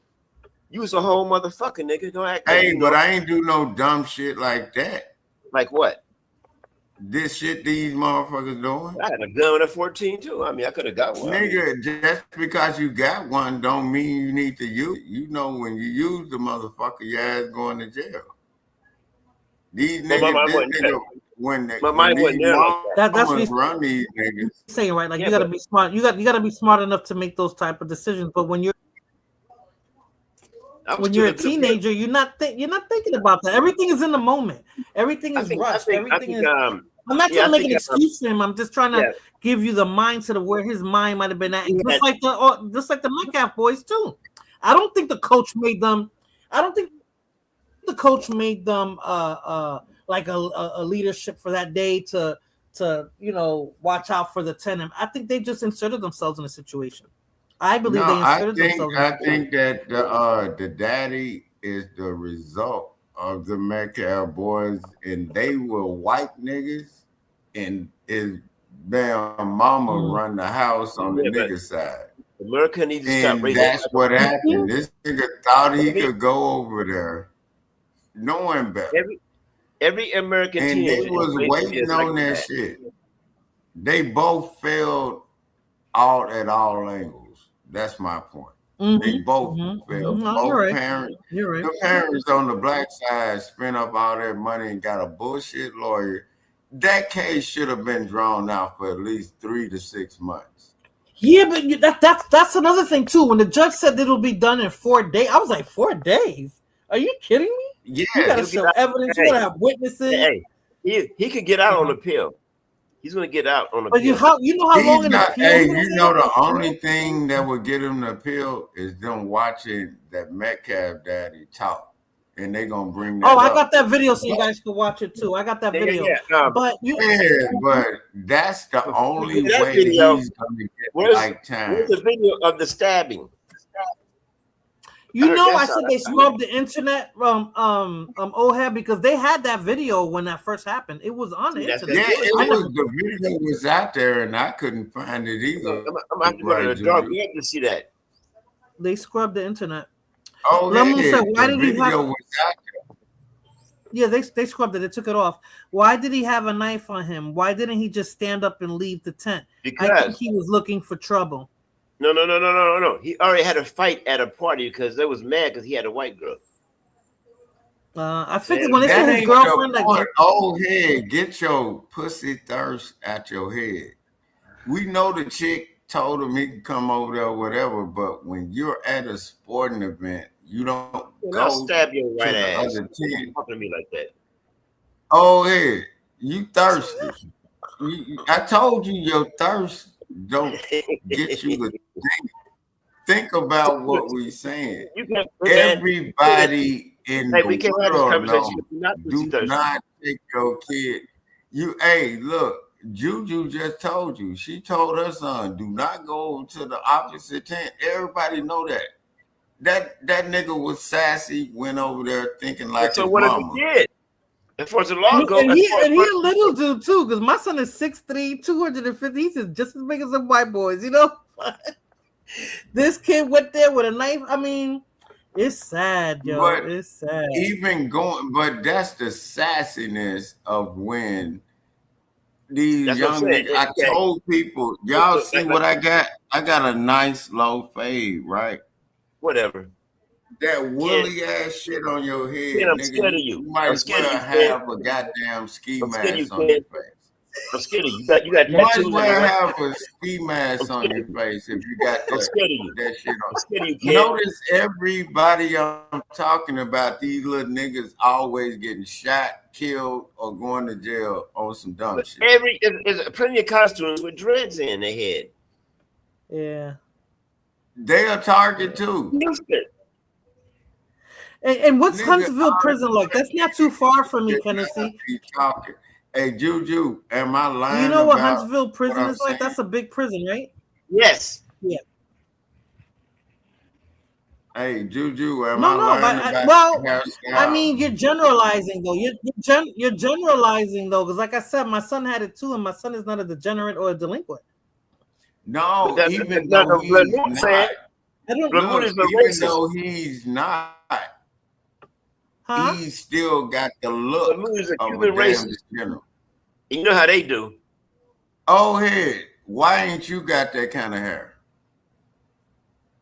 K: you was a whole motherfucker, nigga. Don't act.
L: But I ain't do no dumb shit like that.
K: Like what?
L: This shit these motherfuckers doing.
K: I had a gun at 14 too. I mean, I could have got one.
L: Nigga, just because you got one don't mean you need to use it. You know, when you use the motherfucker, your ass going to jail. These niggas, when these
A: that's what
L: run these niggas.
A: Saying right, like you gotta be smart. You gotta be smart enough to make those type of decisions. But when you're a teenager, you're not thinking about that. Everything is in the moment. Everything is rushed. I'm not trying to make an excuse for him. I'm just trying to give you the mindset of where his mind might have been at. Just like the Metcalf boys too. I don't think the coach made them. Like a leadership for that day to watch out for the tenant. I think they just inserted themselves in a situation. I believe they inserted themselves.
L: I think that the daddy is the result of the Metcalf boys, and they were white niggas, and his damn mama run the house on the nigga side.
K: America needs to stop raising.
L: That's what happened. This nigga thought he could go over there, knowing better.
K: Every American
L: and they was waiting on that shit. They both failed at all angles. That's my point. They both failed. Both parents. The parents on the black side spent up all their money and got a bullshit lawyer. That case should have been drawn out for at least 3 to 6 months.
A: Yeah, but that's another thing too. When the judge said that it'll be done in 4 days, I was like, 4 days? Are you kidding me?
K: Yeah,
A: you gotta show evidence. You gotta have witnesses.
K: Hey, he could get out on appeal. He's gonna get out on appeal.
A: But you know how long an appeal?
L: Hey, you know the only thing that would get him to appeal is them watching that Metcalf daddy talk, and they gonna bring that.
A: I got that video, so you guys can watch it too. I got that video. But
L: that's the only way he's gonna get lifetime.
K: Where's the video of the stabbing?
A: I said they scrubbed the internet from OHAB because they had that video when that first happened. It was on the internet.
L: Yeah, the video was out there and I couldn't find it either.
K: I'm out to go to the dark web to see that.
A: They scrubbed the internet.
L: Oh,
A: Lemun
L: yeah,
A: said, why
L: the
A: did he
L: video
A: have?
L: was out there.
A: Yeah, they scrubbed it. They took it off. Why did he have a knife on him? Why didn't he just stand up and leave the tent? I think
K: Because
A: he was looking for trouble.
K: no. He already had a fight at a party because they was mad because he had a white girl.
A: I figured when they
L: That
A: said his
L: ain't
A: girlfriend,
L: the
A: like,
L: point. Old head, get your pussy thirst out your head. We know the chick told him he could come over there or whatever, but when you're at a sporting event, you don't go
K: I'll stab your
L: to
K: right
L: the
K: ass.
L: other
K: Don't
L: tent.
K: talk to me like that.
L: Oh, yeah, you thirsty. I told you your thirst don't get you to think about what we saying.
K: You can't,
L: Everybody in
K: Hey,
L: the
K: we can't have this
L: world knows,
K: conversation. Do
L: do not take your kid. Hey, look, Juju just told you. She told her son, do not go to the opposite tent. Everybody know that. That nigga was sassy, went over there thinking like
K: so
L: his
K: what
L: mama.
K: if he did? As far as the law goes,
A: and he a little dude too, because my son is 6'3", 250. He's just as big as some white boys, you know. This kid went there with a knife. I mean, it's sad, yo.
L: But
A: it's sad.
L: Even going, but that's the sassiness of when these
K: That's what I'm
L: young
K: saying.
L: niggas. I told people, y'all see what I got? I got a nice low fade, right?
K: Whatever.
L: That woolly ass shit on your head,
K: Kid, I'm
L: nigga.
K: scared of you.
L: You might
K: I'm
L: as
K: scared
L: well
K: of you, kid.
L: have a goddamn ski
K: I'm scared of
L: mask
K: you,
L: on your
K: kid.
L: face.
K: I'm scared of you. You got
L: You might
K: tattoos
L: as
K: on
L: well
K: your
L: have a ski mask on your face if you got
K: I'm scared of you.
L: that shit on.
K: I'm scared of you, kid.
L: Notice everybody I'm talking about, these little niggas always getting shot, killed, or going to jail on some dumb
K: But
L: shit.
K: there's plenty of costumes with dreads in their head.
A: Yeah.
L: They a target too.
A: And what's
L: Nigga,
A: Huntsville prison like? That's not too far from me,
L: They
A: Tennessee.
L: be talking. Hey, Juju, am I lying?
A: You know what
L: about
A: Huntsville prison
L: what I'm
A: is like?
L: saying?
A: That's a big prison, right?
K: Yes.
A: Yeah.
L: Hey, Juju, am
A: No,
L: I lying
A: but
L: about
A: well,
L: the
A: I
L: hairstyle?
A: mean, you're generalizing though. You're generalizing though, because like I said, my son had it too, and my son is not a degenerate or a delinquent.
L: No,
K: That's
L: even
K: not
L: though
K: what
L: he's
K: Lamont
L: not.
K: said.
A: I don't
K: Lamont
L: Look,
K: is a
L: even
K: racist.
L: though he's not,
A: Huh?
L: he's still got the look
K: Lamont is a
L: of a
K: Cuban
L: damn
K: racist.
L: general.
K: You know how they do.
L: Oh, hey, why ain't you got that kind of hair?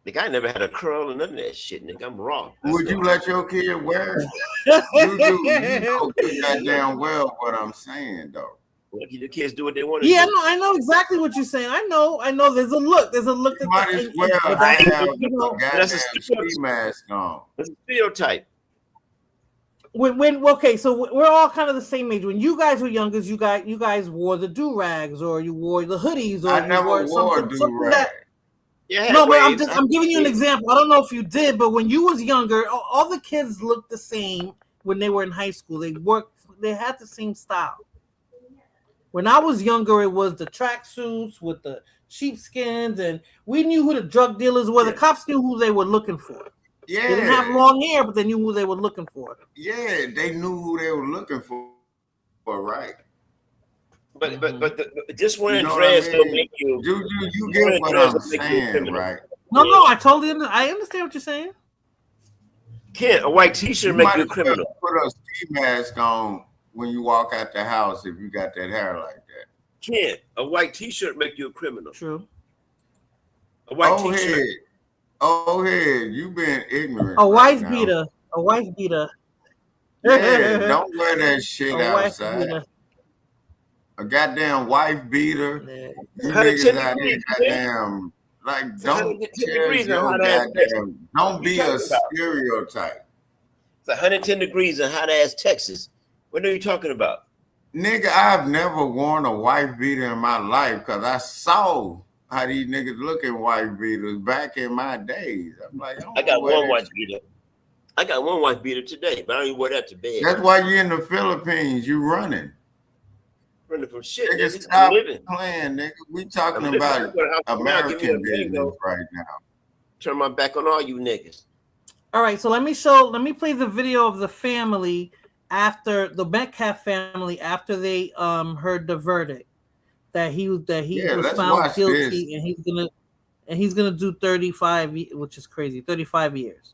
K: The guy never had a curl or none of that shit, nigga. I'm wrong.
L: Would you let your kid wear it? Juju, you know good goddamn well what I'm saying, though.
K: Well, the kids do what they want to
A: Yeah,
K: do.
A: no, I know exactly what you're saying. I know. There's a look. There's a look.
L: You might as well
A: but that's,
L: have
A: you know,
L: a goddamn
K: That's a
L: ski mask on.
K: It's a stereotype.
A: when okay, so we're all kind of the same age. When you guys were younger, you guys wore the do-rags, or you wore the hoodies, or
L: I
A: you
L: never
A: wore
L: wore
A: something
L: do-rag.
A: that.
K: Yeah,
A: No, but
K: waves.
A: I'm giving you an example. I don't know if you did, but when you was younger, all the kids looked the same when they were in high school. They had the same style. When I was younger, it was the tracksuits with the sheepskins, and we knew who the drug dealers were. The cops knew who they were looking for.
L: Yeah.
A: They didn't have long hair, but they knew who they were looking for.
L: Yeah, they knew who they were looking for, right?
K: But just wearing
L: You know
K: dreads
L: what I mean?
K: don't make you.
L: Juju, you
K: wearing
L: get what
K: dreads
L: I'm
K: don't make you a
L: saying,
K: criminal.
L: right?
A: No, I I understand what you're saying.
K: Kid, a white T-shirt
L: You
K: make
L: might
K: you a
L: as well
K: criminal.
L: put a ski mask on when you walk out the house if you got that hair like that.
K: Kid, a white T-shirt make you a criminal.
A: True.
K: A white
L: Oh,
K: T-shirt.
L: hey. Oh, hey, you been ignorant.
A: A wife
L: now.
A: beater. A wife beater.
L: Yeah, don't wear that shit
A: A wife
L: outside.
A: beater.
L: A goddamn wife beater.
A: Yeah.
L: You
K: 110
L: niggas out here,
K: degrees,
L: goddamn, like, don't
K: 110
L: tell
K: degrees in
L: your
K: hot ass Texas.
L: goddamn, don't
K: What
L: be
K: you
L: a
K: talking about?
L: stereotype.
K: It's 110 degrees in hot ass Texas. What are you talking about?
L: Nigga, I've never worn a wife beater in my life because I saw how these niggas look in wife beaters back in my days. I'm like,
K: I got
L: wear
K: one
L: that
K: wife
L: shit.
K: beater. I got one wife beater today, but I don't even wear that to bed.
L: That's why you in the Philippines, you running.
K: Running from shit,
L: Nigga,
K: nigga.
L: stop
K: I'm living.
L: playing, nigga. We talking
K: I'm living.
L: about
K: I'm gonna have to now give me a
L: American business
K: bingo.
L: right now.
K: Turn my back on all you niggas.
A: All right, so let me play the video of the family after the Metcalf family after they heard the verdict that he
L: Yeah,
A: was
L: let's
A: found
L: watch
A: guilty
L: this.
A: and he's gonna and he's gonna do 35, which is crazy, 35 years.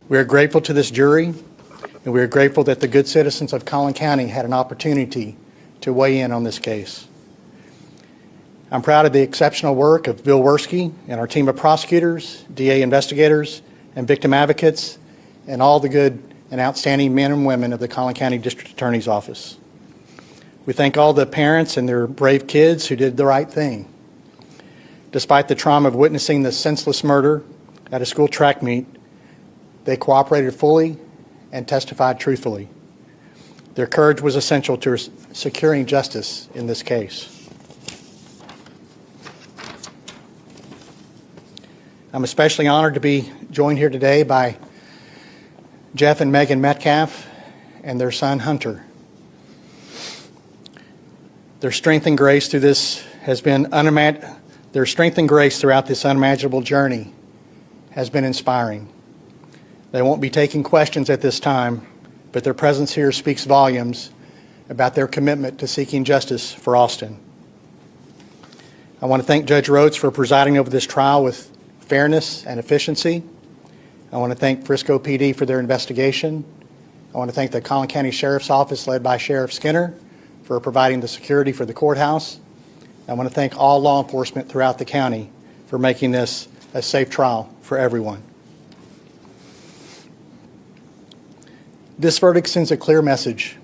M: We are grateful to this jury, and we are grateful that the good citizens of Collin County had an opportunity to weigh in on this case. I'm proud of the exceptional work of Bill Werski and our team of prosecutors, DA investigators, and victim advocates, and all the good and outstanding men and women of the Collin County District Attorney's Office. We thank all the parents and their brave kids who did the right thing. Despite the trauma of witnessing the senseless murder at a school track meet, they cooperated fully and testified truthfully. Their courage was essential to securing justice in this case. I'm especially honored to be joined here today by Jeff and Megan Metcalf and their son Hunter. Their strength and grace through this has been their strength and grace throughout this unimaginable journey has been inspiring. They won't be taking questions at this time, but their presence here speaks volumes about their commitment to seeking justice for Austin. I want to thank Judge Rhodes for presiding over this trial with fairness and efficiency. I want to thank Frisco PD for their investigation. I want to thank the Collin County Sheriff's Office led by Sheriff Skinner for providing the security for the courthouse. I want to thank all law enforcement throughout the county for making this a safe trial for everyone. This verdict sends a clear message.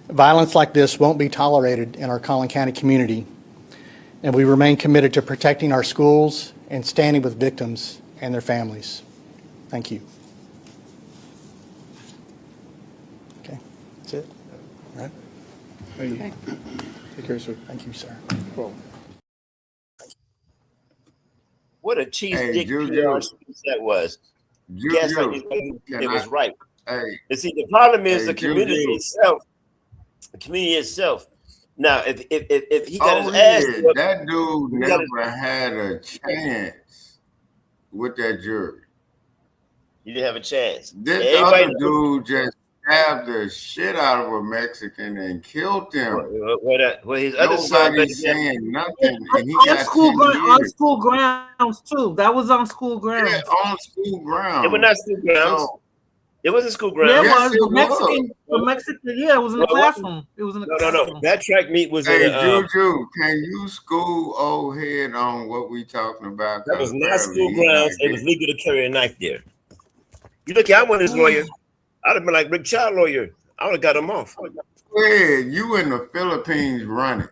M: Violence like this won't be tolerated in our Collin County community, and we remain committed to protecting our schools and standing with victims and their families. Thank you. Okay, that's it. All right.
A: Okay.
M: Take care, sir. Thank you, sir. Cool.
K: What a cheese dick
L: Juju.
K: PR speech that was.
L: Juju,
K: Guess what? It was right.
L: Hey,
K: and see, the problem is the
L: Juju.
K: community itself. The community itself. Now, if he got his ass,
L: yeah, that dude never had a chance with that jury.
K: You didn't have a chance.
L: This
K: Everybody
L: other dude just stabbed the shit out of a Mexican and killed him.
K: Well, his other son,
L: Nobody's saying nothing, and he
A: on
L: got
A: school
L: 10
A: on
L: years.
A: school grounds too. That was on school grounds.
L: Yeah, on school grounds.
K: it was not school grounds.
L: So,
K: It wasn't school
A: Yeah,
K: grounds.
A: it
L: Yes,
A: was.
L: it
A: The Mexican,
L: was.
A: the Mexican, yeah, it was in the
K: Well, it wasn't.
A: classroom. It was in the
K: No.
A: classroom.
K: That track meet was
L: hey,
K: in the.
L: Juju, can you school old head on what we talking about?
K: That was
L: 'Cause
K: not
L: apparently
K: school
L: he
K: grounds.
L: not
K: It was legal to carry a knife there. You look, I want his lawyer. I'd have been like Rick Child lawyer. I would have got him off.
L: Yeah, you in the Philippines running.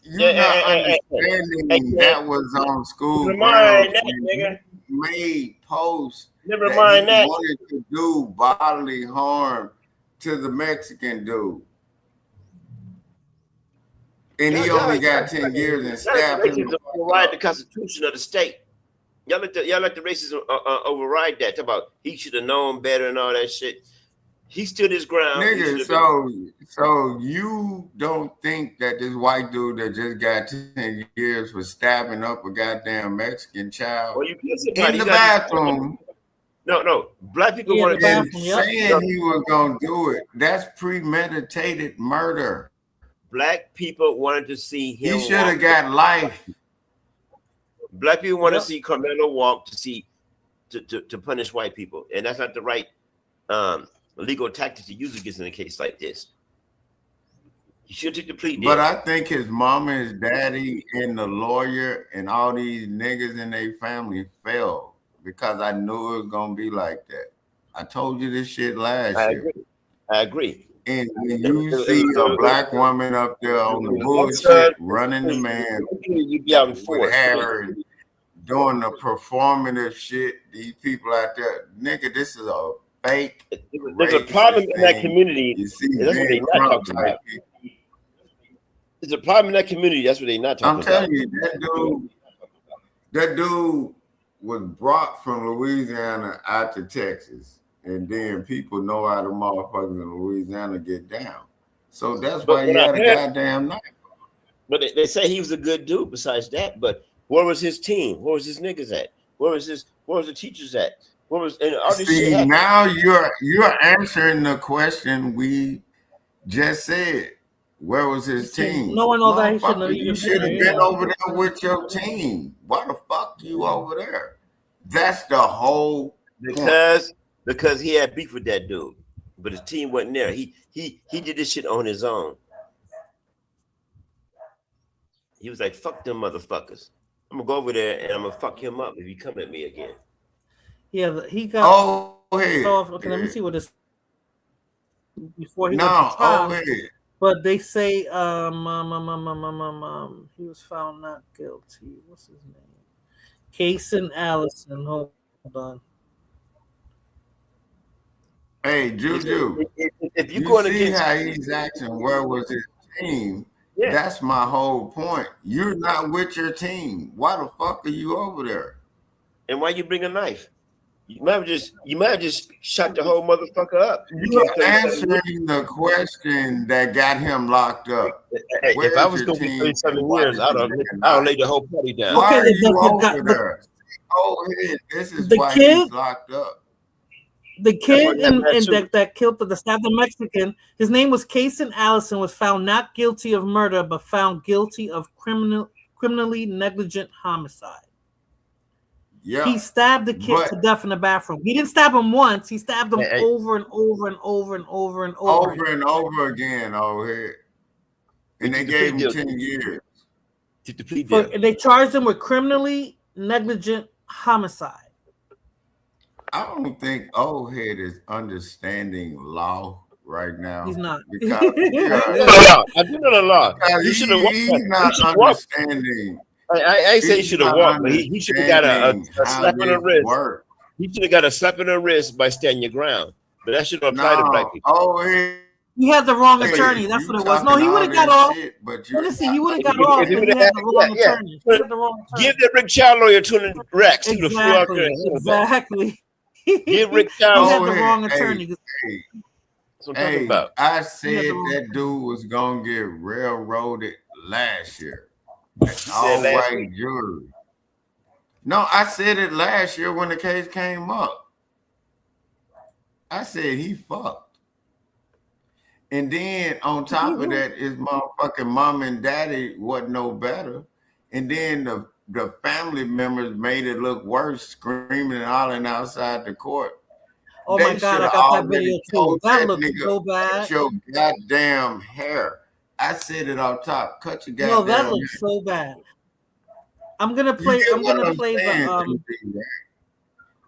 L: You
K: Yeah,
L: not
K: hey,
L: understanding that was on school
K: Never
L: grounds
K: mind that,
L: when
K: nigga.
L: you made posts
K: Never
L: that
K: mind
L: he
K: that.
L: wanted to do bodily harm to the Mexican dude. And he only got 10 years and stabbed him.
K: Racism override the Constitution of the state. Y'all let the racism override that. Talk about he should have known better and all that shit. He stood his ground. He
L: Nigga,
K: should've
L: so you don't think that this white dude that just got 10 years for stabbing up a goddamn Mexican child
K: Well, you kill somebody,
L: in the
K: you gotta-
L: bathroom
K: No. Black people
A: Yeah,
K: want
A: the
K: to
L: and
A: bathroom, yep.
L: saying he was gonna do it? That's premeditated murder.
K: Black people wanted to see him.
L: He should have
K: walk.
L: got life.
K: Black people want
A: Yep.
K: to see Carmelo walk to punish white people, and that's not the right legal tactic to use against in a case like this. He should take the plea deal.
L: But I think his mama, his daddy, and the lawyer and all these niggas in their family fell because I knew it was gonna be like that. I told you this shit last year.
K: I agree.
L: And when you see a black woman up there on the bullshit, running the man
K: You be out in
L: with
K: force.
L: hair and doing the performative shit, these people out there, nigga, this is a fake.
K: There's a problem in that
L: thing.
K: community.
L: You see,
K: and that's what
L: Ben
K: they not
L: Trump
K: talking
L: type
K: about.
L: people.
K: There's a problem in that community. That's what they not
L: I'm
K: talking about.
L: telling you, that dude was brought from Louisiana out to Texas, and then people know how the motherfuckers in Louisiana get down. So that's why he had a goddamn knife.
K: But they say he was a good dude. Besides that, but where was his team? Where was his niggas at? Where was the teachers at? Where was and all this shit
L: See,
K: happened.
L: now you're answering the question we just said. Where was his team?
A: No one knows that he shouldn't have
L: Motherfucker, you
A: even
L: should have
A: been
L: been
A: there.
L: over there with your team. Why the fuck you over there? That's the whole
K: because he had beef with that dude, but his team wasn't there. He did this shit on his own. He was like, "Fuck them motherfuckers. I'm gonna go over there and I'm gonna fuck him up if he come at me again."
A: Yeah, he got.
L: Oh, hey.
A: Okay, let me see what this. Before he
L: No,
A: went to trial.
L: oh, hey.
A: But they say he was found not guilty. What's his name? Kason Allison. Hold on.
L: Hey, Juju.
K: If
L: you
K: going
L: see
K: against
L: how he's acting, where was his team?
K: Yeah.
L: That's my whole point. You're not with your team. Why the fuck are you over there?
K: And why you bring a knife? You might have just shot the whole motherfucker up.
L: You're answering the question that got him locked up.
K: Hey,
L: Where's
K: if I was
L: your
K: going to be
L: team?
K: 37
L: Why
K: years,
L: did
K: I'll
L: you
K: lay the whole party down.
L: Why
A: Okay,
L: are you over
A: but-
L: there? Oh, hey, this is
A: The
L: why
A: kid-
L: he's locked up.
A: The kid
K: That's what-
A: that killed the stabbed the Mexican, his name was Kason Allison, was found not guilty of murder, but found guilty of criminally negligent homicide.
L: Yeah.
A: He stabbed the kid to death in the bathroom. He didn't stab him once. He stabbed him
K: Hey.
A: over and over and over and over and over.
L: Over and over again, oh, hey. And they gave him 10 years.
K: Took the plea
A: For-
K: deal.
A: and they charged him with criminally negligent homicide.
L: I don't think old head is understanding law right now.
A: He's not.
L: Because
K: I do know the law.
L: because
K: He should have walked.
L: he's not understanding.
K: I ain't say he
L: He's
K: should have
L: not
K: walked, but he should have got a
L: understanding
K: slap
L: how
K: on the
L: this
K: wrist.
L: works.
K: He should have got a slap on the wrist by standing your ground. But that should apply to black
L: No,
K: people.
L: old head.
A: He had the wrong
L: Hey,
A: attorney. That's
L: you
A: what it was. No,
L: talking
A: he would have
L: all
A: got
L: that
A: off.
L: shit, but you're
A: Honestly, he
L: not-
A: would have got
K: If
A: off
K: he
A: if he
K: would've
A: had
K: had-
A: the wrong
K: yeah.
A: attorney. He had the wrong attorney.
K: Give that Rick Child lawyer 200 racks. He would have flew out there
A: Exactly.
K: and handled that.
A: Exactly.
K: Give Rick
A: He
K: Child
A: had
L: Oh,
A: the
L: hey,
A: wrong
L: hey,
A: attorney.
L: hey,
K: That's what I'm talking
L: hey,
K: about.
L: I
A: He
L: said
A: had the wrong
L: that dude was gonna get railroaded last year.
K: said
L: All
K: last
L: white jury. No, I said it last year when the case came up. I said he fucked. And then on top of that, his motherfucking mom and daddy wasn't no better. And then the family members made it look worse, screaming and hollering outside the court.
A: Oh
L: They
A: my God, I
L: shoulda
A: got that
L: already
A: video too.
L: told
A: That looked
L: nigga,
A: so
L: cut
A: bad.
L: your goddamn hair. I said it off top. Cut your
A: No,
L: goddamn
A: that
L: hair.
A: looks so bad. I'm gonna
L: You
A: play.
L: get
A: I'm
L: what
A: gonna
L: I'm
A: play
L: saying,
A: the.
L: JB, right?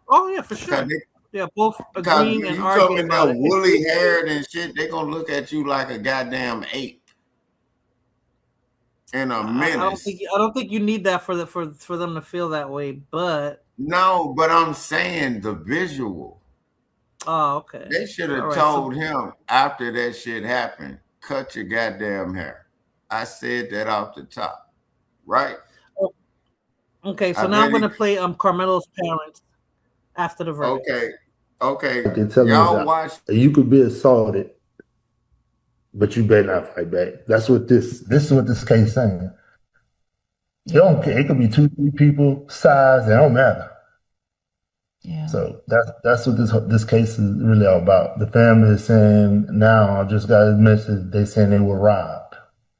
A: Oh yeah, for sure.
L: Because
A: Yeah, both
L: Because
A: agreeing
L: when
A: and
L: you come
A: arguing
L: in
A: about
L: there
A: it.
L: woolly haired and shit, they gonna look at you like a goddamn ape and a
A: I
L: menace.
A: don't think you need that for them to feel that way. But
L: No, but I'm saying the visual.
A: oh, okay.
L: They should
A: All
L: have
A: right,
L: told him after that shit happened, cut your goddamn hair. I said that off the top, right?
A: Okay, so
L: I
A: now I'm
L: bet
A: gonna play Carmelo's parents after the verdict.
L: Okay.
N: I can tell
L: Y'all
N: you
L: watch.
N: you could be assaulted, but you better not fight back. That's what this is what this case is saying. You don't care. It could be 2-3 people, size, it don't matter.
O: Yeah.
N: So that's what this case is really all about. The family is saying now, I just got a message, they saying they were robbed.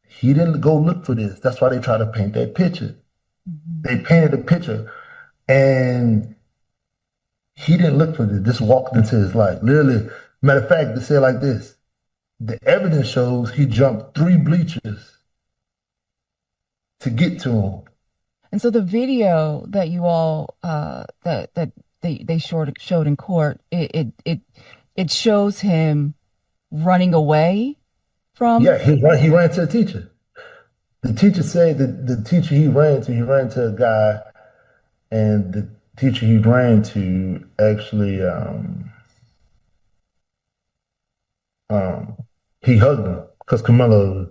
N: He didn't go look for this. That's why they try to paint that picture. They painted a picture and he didn't look for this. This walked into his life. Literally, matter of fact, they say it like this. The evidence shows he jumped 3 bleachers to get to him.
O: And so the video that you all that they showed in court, it shows him running away from.
N: Yeah, he ran to a teacher. The teacher said that the teacher he ran to a guy, and the teacher he ran to actually he hugged him because Carmelo,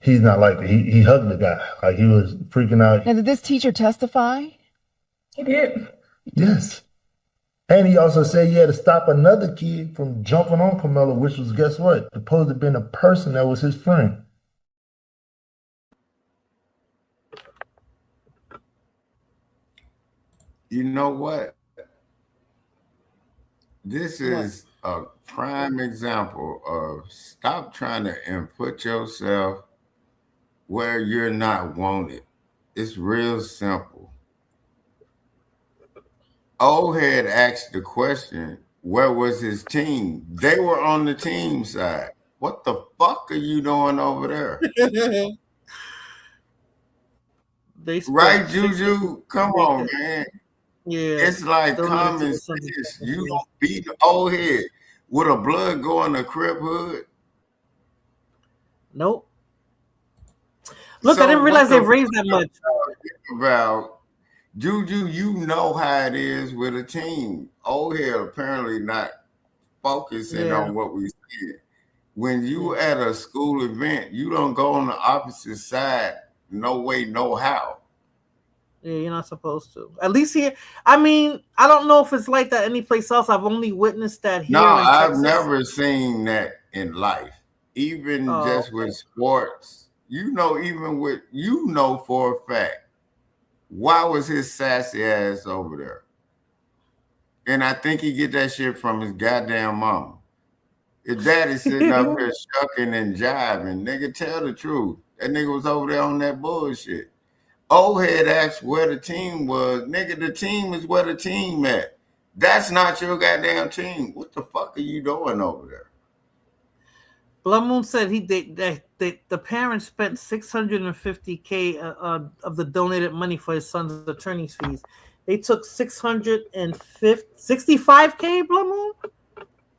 N: he's not like that. He hugged the guy like he was freaking out.
O: Now, did this teacher testify?
N: He did. Yes. And he also said he had to stop another kid from jumping on Carmelo, which was, guess what? Supposed to have been a person that was his friend.
L: You know what? This is a prime example of stop trying to input yourself where you're not wanted. It's real simple. Old head asked the question, where was his team? They were on the team side. What the fuck are you doing over there? Right, Juju? Come on, man.
A: Yeah.
L: It's like common sense. You don't beat the old head with a blood going to Crip Hood.
A: Nope. Look, I didn't realize they raised that much.
L: About Juju, you know how it is with a team. Old head apparently not focusing on what we see. When you at a school event, you don't go on the opposite side. No way, no how.
A: Yeah, you're not supposed to. At least here. I mean, I don't know if it's like that anyplace else. I've only witnessed that here.
L: No,
A: in
L: I've
A: Texas.
L: never seen that in life. Even just with sports. Even with for a fact. Why was his sassy ass over there? And I think he get that shit from his goddamn mama. His daddy sitting up here shucking and jiving. Nigga, tell the truth. That nigga was over there on that bullshit. Old head asked where the team was. Nigga, the team is where the team at. That's not your goddamn team. What the fuck are you doing over there?
A: Blood Moon said the parents spent $650K of the donated money for his son's attorney's fees. They took $665K, Blood Moon?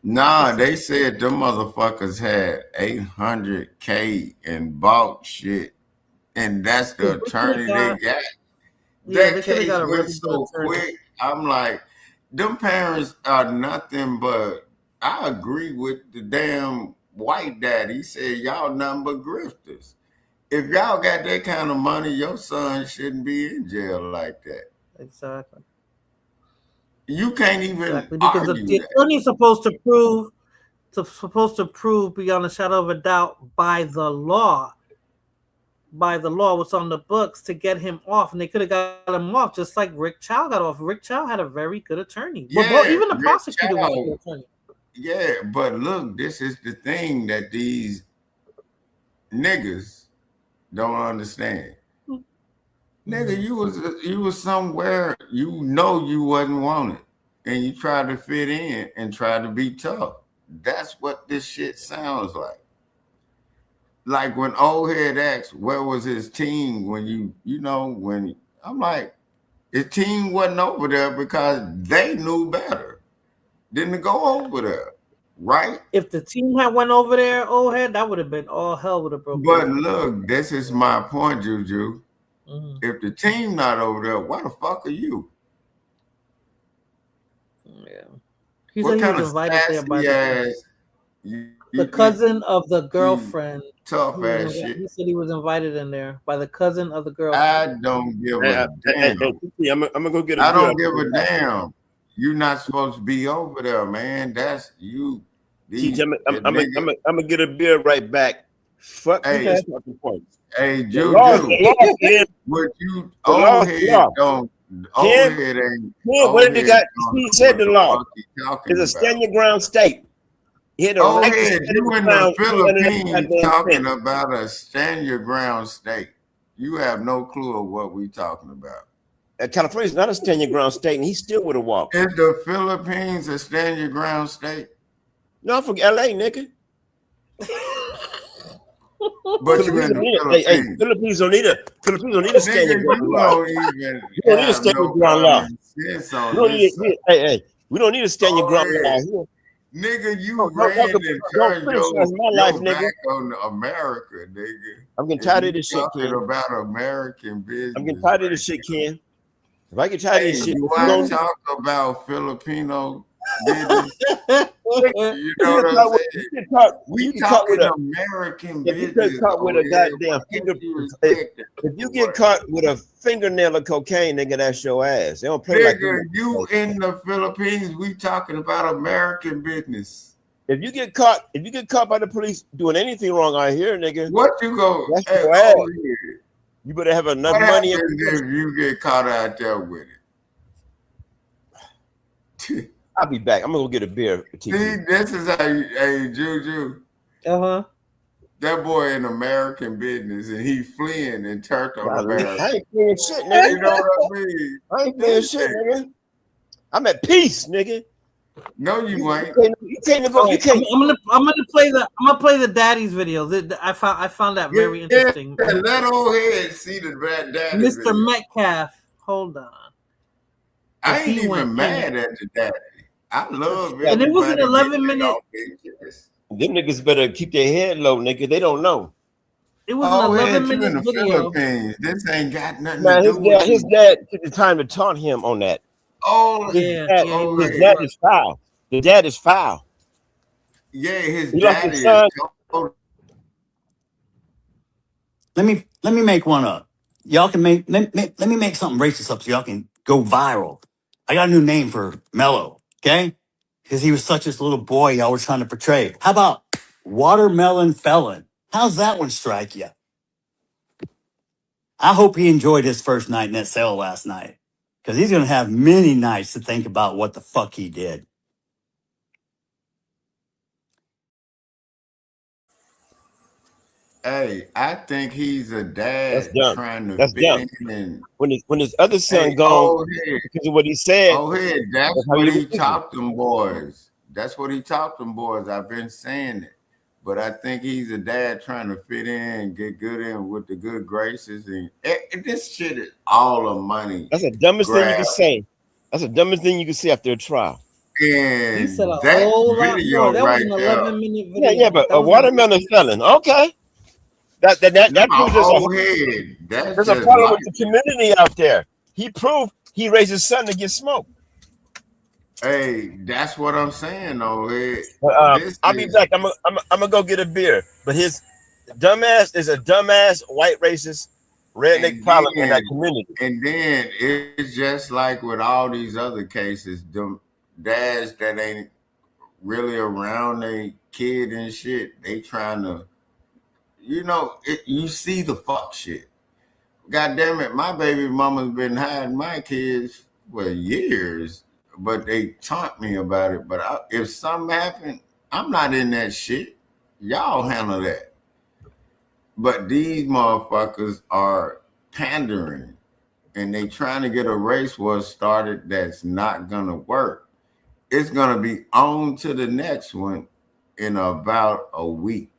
L: Nah, they said them motherfuckers had $800K and bought shit. And that's the attorney they got. That case went so quick. I'm like, them parents are nothing but, I agree with the damn white daddy. He said, y'all nothing but grifters. If y'all got that kind of money, your son shouldn't be in jail like that.
A: Exactly.
L: You can't even
A: because the attorney is supposed to prove beyond a shadow of a doubt by the law what's on the books to get him off, and they could have got him off just like Rick Chow got off. Rick Chow had a very good attorney.
L: Yeah,
A: even the prosecutor was a good attorney.
L: Yeah, but look, this is the thing that these niggas don't understand. Nigga, you was somewhere you wasn't wanted, and you tried to fit in and tried to be tough. That's what this shit sounds like. Like when old head asked where was his team when when I'm like, his team wasn't over there because they knew better than to go over there, right?
A: If the team had went over there, old head, that would have been all hell would have broken.
L: But look, this is my point, Juju. If the team not over there, why the fuck are you?
A: Yeah. He
L: what
A: said
L: kind
A: he was invited there by
L: the
A: cousin of the girlfriend.
L: Tough ass shit.
A: He said he was invited in there by the cousin of the girlfriend.
L: I don't give a damn.
K: I'm gonna go get a
L: I don't give a damn. You're not supposed to be over there, man. That's you.
K: I'm gonna get a beer right back. Fuck
L: hey,
K: talking points.
L: Hey, Juju, what you old head don't. Old head ain't.
K: What did he got? He said the law is a stand your ground state.
L: Oh, yeah, you in the Philippines talking about a stand your ground state. You have no clue of what we talking about.
K: California's not a stand your ground state, and he still would have walked.
L: Is the Philippines a stand your ground state?
K: No, I'm from LA, nigga.
L: But you're in the Philippines.
K: Philippines don't need a stand your ground law. You don't need a stand your ground law. We don't need a stand your ground law here.
L: Nigga, you ran and turned your back on America, nigga.
K: I'm getting tired of this shit, Ken.
L: About American business.
K: I'm getting tired of this shit, Ken. If I get tired of this shit,
L: you want to talk about Filipino business? You know what I'm saying? We talking American business.
K: If you get caught with a goddamn if you get caught with a fingernail of cocaine, nigga, that's your ass. They don't play like
L: you in the Philippines. We talking about American business.
K: If you get caught by the police doing anything wrong out here, nigga,
L: what you go?
K: That's your ass. You better have enough money.
L: If you get caught out there with it.
K: I'll be back. I'm gonna go get a beer.
L: See, this is how you, hey, Juju.
A: Uh-huh.
L: That boy in American business, and he fleeing and turned on America.
K: I ain't fleeing shit, nigga.
L: You know what I mean?
K: I ain't fleeing shit, nigga. I'm at peace, nigga.
L: No, you ain't.
K: You can't go. You can't.
A: I'm gonna play the daddy's video. I found that very interesting.
L: Yeah, let old head see the daddy.
A: Mr.
L: Video.
A: Metcalf. Hold on.
L: I ain't even mad at the daddy. I love it.
A: And it was an 11-minute.
K: Them niggas better keep their head low, nigga. They don't know.
A: It was an 11-minute video.
L: Philippines. This ain't got nothing
K: Man,
L: to do with
K: his dad took the time to taunt him on that.
L: Oh,
K: his dad is foul. The dad is foul.
L: Yeah, his
K: He
L: daddy is.
I: Let me make one up. Y'all can make let me make something racist up so y'all can go viral. I got a new name for Mello, okay? Because he was such this little boy y'all were trying to portray. How about Watermelon Felon? How's that one strike you? I hope he enjoyed his first night in that cell last night. Because he's gonna have many nights to think about what the fuck he did.
L: Hey, I think he's a dad
K: That's dumb.
L: trying to
K: That's
L: fit
K: dumb.
L: in.
K: When his other son
L: Hey,
K: gone because of what he said.
L: Oh, head. That's
K: how
L: what
K: you
L: he
K: listen.
L: taught them boys. That's what he taught them boys. I've been saying it. But I think he's a dad trying to fit in, get good in with the good graces. And this shit is all the money.
K: That's the dumbest thing you can
L: grab.
K: say. That's the dumbest thing you can say after a trial.
L: And
A: He said a
L: that
A: whole lot
L: video
A: more. That
L: right
A: was an
L: there.
A: 11-minute video.
K: Yeah, but
A: That
K: a
A: was
K: watermelon felon. Okay. That proves there's
L: Oh, head. That's
K: there's a
L: just
K: problem
L: life.
K: with the community out there. He proved he raised his son to get smoked.
L: Hey, that's what I'm saying, though. Head.
K: I'll be back. I'm gonna go get a beer. But his dumbass is a dumbass white racist redneck problem in that community.
L: And then it's just like with all these other cases, them dads that ain't really around their kid and shit, they trying to, you see the fuck shit. God damn it, my baby mama's been hiding my kids for years, but they taunt me about it. But if something happened, I'm not in that shit. Y'all handle that. But these motherfuckers are pandering, and they trying to get a race war started that's not gonna work. It's gonna be on to the next one in about a week.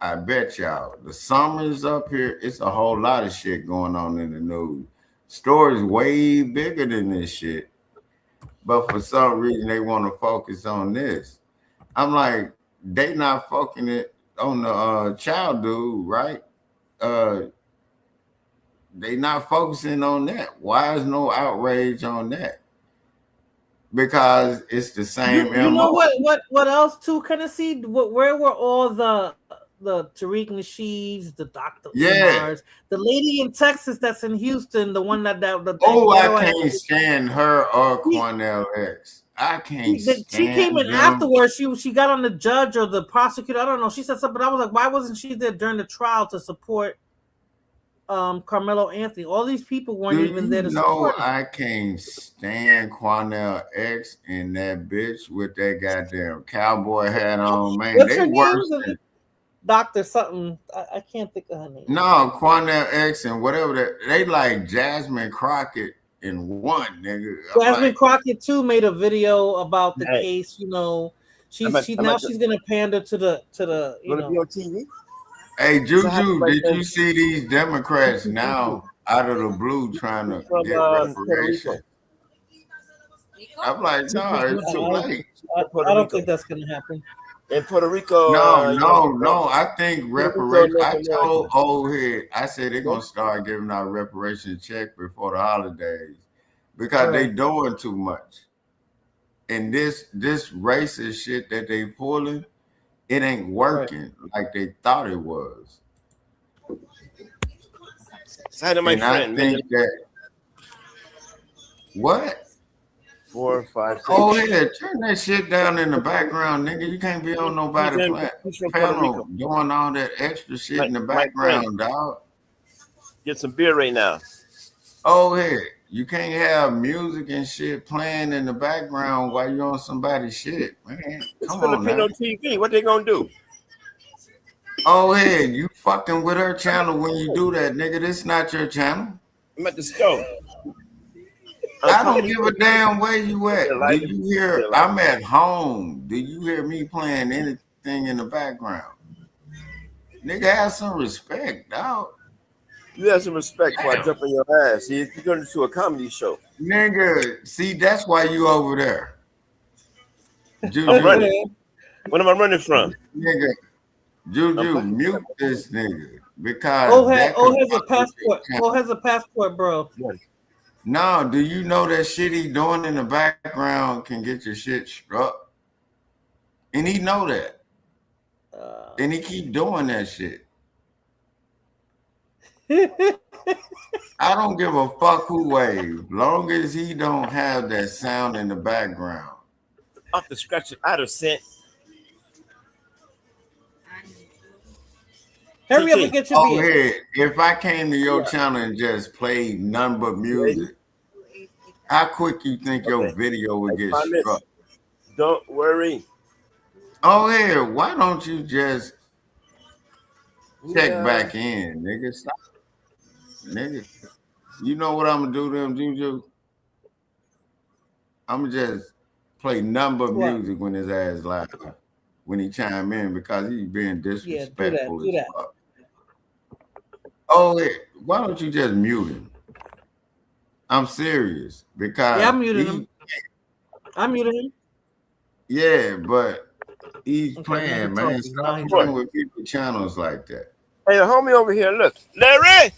L: I bet y'all. The summer's up here. It's a whole lot of shit going on in the news. Stories way bigger than this shit. But for some reason, they want to focus on this. I'm like, they not focusing it on the child dude, right? They not focusing on that. Why is no outrage on that? Because it's the same
A: You know
L: MO.
A: what else too? Kind of see where were all the Tariq Nasheeds, the Dr. Umars, the lady in Texas that's in Houston, the one that
L: Oh, I can't stand her or Cornell X. I can't stand
A: she came in
L: them.
A: afterwards. She got on the judge or the prosecutor. I don't know. She said something. I was like, why wasn't she there during the trial to support Carmelo Anthony? All these people weren't even there to support him.
L: I can't stand Cornell X and that bitch with that goddamn cowboy hat on, man.
A: What's
L: They
A: her
L: worse
A: name?
L: than
A: Dr. something. I can't think of her name.
L: no Cornell X and whatever they like Jasmine Crockett in one, nigga. I'm
A: Jasmine
L: like,
A: Crockett too made a video about the
K: Hey.
A: case. You know, she's
K: I'm at
A: she's gonna pander to the you
K: Gonna be
A: know.
K: on TV.
L: hey Juju,
K: right
L: did
K: there.
L: you see these Democrats now out of the blue trying to
K: From
L: get
K: Puerto
L: reparation? I'm like, no, it's too late.
A: I don't think that's gonna happen.
K: In Puerto Rico.
L: No. I think reparation. I
K: Rico,
L: told old head, I said they're gonna start giving out reparation check before the holidays because they doing too much. And this racist shit that they pulling, it ain't working like they thought it was.
K: Side of my
L: And
K: friend.
L: I think that what?
K: 4, 5, 6.
L: Oh yeah, turn that shit down in the background, nigga. You can't be on nobody
K: He's from Puerto
L: panel
K: Rico.
L: doing all that extra shit in the
K: My friend.
L: background, dog.
K: Get some beer right now.
L: Oh yeah, You can't have music and shit playing in the background while you're on somebody's shit, man.
K: It's
L: Come on
K: Filipino
L: now.
K: TV. What they gonna do?
L: Oh, hey, you fucking with her channel when you do that, nigga. This not your channel.
K: I'm at the store.
L: I don't give a damn where you at. Do you hear? I'm at home. Do you hear me playing anything in the background? Nigga, have some respect, dog.
K: You have some respect before I jump on your ass. See, you're going to a comedy show.
L: Nigga, see, that's why you over there. Juju.
K: I'm running. What am I running from?
L: Nigga, Juju, mute this nigga. Because
A: has a passport. Has a passport, bro.
L: No, do you know that shit he doing in the background can get your shit struck? And he know that. And he keep doing that shit. I don't give a fuck who wave, long as he don't have that sound in the background.
K: Off the scratch, I'd have sent.
A: Hurry up and get your beer.
L: Hey, if I came to your channel and just played none but music, how quick you think your video would get struck?
K: Don't worry.
L: Oh, yeah, why don't you just check back in, nigga? Stop. Nigga, you know what I'm gonna do to him, Juju? I'm gonna just play number music when his ass laughing, when he chime in, because he's being disrespectful
A: do that.
L: fuck. Oh, yeah. Why don't you just mute him? I'm serious, because
A: I muted him. I muted him.
L: Yeah, but he's playing, man. Stop playing with people's channels like that.
K: Hey, the homie over here, look, Larry.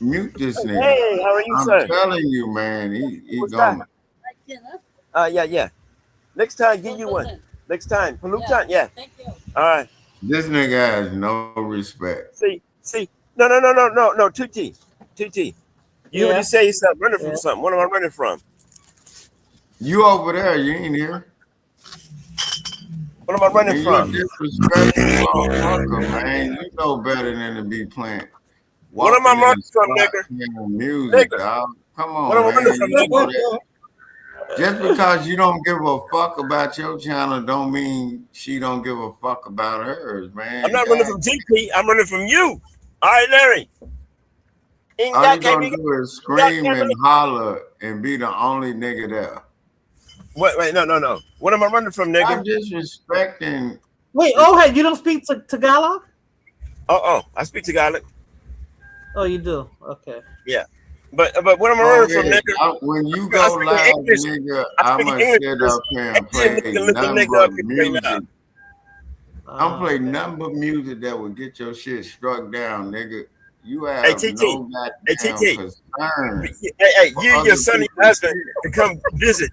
L: Mute this nigga.
K: Hey, how are you, sir?
L: I'm telling you, man, he going.
K: Yeah. Next time, give you one. Next time, Palutan, yeah. Thank you. All right.
L: This nigga has no respect.
K: See. No. Tutti. You already say something. Running from something. What am I running from?
L: You over there? You ain't here.
K: What am I running from?
L: You disrespectful motherfucker, man. You know better than to be playing.
K: What am I running from, nigga?
L: Music, dog. Come on,
K: what am I running from,
L: nigga? Just because you don't give a fuck about your channel don't mean she don't give a fuck about hers, man.
K: I'm not running from GP. I'm running from you. All right, Larry.
L: All you gonna do is scream and holler and be the only nigga there.
K: Wait, no. What am I running from, nigga?
L: I'm disrespecting.
A: Wait, you don't speak Tagalog?
K: I speak Tagalog.
A: Oh, you do? Okay.
K: Yeah. But what am I running from, nigga?
L: When you go live, nigga, I'm gonna sit up here and play number music. I'm playing number music that will get your shit struck down, nigga. You have no goddamn concern.
K: Hey, you and your son and your husband can come visit.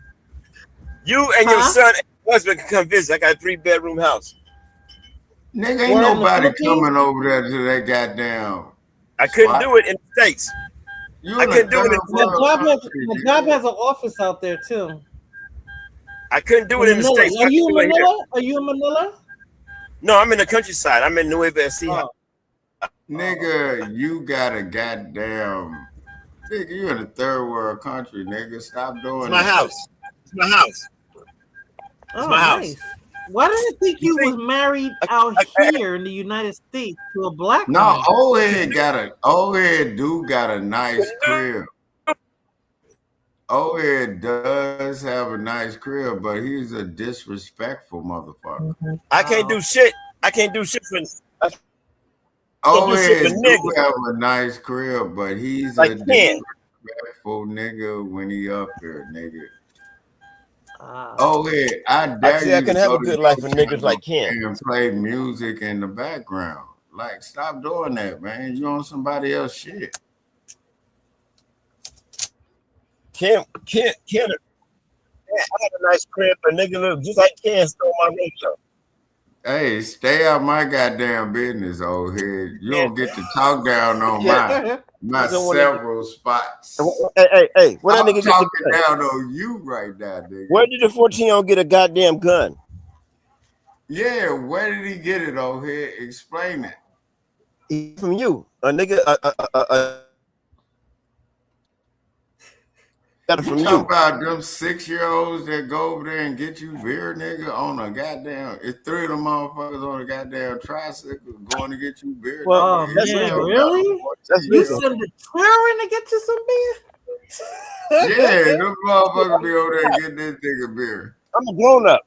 K: You and your son and your husband can come visit. I got a 3-bedroom house.
L: Nigga, ain't nobody coming over there to that goddamn.
K: I couldn't do it in the States. I couldn't do it in
A: the job has an office out there too.
K: I couldn't do it in the States.
A: Are you in Manila? Are you in Manila?
K: No, I'm in the countryside. I'm in Nueva Ecija.
L: Nigga, you got a goddamn. Nigga, you in a third world country, nigga. Stop doing
K: it. It's my house. It's my house. It's my house.
A: Why did you think you was married out here in the United States to a black man?
L: No, old head dude got a nice crib. Old head does have a nice crib, but he's a disrespectful motherfucker.
K: I can't do shit. I can't do shit for.
L: Old head do have a nice crib, but he's a disrespectful nigga when he up here, nigga. Oh, yeah, I dare you.
K: I can have a good life for niggas like Ken
L: and play music in the background. Like, stop doing that, man. You on somebody else's shit.
K: Ken, I had a nice crib, but nigga look just like Ken stole my radio.
L: Hey, stay out my goddamn business, old head. You don't get to talk down on my several spots.
K: Hey, what that
L: I'm
K: nigga
L: talking down on you right now, nigga.
K: Where did the 14-year-old get a goddamn gun?
L: Yeah, where did he get it, old head? Explain it.
K: From you, a nigga. Got it from
L: You talk
K: you.
L: about them 6-year-olds that go over there and get you beer, nigga, on a goddamn. It's 3 of them motherfuckers on a goddamn tricycle going to get you beer.
A: Oh
L: nigga.
K: that's
A: man,
K: legal.
A: really?
K: That's
A: You
K: legal.
A: send the Karen to get you some beer?
L: Yeah, them motherfuckers be over there getting this nigga beer.
K: I'm a grown up.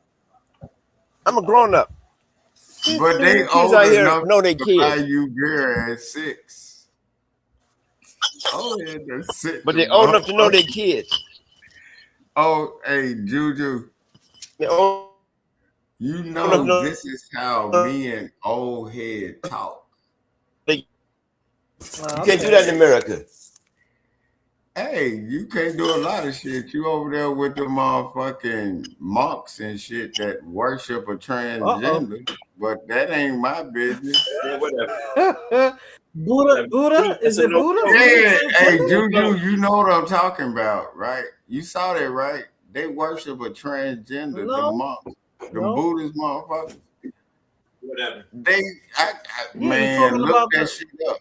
K: I'm a grown up.
L: But they
K: Kids
L: old
K: out here
L: enough
K: know they
L: to buy
K: kids.
L: you beer at 6. Oh, yeah, that's sick.
K: But they old enough to know they kids.
L: Oh, hey, Juju.
K: They old
L: You
K: enough
L: know
K: to know
L: this is how me and old head talk.
K: you can't do that in America.
L: Hey, you can't do a lot of shit. You over there with the motherfucking monks and shit that worship a transgender, but that ain't my business.
K: Yeah, whatever.
A: Buddha? Is it Buddha?
L: Yeah, hey, Juju, you know what I'm talking about, right? You saw that, right? They worship a transgender,
A: No.
L: the monks, the
A: No.
L: Buddhist motherfuckers.
K: Whatever.
L: They,
A: you
L: man,
A: talking
L: look
A: about
L: that
A: the-
L: shit up.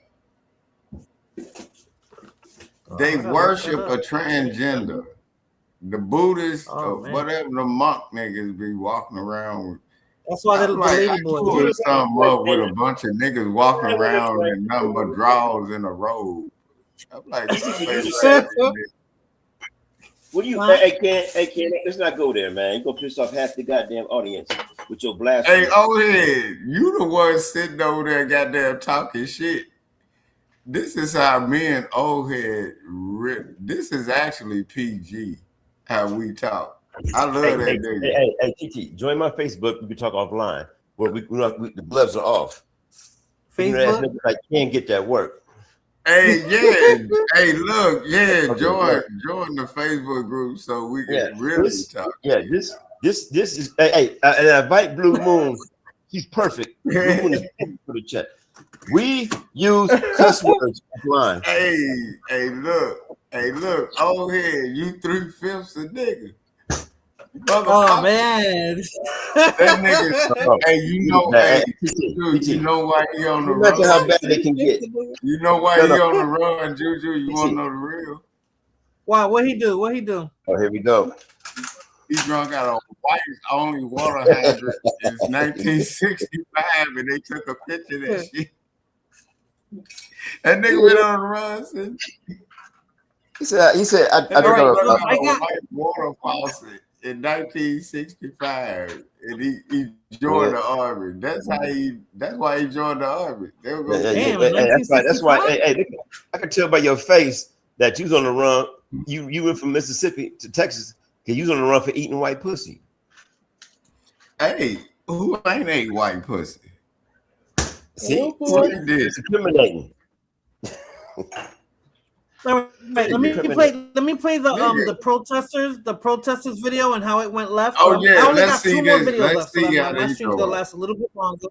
L: They worship a transgender. The Buddhists,
A: Oh, man.
L: whatever the monk niggas be walking around with.
A: That's why the
L: I'm like, I
A: lady boy.
L: put something up with a bunch of niggas walking around in nothing but drawers and a robe. I'm like, this is
K: What do you?
A: Huh?
K: Hey, Ken, let's not go there, man. You gonna piss off half the goddamn audience with your blasphemy.
L: Hey, old head, you the one sitting over there goddamn talking shit. This is how me and old head, this is actually PG, how we talk. I love that nigga.
K: Hey, TT, join my Facebook. We can talk offline. Where the gloves are off.
A: Facebook?
K: I can't get that work.
L: Hey, yeah. Hey, look, yeah, join the Facebook group so we can really talk.
K: Yeah, this is and I invite Blue Moon. She's perfect. Blue Moon is perfect for the chat. We use cuss words offline.
L: Hey, look, old head, you 3/5 a nigga.
A: Oh man.
L: That nigga, hey, you know, hey, you know why he on the
K: Imagine
L: run?
K: how bad they can get.
L: You know why he on the run, Juju? You want to know the real?
A: Wow, what he do? What he do?
K: Oh, here we go.
L: He drunk out of White's only water hydrant. It's 1965, and they took a picture of that shit. That nigga went on the run. Said,
K: He said, I
L: I
K: drink out of
L: got white water faucet in 1965, and he joined the Army. That's why he joined the Army. They were gonna
K: that's why. Hey, I can tell by your face that you was on the run. You went from Mississippi to Texas because you was on the run for eating white pussy.
L: Hey, who ain't ate white pussy?
K: See,
L: What this?
K: Discriminating.
A: Let me play the protesters video and how it went left.
L: Oh, yeah,
A: I only
L: let's
A: got
L: see
A: 2 more
L: this.
A: videos
L: Let's
A: left.
L: see
A: So
L: how
A: my
L: they
A: stream's
L: go.
A: gonna last a little bit longer.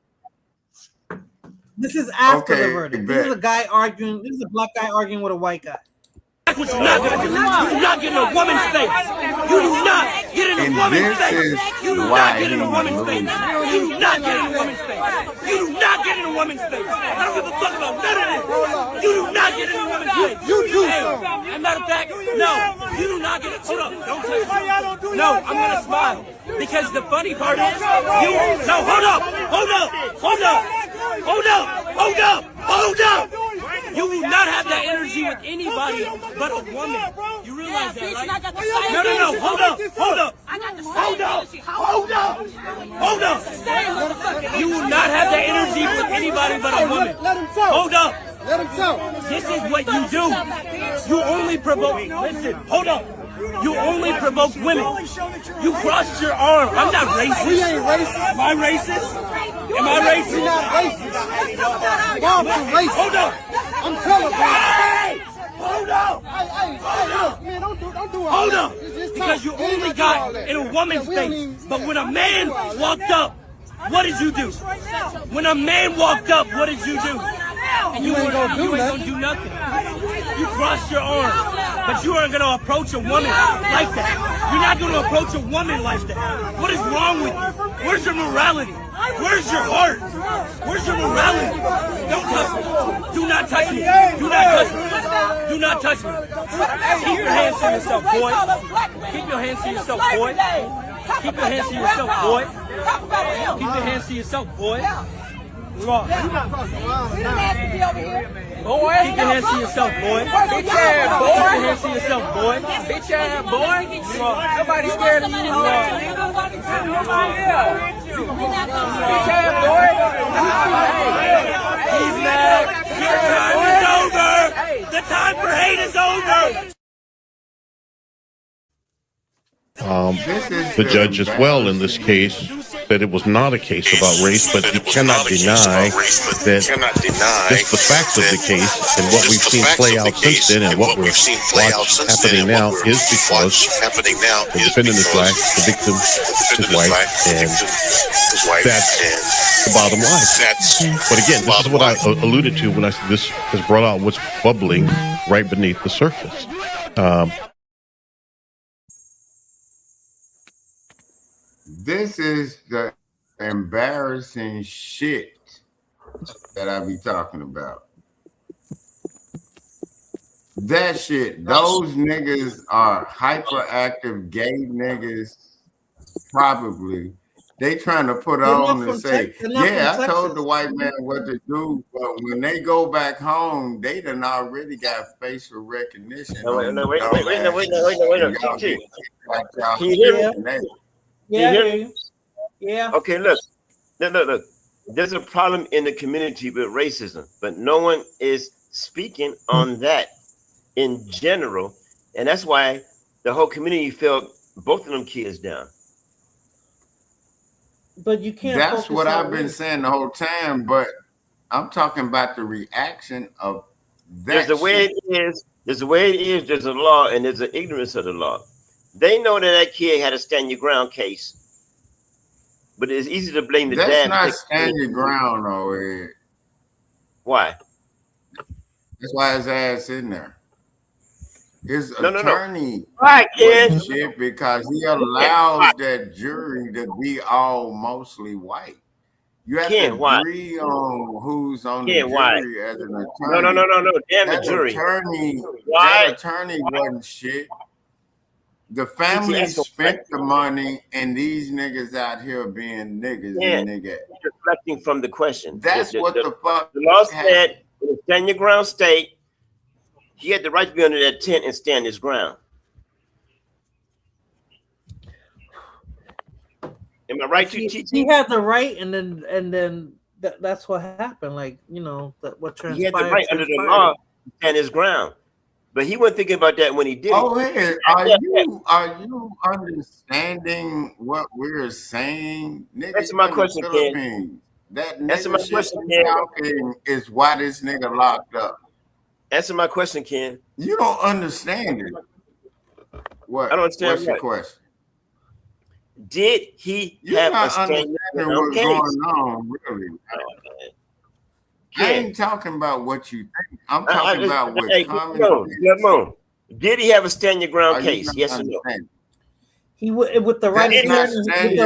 A: This is after the
L: Okay,
A: verdict.
L: bet.
A: This is a guy arguing. This is a black guy arguing with a white guy.
C: That's what you're not gonna do. You do not get in a woman's face. You do not get in a
L: And
C: woman's
L: this
C: face.
L: is
C: You do
L: why
C: not get in a
L: he
C: woman's face.
L: loses.
C: You do not get in a woman's face. You do not get in a woman's face. I don't give a fuck about none of this. You do not get in a woman's face. You do. As a matter of fact, no, you do not get it. Hold up. Don't touch me. No, I'm gonna smile. Because the funny part is, no, hold up. You will not have that energy with anybody but a woman. You realize that, right? No. Hold up. You will not have that energy with anybody but a woman. Hold up.
D: Let him talk.
C: This is what you do. You only provoke. Listen, hold up. You only provoke women. You crossed your arm. I'm not racist.
D: We ain't racist.
C: Am I racist? Am I racist?
D: We not racist. Mom ain't racist.
C: Hold up.
D: I'm colorblind.
C: Hey! Hold up.
D: Hey, man, don't do all
C: Hold
D: that.
C: up.
D: Just
C: Because
D: talk.
C: you
D: We ain't
C: only
D: gonna do all
C: got
D: that.
C: in a woman's
D: We don't
C: face.
D: even-
C: But when a man walked up, what did you do? When a man walked up, what did you do? And you ain't gonna do nothing. You crossed your arms.
P: But you aren't going to approach a woman like that. You're not going to approach a woman like that. What is wrong with you? Where's your morality? Where's your heart? Where's your morality? Don't touch me. Do not touch me. Do not touch me. Do not touch me. Keep your hands to yourself, boy. Keep your hands to yourself, boy. Keep your hands to yourself, boy. Keep your hands to yourself, boy. Wrong. Keep your hands to yourself, boy. Bitch ass boy. Keep your hands to yourself, boy. Bitch ass boy. Nobody scared of you. Bitch ass boy. He's mad. Your time is over. The time for hate is over.
Q: The judge as well in this case said it was not a case about race, but he cannot deny that just the facts of the case and what we've seen play out since then and what we're watching happening now is because the defendant is black, the victim is white, and that's the bottom line. But again, this is what I alluded to when I said this has brought out what's bubbling right beneath the surface.
L: This is the embarrassing shit that I be talking about. That shit, those niggas are hyperactive gay niggas, probably. They trying to put on and say, yeah, I told the white man what to do, but when they go back home, they done already got facial recognition.
K: Wait. Can you hear me?
A: Yeah.
K: Okay, look. There's a problem in the community with racism, but no one is speaking on that in general, and that's why the whole community felt both of them kids down.
A: But you can't.
L: That's what I've been saying the whole time, but I'm talking about the reaction of that.
K: There's the way it is. There's the way it is. There's a law, and there's the ignorance of the law. They know that kid had a stand your ground case, but it's easy to blame the dad.
L: That's not stand your ground, though, Ed.
K: Why?
L: That's why his ass in there. His attorney
K: right, kid.
L: Shit because he allows that jury to be all mostly white. You have to agree on who's on the jury as an attorney.
K: No. Damn the jury.
L: That attorney wasn't shit. The family spent the money, and these niggas out here being niggas and niggas.
K: Reflecting from the question.
L: That's what the fuck.
K: The law said, in a stand your ground state, he had the right to be under that tent and stand his ground. Am I right?
A: He had the right, and then that's what happened. Like, you know, what transpired.
K: He had the right under the law to stand his ground. But he wasn't thinking about that when he did it.
L: Oh, hey, are you understanding what we're saying? Nigga,
K: answer my question, Ken.
L: That nigga shit talking is why this nigga locked up.
K: Answer my question, Ken.
L: You don't understand it. What?
K: I don't understand.
L: What's your question?
K: Did he have a stand your ground case?
L: What's going on, really? I ain't talking about what you think. I'm talking about what common sense.
K: Did he have a stand your ground case? Yes or no?
A: He would with the right
L: attorney.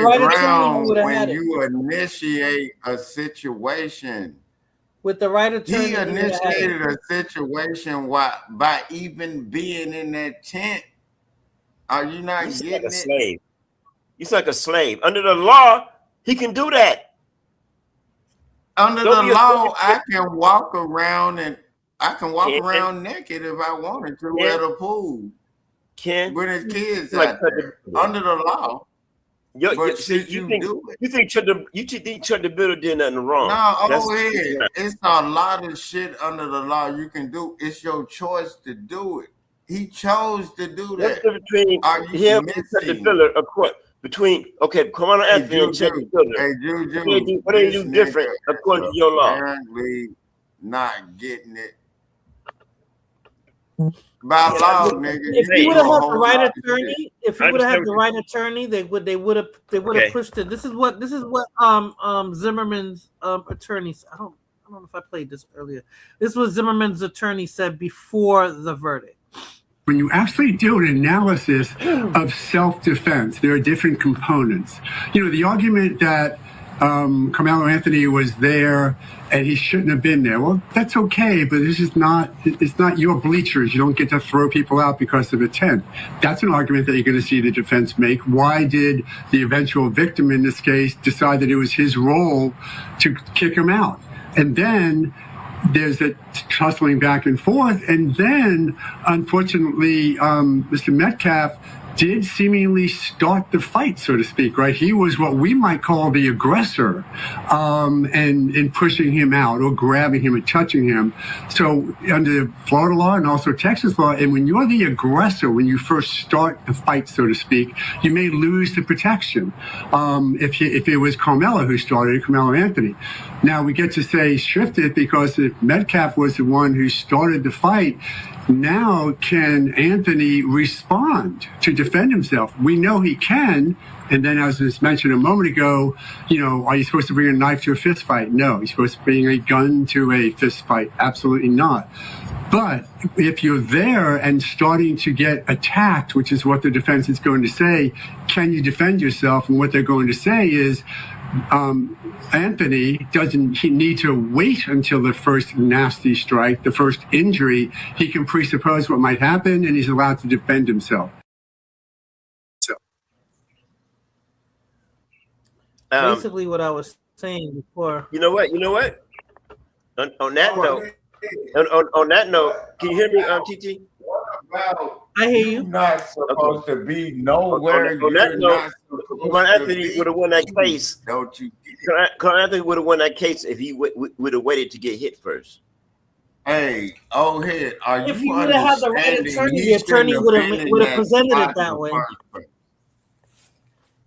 L: When you initiate a situation,
A: with the right attorney,
L: he initiated a situation by even being in that tent. Are you not getting
K: like a slave? He's like a slave. Under the law, he can do that.
L: Under the law, I can walk around around naked if I wanted to at a pool. With his kids out there. Under the law.
K: You think Chuck the Builder did nothing wrong?
L: No, it's a lot of shit under the law you can do. It's your choice to do it. He chose to do that.
K: Between him and Chuck the Builder, Commander Anthony and Chuck the Builder. What do they do different according to your law?
L: Apparently not getting it. By law, nigga.
A: If he would have had the right attorney, they would have pushed it. This is what Zimmerman's attorneys. I don't know if I played this earlier. This was Zimmerman's attorney said before the verdict.
R: when you actually do an analysis of self-defense, there are different components. You know, the argument that Carmelo Anthony was there and he shouldn't have been there. Well, that's okay, but it's not your bleachers. You don't get to throw people out because of a tent. That's an argument that you're going to see the defense make. Why did the eventual victim in this case decide that it was his role to kick him out? And then there's a tussling back and forth. And then, unfortunately, Mr. Metcalf did seemingly start the fight, so to speak, right? He was what we might call the aggressor, and in pushing him out or grabbing him and touching him. So under Florida law and also Texas law, and when you're the aggressor, when you first start the fight, so to speak, you may lose the protection. If it was Carmelo who started it, Carmelo Anthony. Now we get to say shifted because if Metcalf was the one who started the fight, now can Anthony respond to defend himself? We know he can. And then, as was mentioned a moment ago, you know, are you supposed to bring a knife to a fist fight? No. You're supposed to bring a gun to a fist fight? Absolutely not. But if you're there and starting to get attacked, which is what the defense is going to say, can you defend yourself? And what they're going to say is, Anthony he need to wait until the first nasty strike, the first injury. He can presuppose what might happen, and he's allowed to defend himself.
A: Basically, what I was saying before.
K: You know what? On that note, on that note, can you hear me, TT?
A: I hear you.
L: Not supposed to be nowhere.
K: On that note, Anthony would have won that case.
L: Don't you?
K: Anthony would have won that case if he would have waited to get hit first.
L: Hey, old head, are you?
A: If he would have had the right attorney, the attorney would have presented it that way.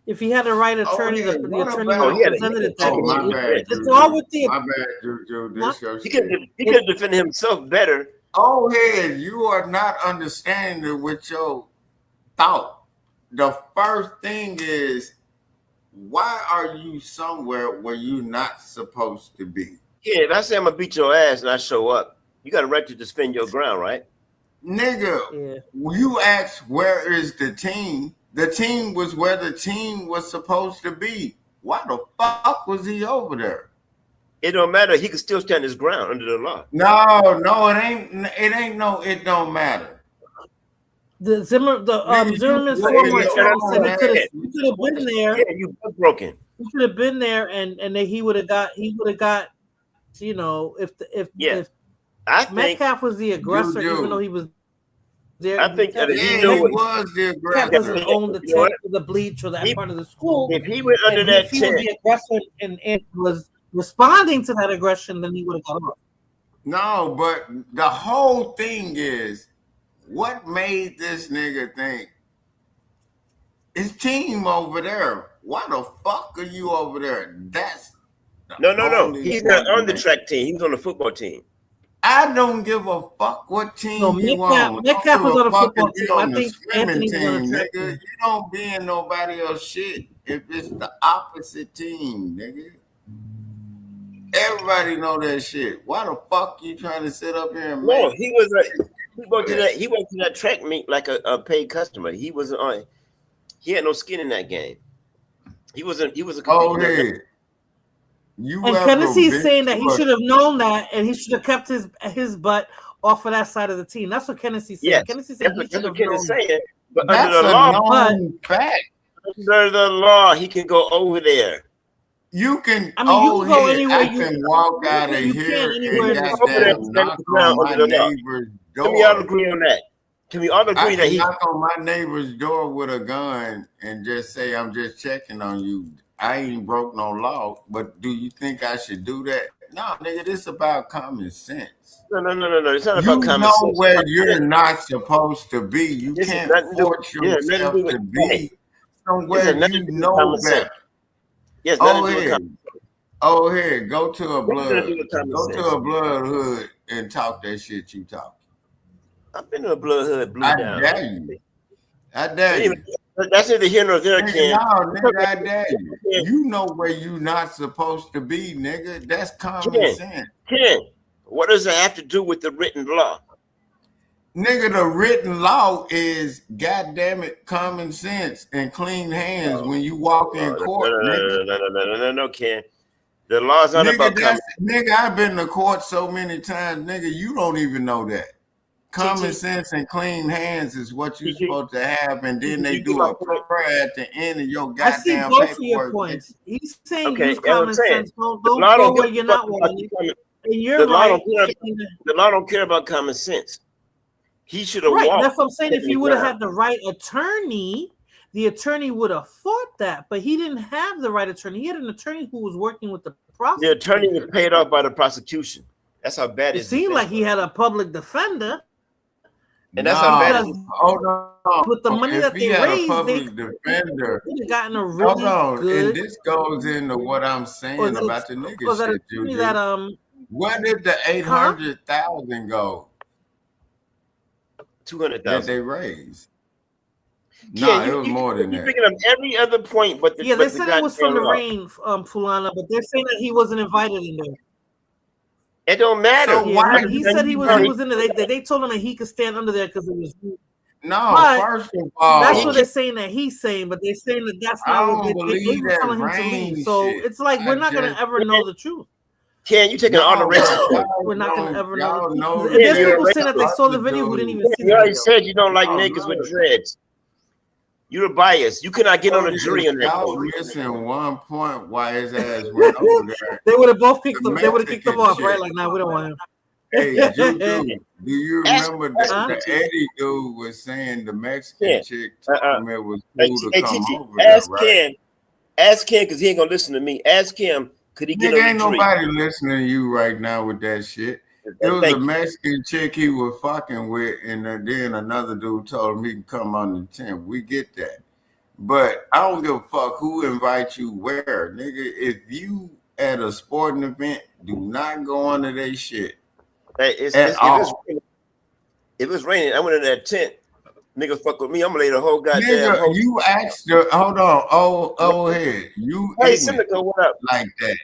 A: If he had the right attorney, the attorney would have presented it that way.
L: My bad.
A: It's all with the.
L: My bad, Juju. This your
K: He could defend himself better.
L: Oh, head, you are not understanding it with your thought. The first thing is, why are you somewhere where you're not supposed to be?
K: Yeah, if I say I'm gonna beat your ass and I show up, you got a right to defend your ground, right?
L: Nigga, you asked where is the team? The team was where the team was supposed to be. Why the fuck was he over there?
K: It don't matter. He can still stand his ground under the law.
L: No, it ain't. It don't matter.
A: The Zimmerman's former attorney said he could have been there.
K: Yeah, you were broken.
A: He could have been there, and then he would have got. You know, if
K: I think
A: Metcalf was the aggressor, even though he was there.
K: I think that
L: he was the aggressor.
A: Metcalf doesn't own the tent or the bleach or that part of the school.
K: If he went under that
A: if he
K: tent,
A: was the aggressor and was responding to that aggression, then he would have got off.
L: No, but the whole thing is, what made this nigga think his team over there? Why the fuck are you over there? That's
K: no. He's not on the track team. He's on the football team.
L: I don't give a fuck what team you on.
A: Metcalf was on the football team. I think
L: Anthony's
A: Anthony's on the track
L: nigga.
A: team.
L: You don't be in nobody else shit if it's the opposite team, nigga. Everybody know that shit. Why the fuck you trying to sit up here and
K: No, he went to that track meet like a paid customer. He wasn't on. He had no skin in that game. He was a.
L: Oh, yeah.
A: And Tennessee's saying that he should have known that, and he should have kept his butt off of that side of the team. That's what Tennessee said.
K: Yes,
A: Tennessee said he should have known.
K: Saying, but
L: that's
K: under the law, he can go over there.
L: You can.
A: I mean, you can go anywhere.
L: I can walk out of here and knock on my neighbor's door.
K: Can we all agree on that? Can we all agree that he
L: knock on my neighbor's door with a gun and just say, "I'm just checking on you"? I ain't broke no law, but do you think I should do that? No, nigga, this is about common sense.
K: No. It's not about common sense.
L: You know where you're not supposed to be. You can't force yourself to be somewhere you know better.
K: Yes,
L: here, go to a blood hood and talk that shit you talk.
K: I've been to a blood hood, blue down.
L: I dare you.
K: That's neither here nor there, Ken.
L: No, nigga, I dare you. You know where you not supposed to be, nigga. That's common sense.
K: Ken, what does it have to do with the written law?
L: Nigga, the written law is goddamn it, common sense and clean hands when you walk in court.
K: No, Ken. The law's not about common.
L: Nigga, I've been to court so many times, nigga, you don't even know that. Common sense and clean hands is what you're supposed to have, and then they do a prayer at the end of your goddamn
A: I see both of your
L: paperwork.
A: points. He's saying
K: Okay,
A: use
K: that's what I'm
A: common
K: saying.
A: sense. Don't
K: The
A: go
K: law don't
A: where
K: give
A: you're
K: a
A: not
K: fuck about
A: wanting.
K: common-
A: And you're
K: The law
A: right.
K: don't care. The law don't care about common sense. He should have
A: Right,
K: walked.
A: that's what I'm saying. If
K: taken
A: he
K: the
A: would have
K: ground.
A: had the right attorney, the attorney would have fought that. But he didn't have the right attorney. He had an attorney who was working with the
K: The
A: prosecutor.
K: attorney was paid off by the prosecution. That's how bad
A: It
K: his
A: seemed
K: defense
A: like he
K: was.
A: had a public defender.
K: And that's how bad.
A: Because
L: Hold on.
A: with the money
L: If
A: that
L: he
A: they
L: had a
A: raised, they
L: public defender,
A: could have gotten a
L: hold
A: really
L: on, and
A: good.
L: this goes into what I'm
A: Or
L: saying
A: that,
L: about the
A: or
L: nigga
A: that
L: shit,
A: attorney
L: Juju.
A: that
L: Where did the 800,000 go
K: 200,000
L: that they raised?
K: Yeah,
L: Nah, it was more than
K: you're
L: that.
K: picking up every other point, but the
A: Yeah, they
K: but the
A: said it was from the
K: goddamn law.
A: rain, Fulana, but they're saying that he wasn't invited in there.
K: It don't matter.
L: So
A: Yeah,
L: why?
A: no, he said he was in there. They told him that he could stand under there because it was.
L: No,
A: But
L: first of all,
A: that's what they're saying that he's saying, but they're saying that that's
L: I
A: not what
L: don't
A: they
L: believe
A: were
L: that
A: telling him to
L: rain
A: leave. So
L: shit.
A: it's like we're
L: I
A: not gonna
L: just
A: ever know the truth.
K: Ken, you taking all the
L: no,
K: racist.
A: We're not gonna ever know
L: y'all
A: the
L: know
A: truth.
L: that
A: There's
K: you're a
A: people saying that they
K: racist.
A: saw the video who didn't even see
K: You
A: the
K: already
A: video.
K: said you don't like
L: Y'all
K: niggas
L: know
K: with
L: it.
K: dreads. You're biased. You cannot get on a
L: Cody,
K: jury on that.
L: y'all
K: Code.
L: missing one point why his ass went over there.
A: They would have both kicked
L: The
A: them. They would have kicked them
L: Mexican
A: off, right?
L: chick.
A: Like, nah, we don't want him.
L: Hey, Juju, do you remember that
A: Huh?
L: the Eddie dude was saying the Mexican
K: Ken.
L: chick told him it was
K: Hey,
L: cool to come
K: TT,
L: over there,
K: ask
L: right?
K: Ken. Ask Ken because he ain't gonna listen to me. Ask him. Could he get
L: Nigga,
K: on
L: ain't
K: the jury?
L: nobody listening to you right now with that shit. It was
K: Thank
L: a
K: you.
L: Mexican chick he was fucking with, and then another dude told him he can come on the tent. We get that. But I don't give a fuck who invites you where. Nigga, if you at a sporting event, do not go under that shit
K: Hey,
L: at all.
K: if it's raining, I went in that tent. Niggas fuck with me. I'm gonna lay the whole goddamn
L: Nigga,
K: whole.
L: you asked the, hold on, old head. You
K: Hey,
L: ignorant
K: Cynical, what up?
L: like that.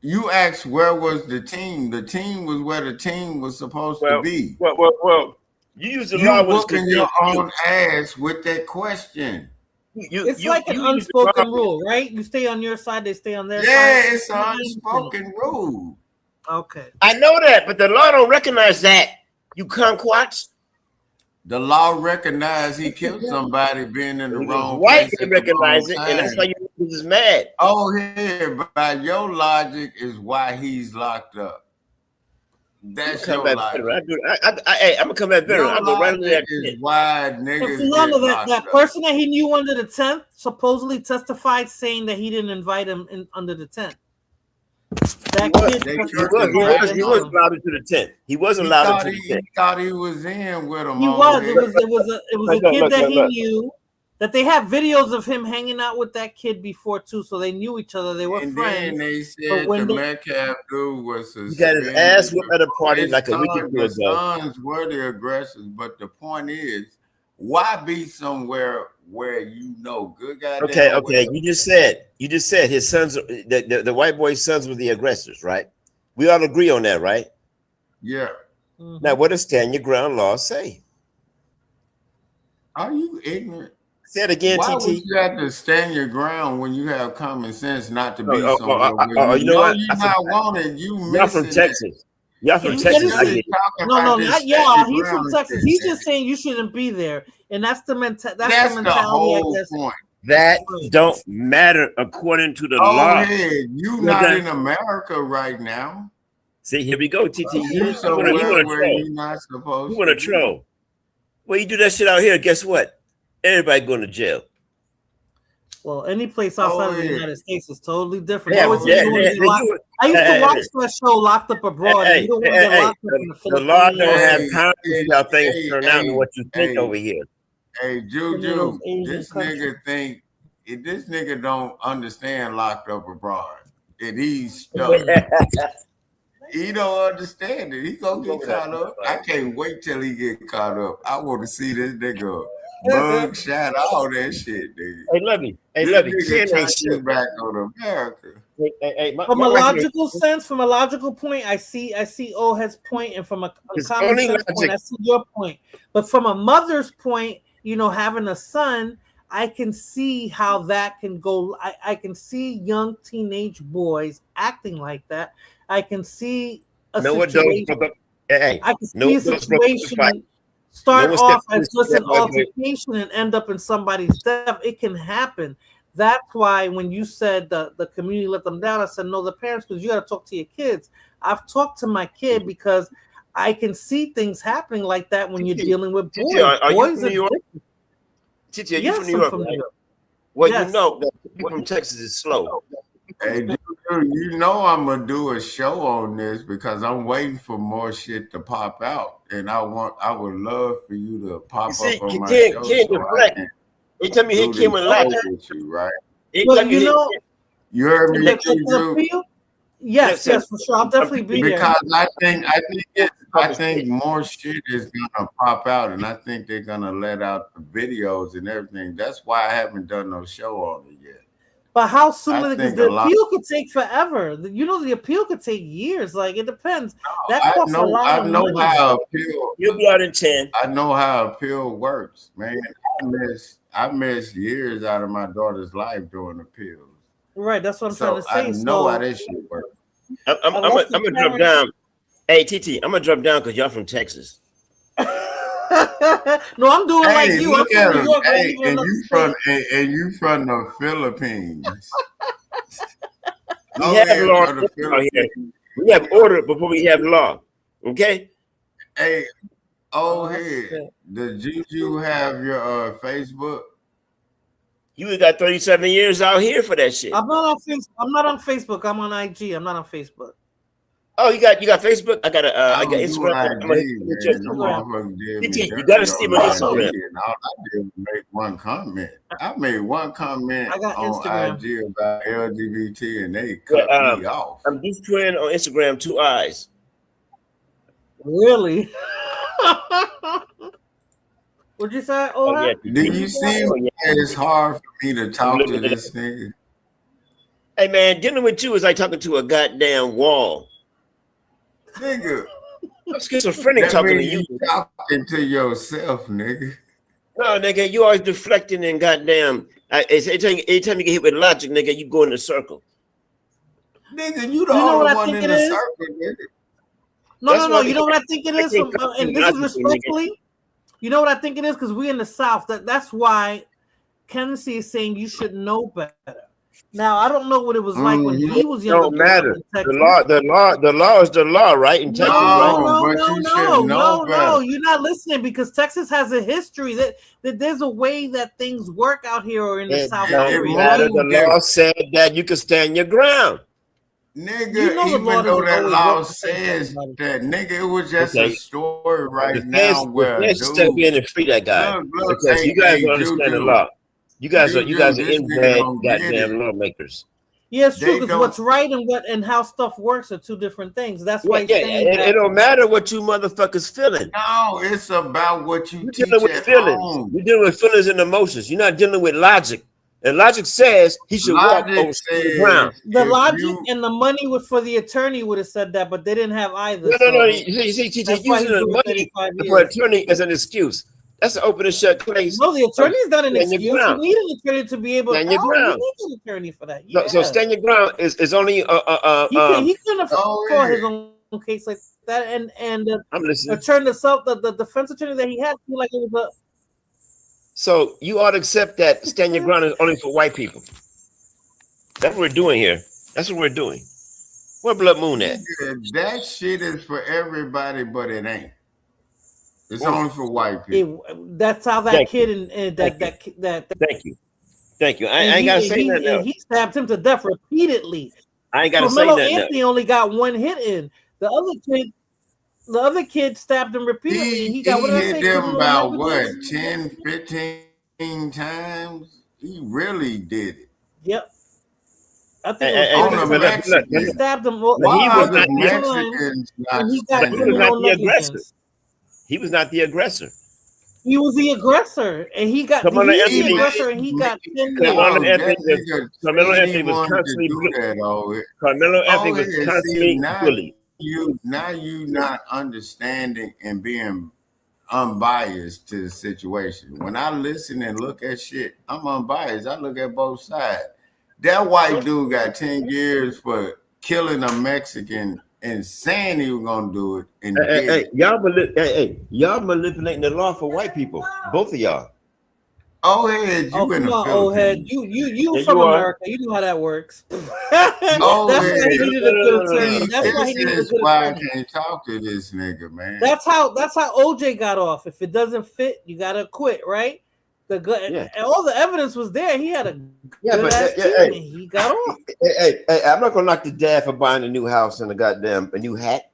L: You asked where was the team. The team was where the team was supposed to be.
K: Well. You use the
L: You
K: law when it's
L: whooping your
K: convenient to
L: own ass with that question.
K: you.
A: It's like an
K: use the law.
A: unspoken rule, right? You stay on your side, they stay on their
L: Yeah,
A: side.
L: it's an unspoken rule.
A: Okay.
K: I know that, but the law don't recognize that. You kumquats.
L: The law recognized he killed somebody being in the wrong
K: White
L: place
K: can
L: at the
K: recognize
L: wrong
K: it, and that's
L: time.
K: why you is mad.
L: Oh, here, by your logic is why he's locked up. That's
K: Come
L: your
K: back
L: logic.
K: better. I'm gonna come back better.
L: Your
K: I'm gonna run into that
L: logic is
K: shit.
L: why
A: And
L: niggas
A: Fulana,
L: get
A: that
L: locked up.
A: person that he knew under the tent supposedly testified saying that he didn't invite him in under the tent. That kid
L: They
A: testified
K: He was allowed into the tent. He wasn't allowed into the
L: He
K: tent.
L: thought he was in with him.
A: He
L: on
A: was.
L: here.
A: It was a
K: Look,
A: kid that he
K: look.
A: knew. That they have videos of him hanging out with that kid before too, so they knew each other. They were
L: And
A: friends.
L: then they
A: But
L: said
A: when
L: the
A: they-
L: Metcalf dude was
K: He got his
L: suspended.
K: ass whooped at a party
L: His
K: like a week or
L: son-
K: two
L: the
K: ago.
L: sons were the aggressors, but the point is, why be somewhere where you know good goddamn
K: Okay.
L: well-
K: You just said his sons, the white boy's sons were the aggressors, right? We all agree on that, right?
L: Yeah.
K: Now, what does stand your ground law say?
L: Are you ignorant?
K: Say it again,
L: Why
K: TT.
L: would you have to stand your ground when you have common sense not to be
K: Oh,
L: somewhere where
K: you know what?
L: you're
K: I
L: not
K: forgot.
L: wanted? You
K: Y'all from
L: missing
K: Texas. Y'all from
A: He's
K: Texas.
A: just
K: I
A: saying-
K: get it.
A: No,
L: this
A: not yeah.
L: stand your
A: He's from
L: ground
A: Texas.
L: shit.
A: He's just saying you shouldn't be there, and that's the
L: That's
A: mentality.
L: the whole
A: I guess.
L: point.
K: That don't matter according to the law.
L: Hey, you
K: Yeah,
L: not
K: that-
L: in America right now.
K: See, here we go, TT.
L: You
K: You
L: somewhere
K: want to
L: where
K: troll.
L: you're not supposed
K: You want to
L: to be.
K: troll. Well, you do that shit out here, guess what? Everybody going to jail.
A: Well, any place outside of the
L: yeah.
A: United States is totally different.
K: Yeah,
A: They always say
K: yeah,
A: you wanna
K: yeah,
A: be
K: they
A: locked-
K: do it.
A: I used to
K: Hey,
A: watch
K: hey.
A: that show Locked Up Abroad. and you don't want to get locked up in the
K: The law don't have
A: Philippines.
K: time to see how things
L: hey,
K: turn out
L: hey,
K: and what you think
L: hey.
K: over here.
L: Hey,
A: Some of
L: Juju,
A: those Asian
L: this
A: countries.
L: nigga think this nigga don't understand locked up abroad. And he's stuck. He don't understand it. He gonna get caught up. I can't wait till he get caught up. I want to see this nigga Mug shot, all that shit, nigga.
K: Hey, Lovey. Hey,
L: This
K: Lovey.
L: nigga
K: Ken
L: turn
K: ain't
L: shit
K: shit.
L: back on America.
A: From a logical sense, from a logical point, I see Ohed's point, and from a common
K: only
A: sense point,
K: logic.
A: I see your point. But from a mother's point, having a son, I can see how that can go. I can see young teenage boys acting like that. I can see a situation.
K: Hey,
A: I can
K: no
A: see a
K: adults broke up the
A: situation
K: fight.
A: start
K: No one
A: off
K: stepped
A: as
K: in
A: just an
K: the step.
A: altercation and end up in somebody's death. It can happen. That's why when you said the community let them down, I said no, the parents, because you got to talk to your kids. I've talked to my kid because I can see things happening like that when you're dealing with boys.
K: Titi, are you
A: Boys
K: from New York? Titi, are you
A: Yes,
K: from New
A: I'm
K: York?
A: from New
K: right?
A: York.
K: Well,
A: Yes.
K: you know that people from Texas is slow.
L: Hey, dude, you know I'm gonna do a show on this because I'm waiting for more shit to pop out, and I would love for you to pop
K: See,
L: up on my
K: Ken
L: show.
K: deflect. He tell me he
L: do
K: came
L: this
K: with logic.
L: show with you, right?
K: He
A: Well,
K: tell me
A: you
K: he-
A: know,
L: You heard me,
A: the
L: Drew?
A: appeal. Yes, for sure. I'll definitely be there.
L: Because I think more shit is gonna pop out, and I think they're gonna let out the videos and everything. That's why I haven't done no show on it yet.
A: But how soon?
L: I
A: Because
L: think
A: the
L: a lot-
A: appeal could take forever. The appeal could take years. Like it depends. That
L: I
A: costs a lot
L: know
A: of money.
L: how appeal.
K: You'll be out in 10.
L: I know how appeal works, man. I missed years out of my daughter's life doing appeals.
A: Right, that's what I'm
L: So
A: trying to say.
L: I know
A: So
L: how this shit works.
K: I'm
A: Unless the
K: gonna drop
A: parents-
K: down. Hey, TT, I'm gonna drop down because y'all from Texas.
A: No, I'm doing like
L: Hey,
A: you. I'm
L: look at
A: from New
L: him.
A: York. but I
L: Hey,
A: live in
L: and
A: another
L: you
A: state.
L: from the Philippines.
K: We
L: Oh,
K: have
L: yeah,
K: law
L: from the
K: out here.
L: Philippines.
K: We have order before we have law. Okay?
L: Hey, hey, did you have your Facebook?
K: You got 37 years out here for that shit.
A: I'm not on Facebook. I'm not on Facebook. I'm on IG. I'm not on Facebook.
K: Oh, you got Facebook? I got Instagram. I'm gonna hit
L: IG,
K: you
L: man.
K: with your
L: Them
K: Instagram.
L: motherfuckers did me
K: TT, you
L: dirty
K: gotta see my
L: on
K: Instagram.
L: IG, and all I did was make one comment. I made one comment
A: I got
L: on
A: Instagram.
L: IG about LGBT, and they
K: Yeah,
L: cut me off.
K: I'm just twin on Instagram, 2 eyes.
A: Really? What'd you say? Oh,
K: yeah.
L: Do you see why it's hard for me to talk to this nigga?
K: Hey man, dealing with you is like talking to a goddamn wall.
L: Nigga.
K: I'm schizophrenic
L: That
K: talking to
L: means
K: you.
L: you talking to yourself, nigga.
K: No, nigga, you always deflecting and goddamn. Anytime you get hit with logic, nigga, you go in a circle.
L: Nigga, you the
A: You know
L: only
A: what I
L: one
A: think
L: in
A: it
L: the
A: is?
L: circle, nigga.
A: No. You know what I think it is?
K: can't come
A: And
K: to
A: this is
K: logic, nigga.
A: respectfully. You know what I think it is? Because we're in the South. That's why Kennedy is saying you should know better. Now, I don't know what it was like when he was
K: It
A: younger.
K: don't matter.
A: in Texas.
K: The law is the law, right? In Texas, right?
A: No. You're not listening because Texas has a history that there's a way that things work out here or in the
K: It
A: South.
K: don't
A: area.
K: matter. The law said that you can stand your ground.
L: Nigga,
A: You know the
L: even
A: law
L: though
A: doesn't
L: that
A: always
L: law
A: work.
L: says that, nigga, it was just
K: Okay.
L: a story right
K: The
L: now
K: feds
L: where
K: step in and free that guy
L: Look,
K: because
L: hey,
K: you guys
L: hey,
K: don't understand the
L: Juju.
K: law. You guys are
L: Juju,
K: inbred
L: this nigga don't get
K: goddamn
L: it.
K: lawmakers.
A: Yeah, it's true
L: They
A: because
L: don't-
A: what's right and how stuff works are two different things. That's why
K: Yeah,
A: he's
K: yeah,
A: saying
K: it
A: that.
K: don't matter what you motherfuckers feeling.
L: No, it's about what you
K: You're
L: teach
K: dealing with
L: at
K: feelings.
L: home.
K: You're dealing with feelings and emotions. You're not dealing with logic. And logic says he should walk
L: Logic
K: over the
L: says
K: ground.
A: The
L: if
A: logic
L: you-
A: and the money was for the attorney would have said that, but they didn't have either.
K: No.
A: so
K: You see,
A: that's why
K: using
A: he's
K: the
A: doing
K: money
A: 35
K: for
A: years.
K: attorney as an excuse. That's an open and shut case.
A: No, the attorney's not an
K: Stand your
A: excuse. You
K: ground.
A: need an attorney to be able to.
K: Stand your
A: You
K: ground.
A: need an attorney for that.
K: So,
A: Yeah.
K: so stand your ground is only
A: he couldn't have
L: Oh,
A: fought
L: yeah.
A: his own case like that, and the
K: I'm listening.
A: attorney, the defense attorney that he had, feel like it was
K: So you ought to accept that stand your ground is only for white people. That's what we're doing here. That's what we're doing. Where Blood Moon at?
L: Nigga, that shit is for everybody, but it ain't. It's
K: Well,
L: only for white people.
A: that's how that
K: Thank
A: kid and that
K: Thank you. Thank you. I
A: and
K: ain't gotta say
A: he,
K: nothing
A: and
K: else.
A: he stabbed him to death repeatedly.
K: I ain't gotta say
A: Carmelo
K: nothing else.
A: Anthony only got one hit in. The other kid stabbed him repeatedly.
L: He
A: He got what did I
L: hit
A: say?
L: them
A: criminal
L: about what,
A: negligence?
L: 10, 15 times? He really did it.
A: Yep. I think
K: Hey,
A: it
K: hey,
A: was
L: On
K: hey,
L: the
K: but look,
L: Mexicans.
A: he stabbed him. Well,
L: Why
K: he
L: are
K: was
L: the
K: not the
L: Mexicans not
A: and he got
K: But he was
L: standing
K: not
A: criminal
K: the aggressor.
A: negligence.
K: He was not the aggressor.
A: He was the aggressor, and he got
C: Carmelo
A: the
C: Anthony
A: aggressor, and he got 10
C: Carmelo
A: years.
C: Anthony was constantly Carmelo Anthony was constantly bullied.
L: You not understanding and being unbiased to the situation. When I listen and look at shit, I'm unbiased. I look at both sides. That white dude got 10 years for killing a Mexican and saying he was gonna do it. And
K: y'all manipulating the law for white people. Both of y'all.
L: Old head,
A: come on, old head. You from America. You know how that works.
L: That's
A: why he needed a good attorney. That's why he needed a
L: This is
A: good
L: why I
A: attorney.
L: can't talk to this nigga, man.
A: That's how OJ got off. If it doesn't fit, you gotta quit, right? And all the evidence was there. He had a good ass team, and he got off.
K: Hey, I'm not gonna knock the dad for buying a new house and a new hat.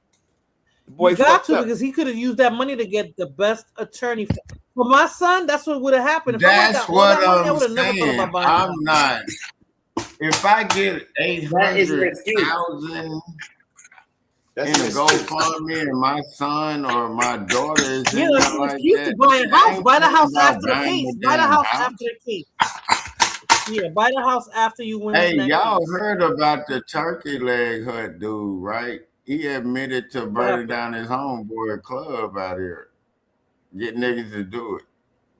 A: Boy, you got to, because he could have used that money to get the best attorney for my son. That's what would have happened. If
L: That's what
A: money,
L: I'm saying. I'm not. If I get 800,000 in the GoFundMe and my son or my daughter is in there like that,
A: buy a house. Buy the house after the case. Buy the house after the case. Yeah, buy the house after you win.
L: Hey, y'all heard about the turkey leg hut dude, right? He admitted to burning down his homeboy club out here, get niggas to do it.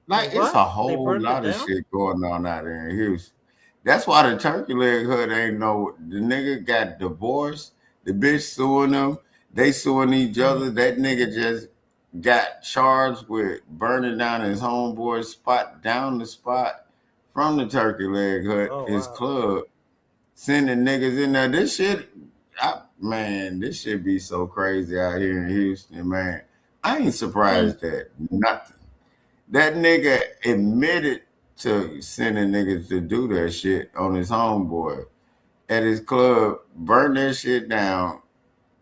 L: Like, it's a whole lot of shit going on out there in Houston. That's why the turkey leg hut ain't no. The nigga got divorced. The bitch suing him. They suing each other. That nigga just got charged with burning down his homeboy's spot, down the spot from the turkey leg hut, his club, sending niggas in there. This shit. Man, this shit be so crazy out here in Houston, man. I ain't surprised at nothing. That nigga admitted to sending niggas to do that shit on his homeboy at his club, burn that shit down.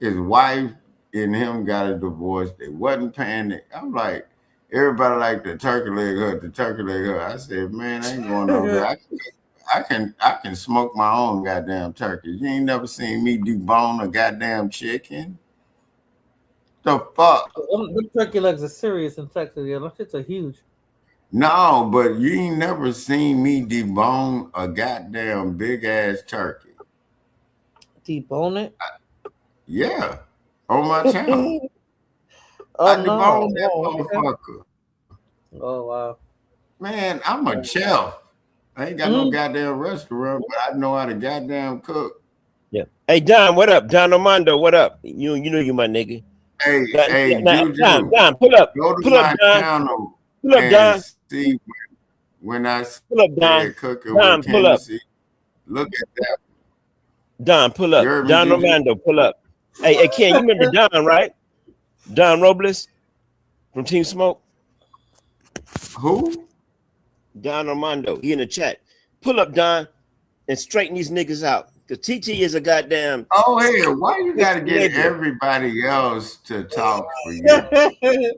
L: His wife and him got a divorce. They wasn't paying it. I'm like, everybody like the turkey leg hut. I said, man, I ain't going over there. I can smoke my own goddamn turkey. You ain't never seen me debone a goddamn chicken. The fuck?
A: The turkey legs are serious in Texas. Yeah, those shits are huge.
L: No, but you ain't never seen me debone a goddamn big ass turkey.
A: Debone it?
L: Yeah, on my channel. I debone that motherfucker.
A: Oh wow,
L: man, I'm a chef. I ain't got no goddamn restaurant, but I know how to goddamn cook.
K: Yeah. Hey, Don, what up? Don Armando, what up? You know you my nigga.
L: Hey,
K: Don, pull up.
L: Go to
K: pull
L: my
K: up, Don.
L: channel.
K: Pull up, Don.
L: See when I
K: pull up, Don.
L: Cooking
K: Don,
L: with
K: pull up.
L: Look at that.
K: Don, pull up. Don Armando, pull up. Hey, Ken, you remember Don, right? Don Robles from Team Smoke.
L: Who?
K: Don Armando. He in the chat. Pull up, Don, and straighten these niggas out. Because TT is a goddamn.
L: Oh, hey, why you gotta get everybody else to talk for you? What the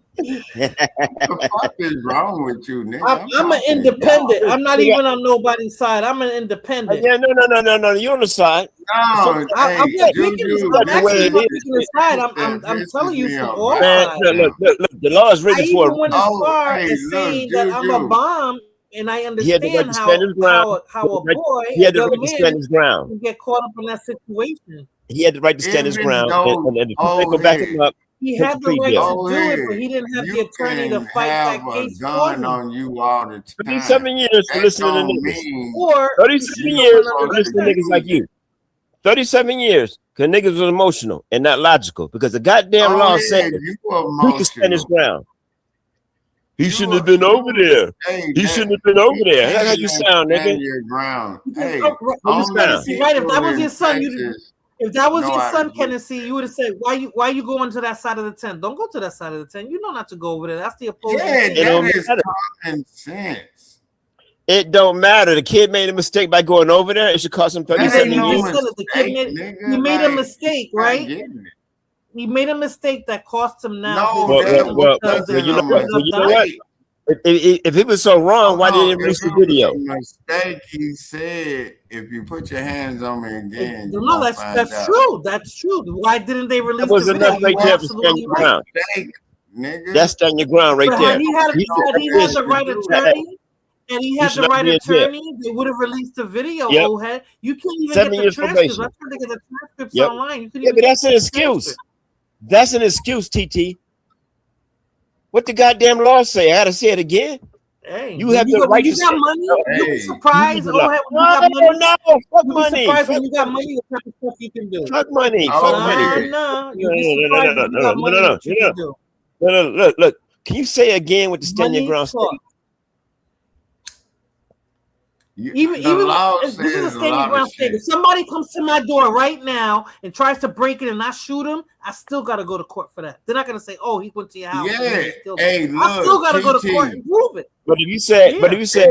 L: fuck is wrong with you, nigga?
A: I'm an independent. I'm not even on nobody's side. I'm an independent.
K: Yeah, no. You're on the side.
L: No,
A: I'm picking the side. I'm telling you from all sides.
K: Look, the law is written for
A: I even went as far as saying that I'm a bomb. And I understand how a boy,
K: he had the right to stand his ground.
A: Can get caught up in that situation.
K: He had the right to stand his ground. And go back him up.
A: He had the right to do it, but he didn't have the attorney to fight that case for him.
L: On you all the time.
K: 37 years for listening to niggas. 37 years for listening to niggas like you. 37 years because niggas was emotional and not logical because the goddamn law said he can stand his ground. He shouldn't have been over there. He shouldn't have been over there. That's how you sound, nigga.
L: Your ground. Hey,
A: right? If that was your son, if that was your son, Kennedy, you would have said, "Why you going to that side of the tent? Don't go to that side of the tent. You know not to go over there. That's the opposing."
L: Yeah, that is common sense.
K: It don't matter. The kid made a mistake by going over there. It should cost him 37 years.
A: He made a mistake, right? He made a mistake that cost him now.
K: Well, you know what? If it was so wrong, why didn't he release the video?
L: Mistake. He said, "If you put your hands on me again."
A: No, that's true. That's true. Why didn't they release
K: the video?
L: nigga.
K: That's stand your ground right
A: But
K: there.
A: had he had the right attorney, and he had the right attorney, they would have released the video.
K: Yep.
A: Ohead, you can't even
K: 7
A: get the
K: years
A: transcripts.
K: probation.
A: I tried to get the transcripts
K: Yep.
A: online. You couldn't
K: Yeah,
A: even
K: but
A: get
K: that's an
A: the
K: excuse.
A: transcript.
K: That's an excuse, TT. What the goddamn law say? I gotta say it again.
A: Hey,
K: You have the
A: when
K: right
A: you
K: to
A: got
K: say
A: money,
K: no.
A: you be surprised.
K: You
A: Oh,
K: do
A: hey,
K: not.
A: when you got money,
K: No, fuck
A: you be
K: money.
A: surprised when
K: Fuck
A: you got money. What type of stuff you can do?
K: Fuck money.
L: Oh,
K: Fuck money.
L: okay.
A: No, you be surprised when you got money. What you can do?
K: No, look. Can you say again what the stand your
A: Money
K: ground
A: talk.
K: state?
A: Even
L: The law
A: if this is a
L: says a
A: standing
L: lot of
A: ground state.
L: shit.
A: If somebody comes to my door right now and tries to break it and I shoot him, I still got to go to court for that. They're not going to say, "Oh, he went to your house."
L: Yeah.
A: And he killed
L: Hey,
A: him. I still
L: look,
A: got to go to
L: TT.
A: court and prove it.
K: But if you said,
A: Yeah.
K: you said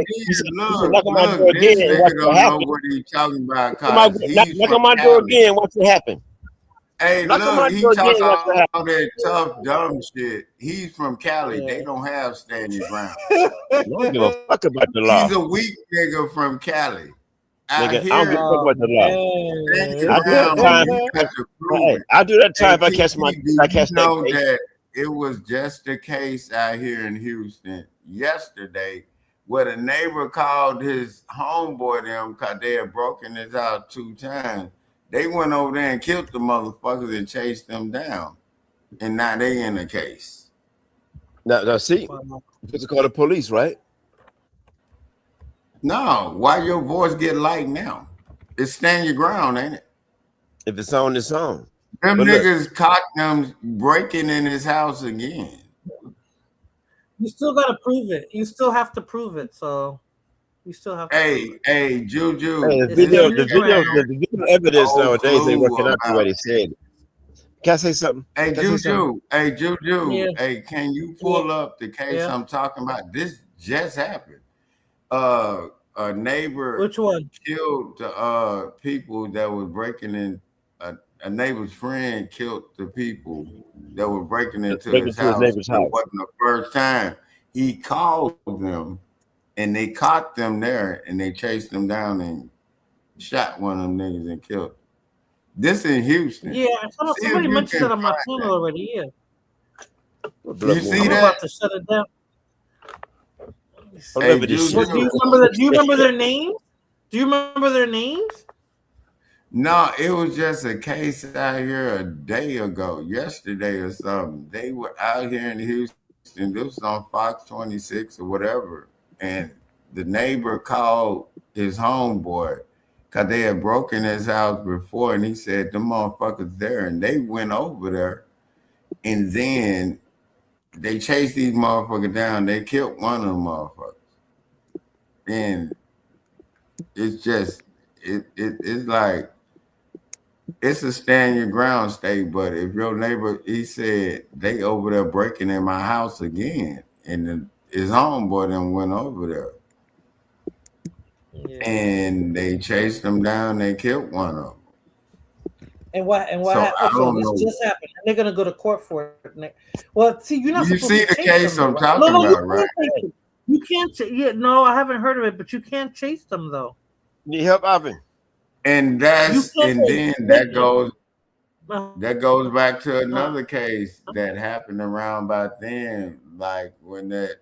K: knock on my door
L: Look, this
K: again, watch
L: nigga
K: what
L: don't know
K: happen.
L: what he's talking about.
K: Knock on
L: 'Cause he's
K: knock on
L: from
K: my door
L: Cali.
K: again, watch what happen.
L: Hey,
K: Knock on my
L: look, he
K: door
L: talks
K: again, watch what happen.
L: all that tough, dumb shit. He's from Cali. They don't have stand your ground.
K: I don't give a fuck about the law.
L: He's a weak nigga from Cali.
K: Nigga, I don't give a
L: here,
K: fuck about the law.
L: stand your
K: I do that
L: ground,
K: time.
L: you got to prove
K: Hey,
L: it.
K: I do that time if I
L: Hey,
K: catch my
L: TT,
K: I catch
L: you
K: that
L: know
K: case.
L: that it was just a case out here in Houston yesterday where the neighbor called his homeboy them because they had broken his house 2 times. They went over there and killed the motherfuckers and chased them down. And now they in the case.
K: Now see, it's called the police, right?
L: No, why your voice get light now? It's stand your ground, ain't it?
K: If it's on, it's on.
L: Them
K: But look,
L: niggas caught them breaking in his house again.
A: You still got to prove it. You still have to prove it. So you still have to.
L: Hey, Juju.
K: hey, the video evidence nowadays ain't working out the way they said. Can I say something?
L: Hey,
K: Can I say something?
L: Juju.
A: Yeah.
L: Hey, can you pull up the case
A: Yeah.
L: I'm talking about? This just happened. A neighbor
A: Which one?
L: killed the people that was breaking in. A neighbor's friend killed the people that were breaking into
K: Breaking
L: his
K: into his
L: house.
K: neighbor's
L: It
K: house.
L: wasn't the first time. He called them, and they caught them there, and they chased them down and shot one of them niggas and killed them. This in Houston.
A: Yeah,
L: See if
A: somebody
L: you
A: mentioned
L: can
A: that on my
L: find
A: channel
L: that.
A: already. Yeah,
L: You see
A: I'm
L: that?
A: about to shut it down.
K: I'll
L: Hey,
K: never just-
A: What, do you remember their names? Do you remember their names?
L: No, it was just a case out here a day ago, yesterday or something. They were out here in Houston. This was on Fox 26 or whatever. And the neighbor called his homeboy because they had broken his house before. And he said, the motherfuckers there. And they went over there. And then they chased these motherfuckers down. They killed one of them motherfuckers. And it's just, it's like, it's a stand your ground state, but if your neighbor, he said they over there breaking in my house again, and his homeboy then went over there, and they chased them down. They killed one of them.
A: And what?
L: So,
A: happened?
L: I don't
A: This
L: know.
A: just happened. And they're gonna go to court for it. Well, see, you're not
L: You
A: supposed
L: see
A: to
L: the
A: chase
L: case
A: them,
L: I'm
A: though,
L: talking
A: No, you
L: about, right?
A: can't chase them. You can't. Yeah, no, I haven't heard of it, but you can't chase them though.
K: Need help, Ivan?
L: And that's
A: You can't
L: and
A: chase
L: then
A: them.
L: that goes back to another case that happened around back then, like when that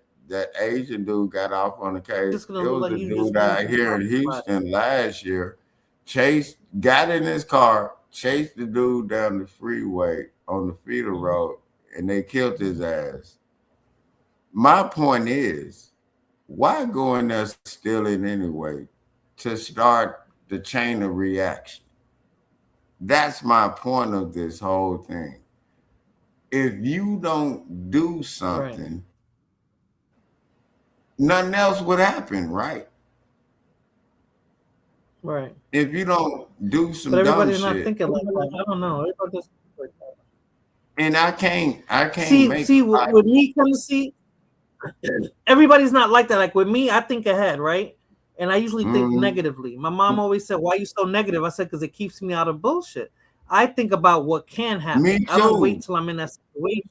L: Asian dude got off on the case.
A: Just
L: It
A: gonna look
L: was
A: like
L: a
A: you
L: dude
A: just
L: out
A: moved
L: here in Houston last year, got in his car, chased the dude down the freeway on the feeder road, and they killed his ass. My point is, why go in there stealing anyway to start the chain of reaction? That's my point of this whole thing. If you don't do something, nothing else would happen, right?
A: Right.
L: If you don't do some
A: But
L: dumb
A: everybody's not
L: shit,
A: thinking like that. I don't know. Everybody just like that.
L: and I can't make
A: See, with me, come to see, everybody's not like that. Like with me, I think ahead, right? And I usually think negatively. My mom always said, "Why are you so negative?" I said, "Because it keeps me out of bullshit." I think about what can happen.
L: Me
A: I don't
L: too.
A: wait till I'm in that situation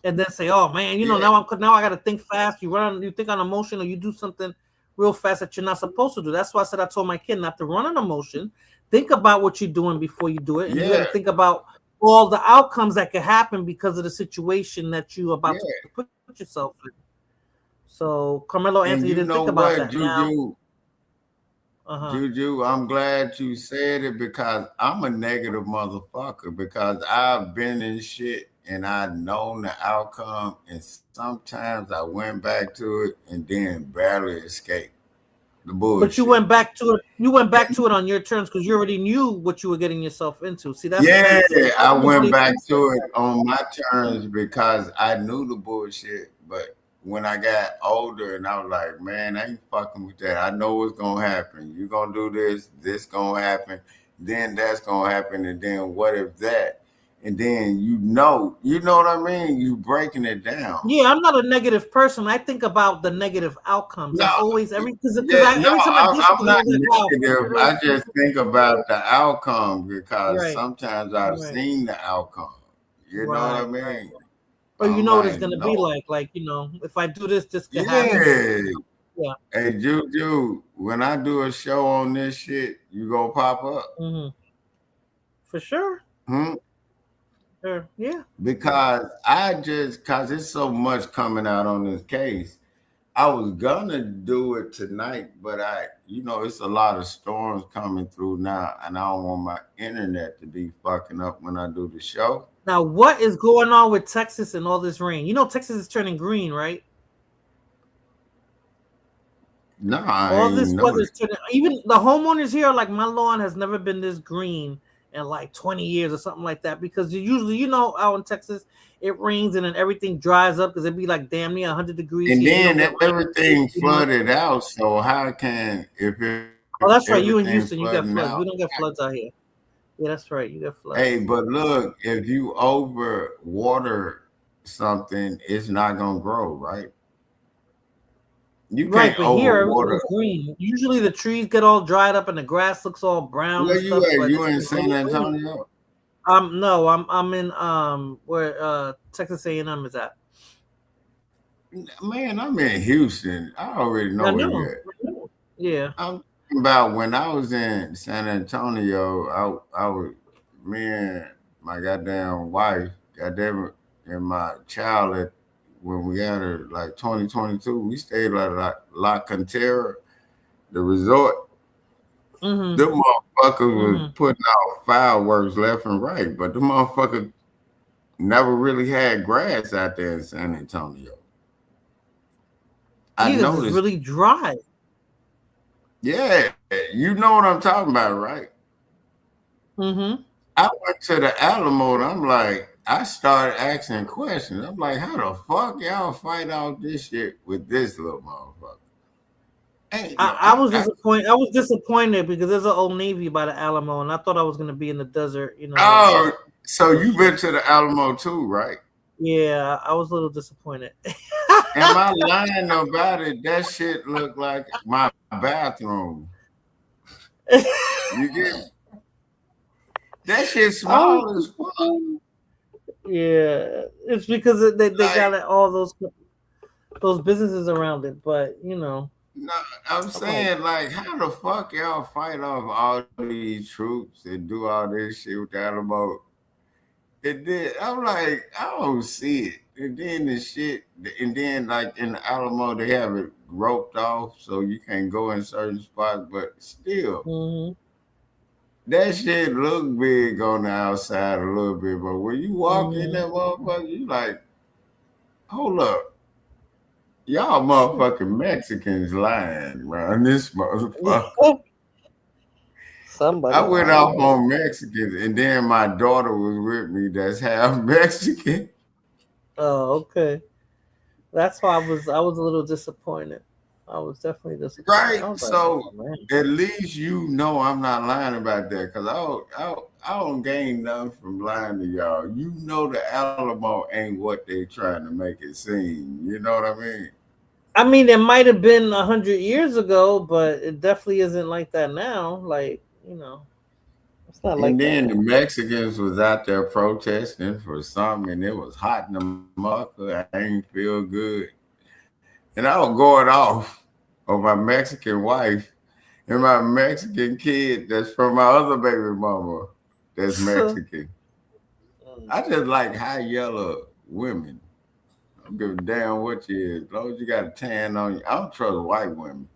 A: and then say, "Oh man, now I got to think fast." You think on emotion, or you do something real fast that you're not supposed to do. That's why I said I told my kid not to run on emotion. Think about what you're doing before you do it, and you got to think about all the outcomes that could happen because of the situation that you about to put yourself in. So Carmelo
L: And
A: Anthony
L: you
A: didn't
L: know
A: think about
L: what,
A: that. Now,
L: Juju, I'm glad you said it because I'm a negative motherfucker because I've been in shit and I've known the outcome and sometimes I went back to it and then barely escaped the bullshit.
A: But you went back to it. You went back to it on your terms because you already knew what you were getting yourself into. See, that's crazy.
L: I went back to it on my terms because I knew the bullshit. But when I got older and I was like, man, I ain't fucking with that. I know what's gonna happen. You gonna do this gonna happen, then that's gonna happen, and then what if that? And then you know what I mean? You breaking it down.
A: Yeah, I'm not a negative person. I think about the negative outcomes. I'm always every time
L: I'm
A: I
L: not negative. I just think about the outcome because sometimes I've seen the outcome. You know what I mean?
A: Or you know what it's gonna be like, you know, if I do this can happen. Yeah.
L: Hey, Juju, when I do a show on this shit, you gonna pop up.
A: For sure. Sure. Yeah.
L: Because cause it's so much coming out on this case. I was gonna do it tonight, but it's a lot of storms coming through now, and I don't want my internet to be fucking up when I do the show.
A: Now, what is going on with Texas and all this rain? You know, Texas is turning green, right?
L: No,
A: all this weather's turning. Even the homeowners here are like, my lawn has never been this green in like 20 years or something like that. Because usually, out in Texas, it rains and then everything dries up because it'd be like damn near 100 degrees.
L: And then everything flooded out. So how can
A: Oh, that's right. You in Houston, you get floods. We don't get floods out here. Yeah, that's right. You get floods.
L: Hey, but look, if you over water something, it's not gonna grow, right? You can't
A: but here
L: overwater.
A: it's green. Usually the trees get all dried up and the grass looks all brown.
L: Where
A: and
L: you
A: stuff,
L: at? You in San Antonio?
A: No, I'm in where Texas A&M is at.
L: Man, I'm in Houston. I already know where you're at.
A: Yeah.
L: I'm about when I was in San Antonio, I was me and my goddamn wife, goddamn, and my child when we had her like 2022, we stayed at La Cantera, the resort. Them motherfuckers was putting out fireworks left and right, but the motherfuckers never really had grass out there in San Antonio. I noticed
A: it's really dry.
L: Yeah, you know what I'm talking about, right? I went to the Alamo and I'm like, I started asking questions. I'm like, how the fuck y'all fight out this shit with this little motherfucker?
A: I was disappointed. I was disappointed because there's an Old Navy by the Alamo, and I thought I was gonna be in the desert.
L: Oh, so you've been to the Alamo too, right?
A: Yeah, I was a little disappointed.
L: Am I lying about it? That shit looked like my bathroom. You get it? That shit small as fuck.
A: Yeah, it's because they got all those businesses around it, but
L: No, I'm saying like, how the fuck y'all fight off all these troops and do all this shit with the Alamo? And then I'm like, I don't see it. And then like in the Alamo, they have it roped off so you can't go in certain spots, but still, that shit look big on the outside a little bit. But when you walk in that motherfucker, you like, hold up. Y'all motherfucking Mexicans lying around this motherfucker. I went off on Mexicans, and then my daughter was with me that's half Mexican.
A: Oh, okay. That's why I was a little disappointed. I was definitely disappointed.
L: Right. So at least I'm not lying about that because I don't gain nothing from lying to y'all. You know the Alamo ain't what they trying to make it seem. You know what I mean?
A: I mean, it might have been 100 years ago, but it definitely isn't like that now. Like, it's not like
L: and then
A: that.
L: the Mexicans was out there protesting for something, and it was hot in the motherfucker. I ain't feel good. And I was going off on my Mexican wife and my Mexican kid that's from my other baby mama that's Mexican. I just like high yellow women. I don't give a damn what you is. As long as you got a tan on you. I don't trust white women.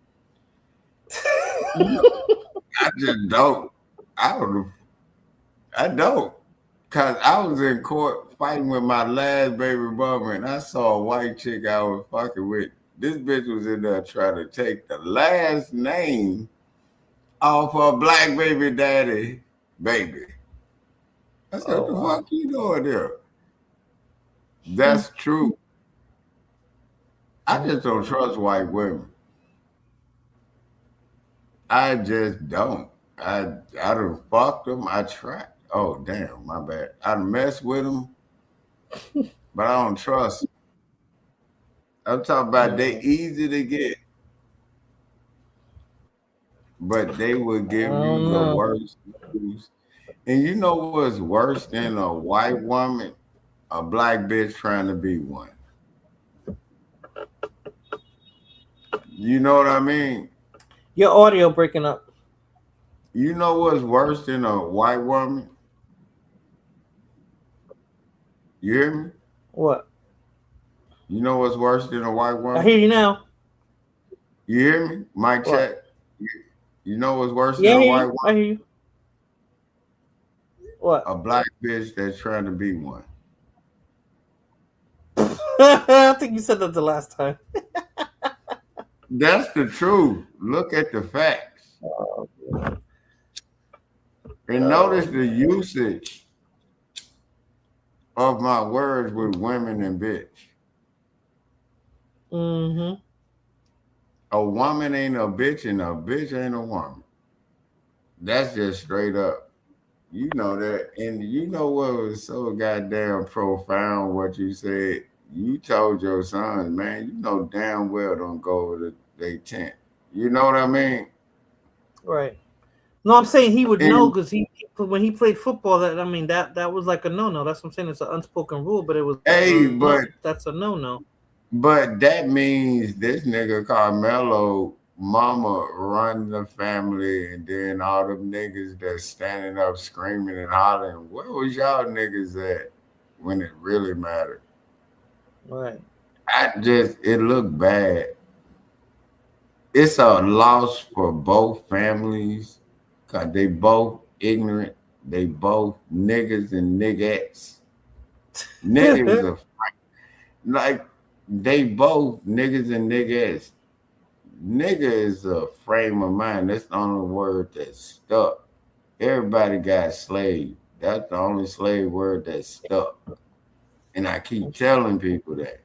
L: I just don't. I don't. Because I was in court fighting with my last baby mama, and I saw a white chick I was fucking with. This bitch was in there trying to take the last name off her black baby daddy baby. I said, what the fuck you doing there? That's true. I just don't trust white women. I just don't. I done fucked them. I tried. Oh, damn, my bad. I mess with them, but I don't trust them. I'm talking about they easy to get, but they will give you the worst news. And you know what's worse than a white woman? A black bitch trying to be one. You know what I mean?
A: Your audio breaking up.
L: You know what's worse than a white woman? You hear me?
A: What?
L: You know what's worse than a white woman?
A: I hear you now.
L: You hear me? Mic check. You know what's worse
A: Yeah,
L: than
A: I
L: a
A: hear
L: white
A: you.
L: woman?
A: I hear you. What?
L: A black bitch that's trying to be one.
A: I think you said that the last time.
L: That's the truth. Look at the facts. And notice the usage of my words with women and bitch.
A: Mm-hmm.
L: A woman ain't a bitch and a bitch ain't a woman. That's just straight up. You know that. And you know what was so goddamn profound what you said? You told your sons, man, you know damn well don't go over to their tent. You know what I mean?
A: Right. No, I'm saying he would know because when he played football, that was like a no-no. That's what I'm saying. It's an unspoken rule, but it was
L: but
A: that's a no-no.
L: But that means this nigga Carmelo mama run the family, and then all them niggas that's standing up screaming and hollering. Where was y'all niggas at when it really mattered?
A: Right.
L: It looked bad. It's a loss for both families because they both ignorant. They both niggas and niggettes. Niggas are like they both niggas and niggettes. Nigga is a frame of mind. That's the only word that's stuck. Everybody got slave. That's the only slave word that's stuck. And I keep telling people that.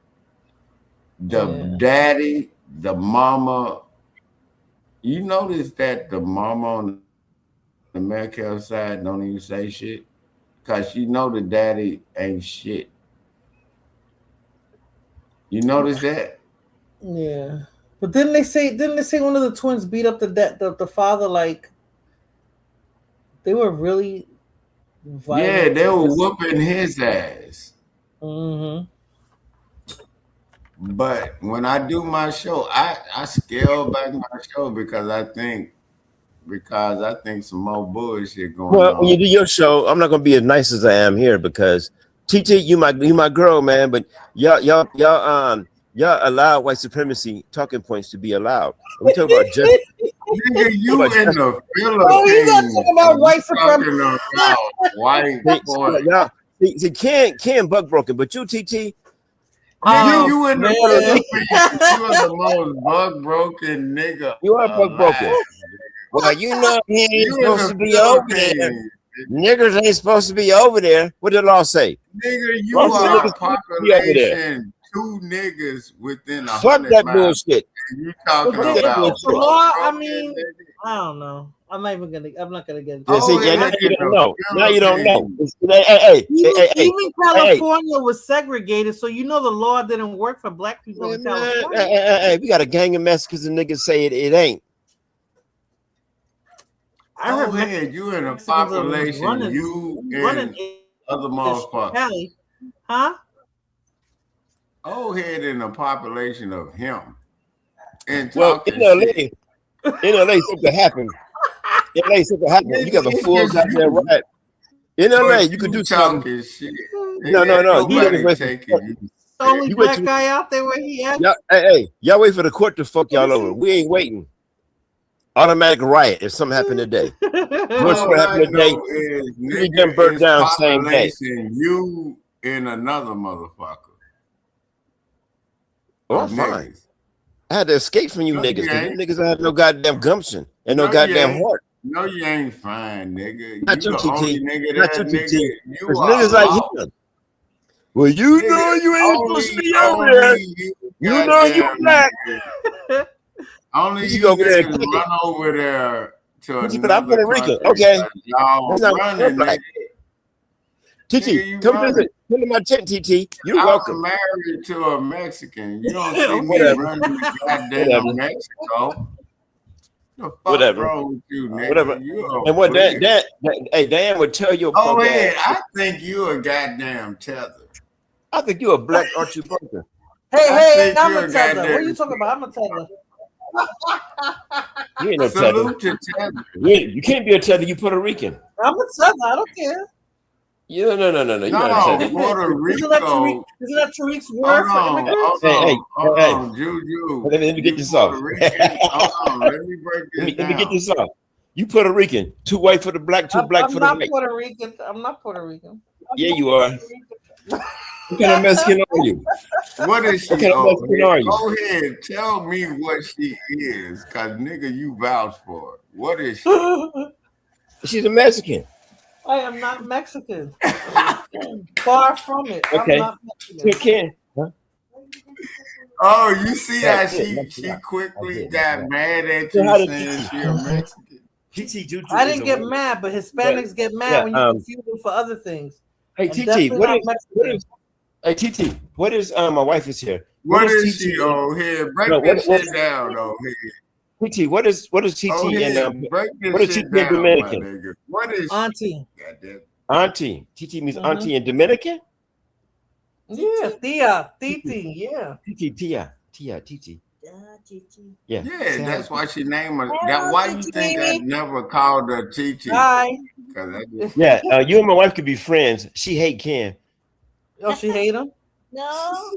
L: The daddy, the mama, you notice that the mama on the Metcalf side don't even say shit? Because you know the daddy ain't shit. You notice that?
A: Yeah. But didn't they say one of the twins beat up the father like they were really violent?
L: Yeah, they were whooping his ass.
A: Mm-hmm.
L: But when I do my show, I scale back my show because I think some more bullshit going on.
K: Well, when you do your show, I'm not gonna be as nice as I am here because TT, you my girl, man. But y'all allow white supremacy talking points to be allowed. We talk about just
L: nigga, you in the Philippines.
A: Oh, he's not talking about white supremacy.
L: White boy.
K: Y'all, see, Ken buck broken, but you TT.
L: You in the Philippines. You are the most bug broken nigga.
K: You are bug broken. Well, you know he ain't supposed to be over there. Niggers ain't supposed to be over there. What did the law say?
L: Nigga, you are a population 2 niggas within 100
K: Fuck that
L: miles.
K: bullshit.
L: And you talking about
A: the law? I mean, I don't know. I'm not gonna get into
K: it.
A: Yeah,
K: now you don't know. Now you don't know. Hey,
A: even California was segregated, so you know the law didn't work for black people in California.
K: Hey, we got a gang of Mexicans and niggas say it ain't.
L: I heard you in a population, running other motherfuckers.
A: Huh?
L: Old head in a population of him. And
K: well, in LA, something happened. You got the fools out there, right? In LA,
L: But
K: you could do
L: talking
K: something.
L: shit.
K: No. You
L: Nobody
K: wait
L: taking
K: for
L: you.
A: The only
K: you wait
A: black
K: till
A: guy out there where he at?
K: y'all wait for the court to fuck y'all
A: What is
K: over.
A: he?
K: We ain't waiting. Automatic riot if something happened today. What's
L: All
K: what
L: I
K: happened today?
L: know is,
K: We
L: nigga,
K: done burnt
L: it's
K: down same day.
L: population. You and another motherfucker.
K: Oh,
L: Of
K: I'm fine.
L: niggas.
K: I had to escape from you
L: No,
K: niggas
L: you
K: because you
L: ain't.
K: niggas had no goddamn gumption and no
L: No, you
K: goddamn
L: ain't.
K: heart.
L: No, you ain't fine, nigga.
K: Not
L: You
K: you,
L: the only
K: TT.
L: nigga
K: Not
L: that
K: you,
L: nigga.
K: TT.
L: You
K: There's
L: are
K: niggas like
L: lost.
K: him. Well, you know
L: Nigga,
K: you ain't supposed to be over there.
L: only you
K: You know you
L: goddamn
K: black.
L: niggas. Only
K: You
L: you
K: go over there and
L: niggas
K: kick it.
L: run over there to
K: TT, but I'm
L: another
K: Puerto Rican.
L: country
K: Okay.
L: because y'all
K: That's not we're
L: running,
K: black.
L: nigga. Nigga,
K: TT,
L: you
K: come
L: running.
K: visit. Come to my tent, TT. You're
L: I
K: welcome.
L: was married to a Mexican. You don't see me
K: Whatever.
L: running to goddamn
K: Whatever.
L: Mexico. The fuck
K: Whatever.
L: wrong with you, nigga?
K: Whatever.
L: You a
K: And what
L: player.
K: Dan would tell your
L: Oh,
K: punk
L: hey,
K: ass.
L: I think you a goddamn tether.
K: I think you're a black Archie Bunker.
A: Hey,
L: I
A: hey,
L: think
A: I'm
L: you're
A: a
L: a
A: tether. What are
L: goddamn
A: you talking about? I'm a tether.
K: You ain't no tether.
L: salute to tether.
K: You can't be a tether. You Puerto Rican.
A: I'm a tether. I don't care.
K: No. You're not a
L: No,
K: tether.
L: Puerto
A: Isn't that
L: Rico.
A: Tariq's word for immigrants?
L: Hold
K: Hey.
L: on, Juju.
K: Let me get
L: You
K: this off.
L: Puerto Rican? Hold on, let me break this
K: Let me get
L: down.
K: this off. You Puerto Rican. Too white for the black, too black
A: I'm
K: for the
A: not
K: white.
A: Puerto Rican. I'm not Puerto Rican.
K: Yeah, you are. What kind of Mexican are you?
L: What is she?
K: What kind of Mexican are you?
L: Go ahead, tell me what she is, cause nigga, you vouch for her. What is she?
K: She's a Mexican.
A: I am not Mexican. Far from it.
K: Okay.
A: I'm not Mexican.
K: You can. Huh?
L: Oh, you see how
K: That's it.
L: she quickly got mad at
K: So
L: you
K: how did
L: saying
K: TT?
L: she a Mexican?
K: TT Juju
A: I
K: is
A: didn't
K: a
A: get
K: woman.
A: mad, but Hispanics get mad
K: yeah,
A: when you confuse them for other things.
K: Hey
A: And
K: TT,
A: definitely
K: what
A: not
K: is
A: Mexican.
K: hey TT? What is my wife is here.
L: What
K: is
L: is
K: TT
L: she on here? Break
K: No,
L: this
K: what-
L: shit down on here.
K: TT? What is TT
L: Oh,
K: and
L: yeah, break
K: what
L: this
K: is
L: shit
K: TT in
L: down, my
K: Dominican?
L: nigga. What is
A: Auntie.
L: goddamn?
K: Auntie. TT means auntie in Dominican?
A: Yeah, Tia, Titi, yeah.
K: TT, Tia, TT. Yeah.
L: Yeah, that's why she named her. That why you think I never called her TT?
A: Hi.
K: Yeah, you and my wife could be friends. She hate Ken.
A: Oh, she hate him?
F: No.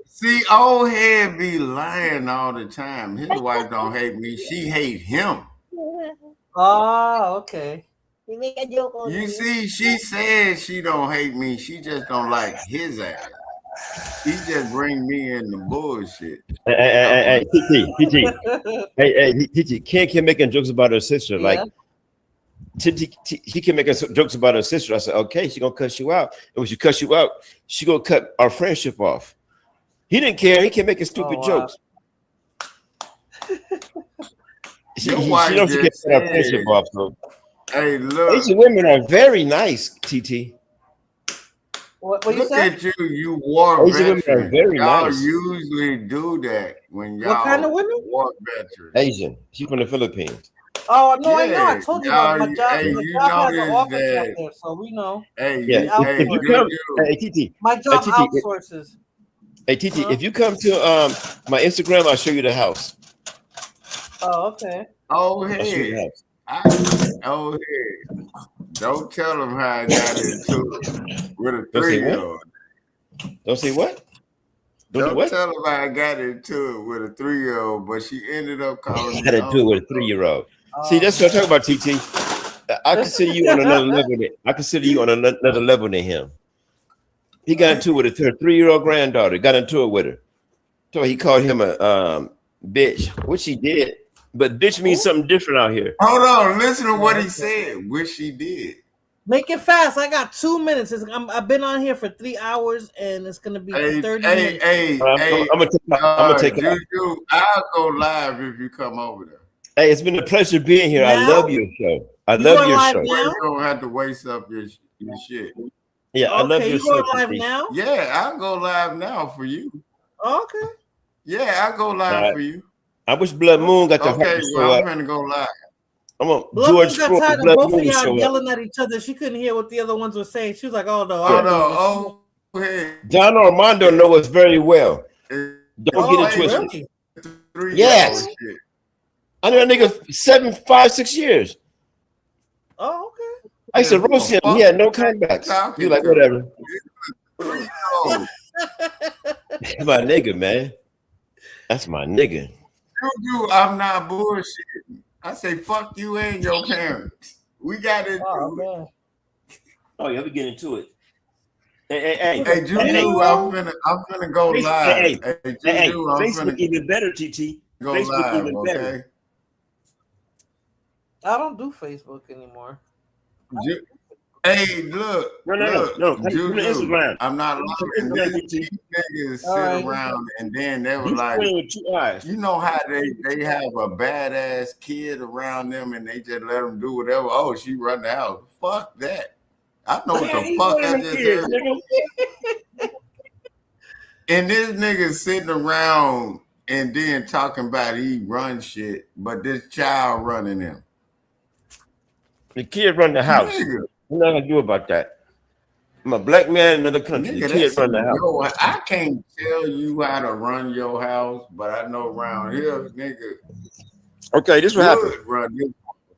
L: See, old head be lying all the time. His wife don't hate me. She hate him.
A: Oh, okay.
L: You see, she says she don't hate me. She just don't like his ass. He just bring me in the bullshit.
K: Hey, TT. Hey, TT. Ken kept making jokes about her sister.
A: Yeah.
K: Like, he can make jokes about her sister. I said, okay, she gonna cuss you out. And when she cuss you out, she gonna cut our friendship off. He didn't care. He kept making stupid jokes. She knows she can't cut our friendship off. So.
L: Hey, look.
K: Asian women are very nice, TT.
A: What you
L: look
A: said?
L: at you, you war
K: Asian women are
L: veteran.
K: very
L: Y'all
K: nice.
L: usually do that when y'all
A: What kind of women?
L: war veterans.
K: Asian. She's from the Philippines.
A: Oh, no, I know. I
L: Yeah,
A: told you
L: y'all-
A: about my job.
L: hey,
A: My
L: you
A: job has an
L: notice
A: office
L: that-
A: out there, so we know.
L: Hey,
K: Yeah.
L: hey,
K: If you come, hey, TT.
A: My job
K: TT,
A: outsources.
K: Hey, TT, if you come to my Instagram, I'll show you the house.
A: Oh, okay.
L: Oh,
K: I'll show you the
L: hey.
K: house.
L: Oh, hey. Don't tell them how I got into it with a
K: Don't say what?
L: 3-year-old.
K: Don't say what? Don't do
L: Don't
K: what?
L: tell them how I got into it with a 3-year-old, but she ended up calling me.
K: Got to do it with a 3-year-old. See, that's what I'm talking about, TT. I consider you on another level. I consider you on another level than him. He got into it with her 3-year-old granddaughter. Got into it with her. So he called him a bitch, which he did. But bitch means something different out here.
L: Hold on, listen to what he said. Wish she did.
A: Make it fast. I got 2 minutes. I've been on here for 3 hours, and it's gonna be 30 minutes.
K: I'm gonna take it.
L: Juju, I'll go live if you come over there.
K: Hey, it's been a pleasure being here. I
A: Now?
K: love your show. I love your show.
L: You don't have to waste up your shit.
K: Yeah, I love your
A: you
K: show.
A: going live
K: TT.
A: now?
L: Yeah, I'll go live now for you.
A: Okay.
L: Yeah, I'll go live
K: Alright.
L: for you.
K: I wish Blood Moon got the heart
L: Okay,
K: to show
L: well, I'm
K: up.
L: gonna go live.
K: I'm on
A: Blood
K: George
A: Moon got
K: Strait,
A: tired of
K: Blood
A: both
K: Moon
A: of
K: to
A: y'all
K: show up.
A: yelling at each other. She couldn't hear what the other ones were saying. She was like, "Oh no,
L: Oh no, oh hey.
K: John Armando knows us very well. Don't
A: Oh,
K: get it twisted.
A: really?
K: Yes. I knew a nigga 5, 6 years.
A: Oh, okay.
K: I used to roast him. He had no comebacks. You like whatever. My nigga, man. That's my nigga.
L: I'm not bullshitting. I say fuck you and your parents. We got it.
K: Oh yeah, we get into it. Hey,
L: Juju, I'm finna go live.
K: Hey, Facebook even better, TT.
L: Go
K: Facebook
L: live,
K: even
L: okay?
K: better.
A: I don't do Facebook anymore.
L: Hey, look.
K: No.
L: Juju,
K: Instagram.
L: I'm not lying. These niggas sit around and then they were like, you know how they have a badass kid around them and they just let them do whatever. Oh, she run the house. Fuck that. I know what the fuck I just heard. And this nigga sitting around and then talking about he run shit, but this child running him.
K: The kid run the house.
L: Nigga.
K: What am I gonna do about that? I'm a black man in another country.
L: Nigga,
K: The kid run the house.
L: yo, I can't tell you how to run your house, but I know around here, nigga.
K: Okay, this what happened.
L: Run this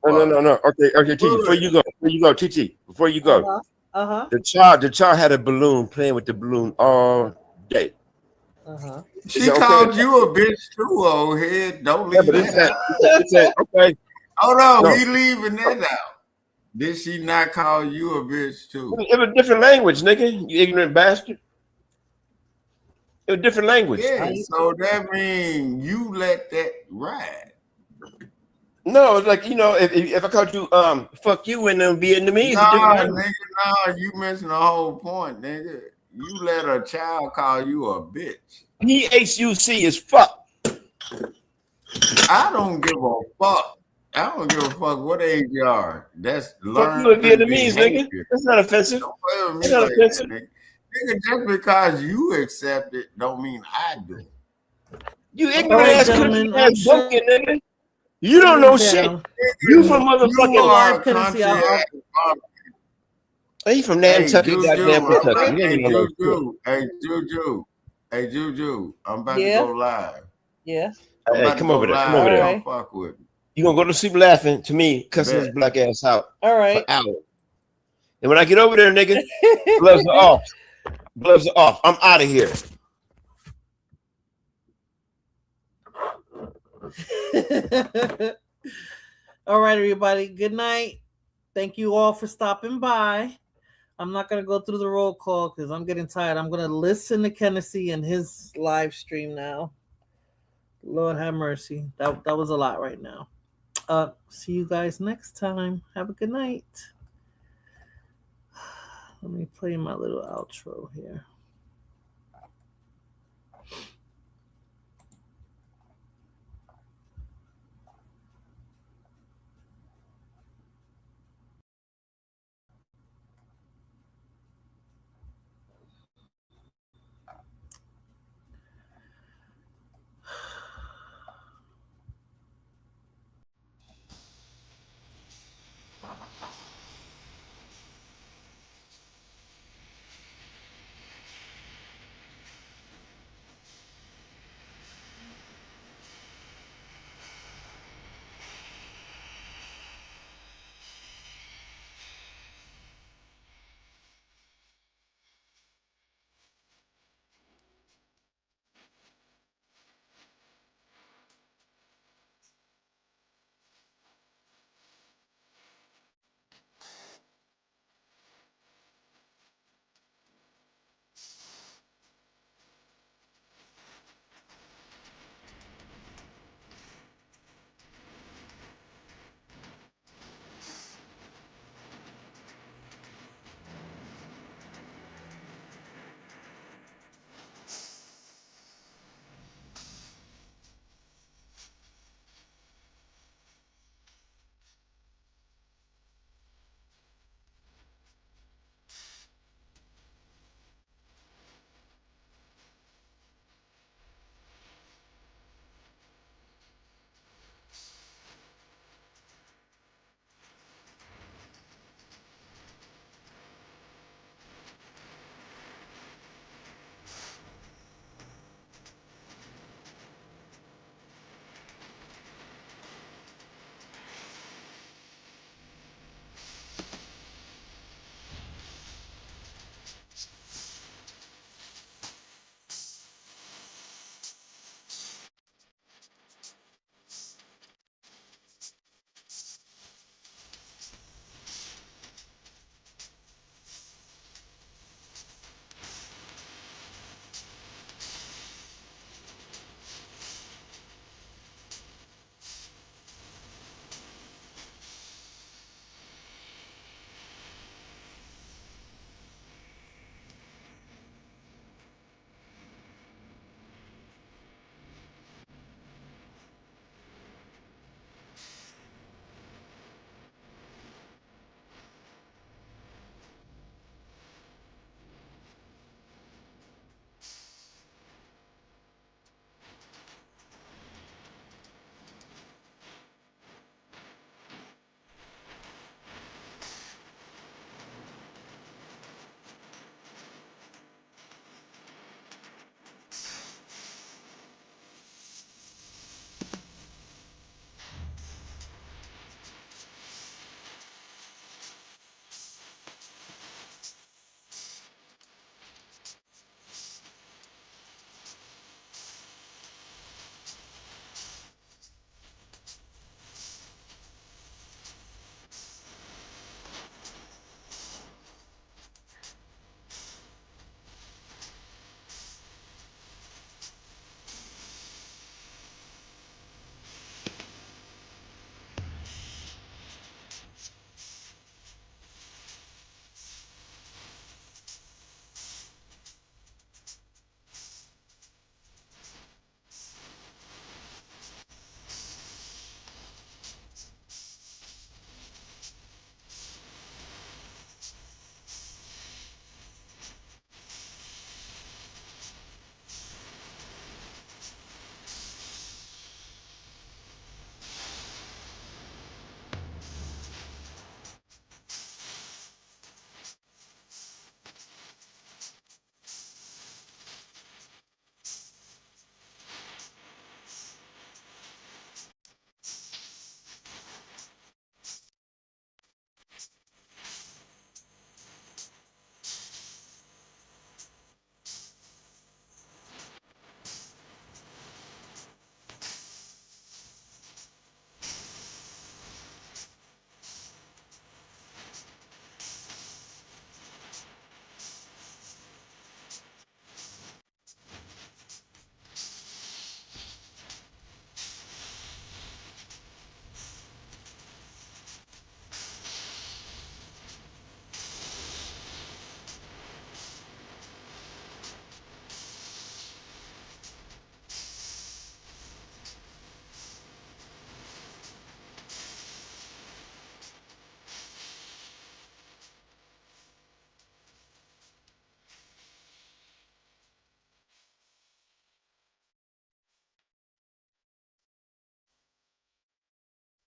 K: No. Okay, TT, before you go, TT, before you go.
A: Uh-huh.
K: The child had a balloon, playing with the balloon all day.
A: Uh-huh.
L: She called you a bitch too, old head. Don't leave that out.
K: Okay.
L: Hold on,
K: No.
L: we leaving that out. Did she not call you a bitch too?
K: It was a different language, nigga. You ignorant bastard. It was a different language.
L: Yeah, so that means you let that ride.
K: No, it's like, if I called you fuck you in Vietnamese.
L: Nah, nigga, you missing the whole point, nigga. You let a child call you a bitch.
K: PHUC is fuck.
L: I don't give a fuck. I don't give a fuck what age you are. That's learned.
K: Fuck you in Vietnamese, nigga. That's not offensive.
L: Don't play with me
K: That's not
L: like
K: offensive.
L: that, nigga. Just because you accept it don't mean I do.
K: You ignorant ass country ass bunkin', nigga. You don't know shit. You from motherfucking
L: country ass.
K: He from Nantucket, goddamn Kentucky. You ain't even know shit.
L: Hey, Juju. I'm about to go live.
A: Yeah.
K: Hey, come over there. Come over there.
L: Come fuck with me.
K: You gonna go to sleep laughing to me, cussing his black ass out.
A: All right.
K: For hours. And when I get over there, nigga, gloves are off. Gloves are off. I'm out of here.
A: All right, everybody. Good night. Thank you all for stopping by. I'm not gonna go through the roll call because I'm getting tired. I'm gonna listen to Kennedy and his live stream now. Lord have mercy. That was a lot right now. See you guys next time. Have a good night. Let me play my little outro here.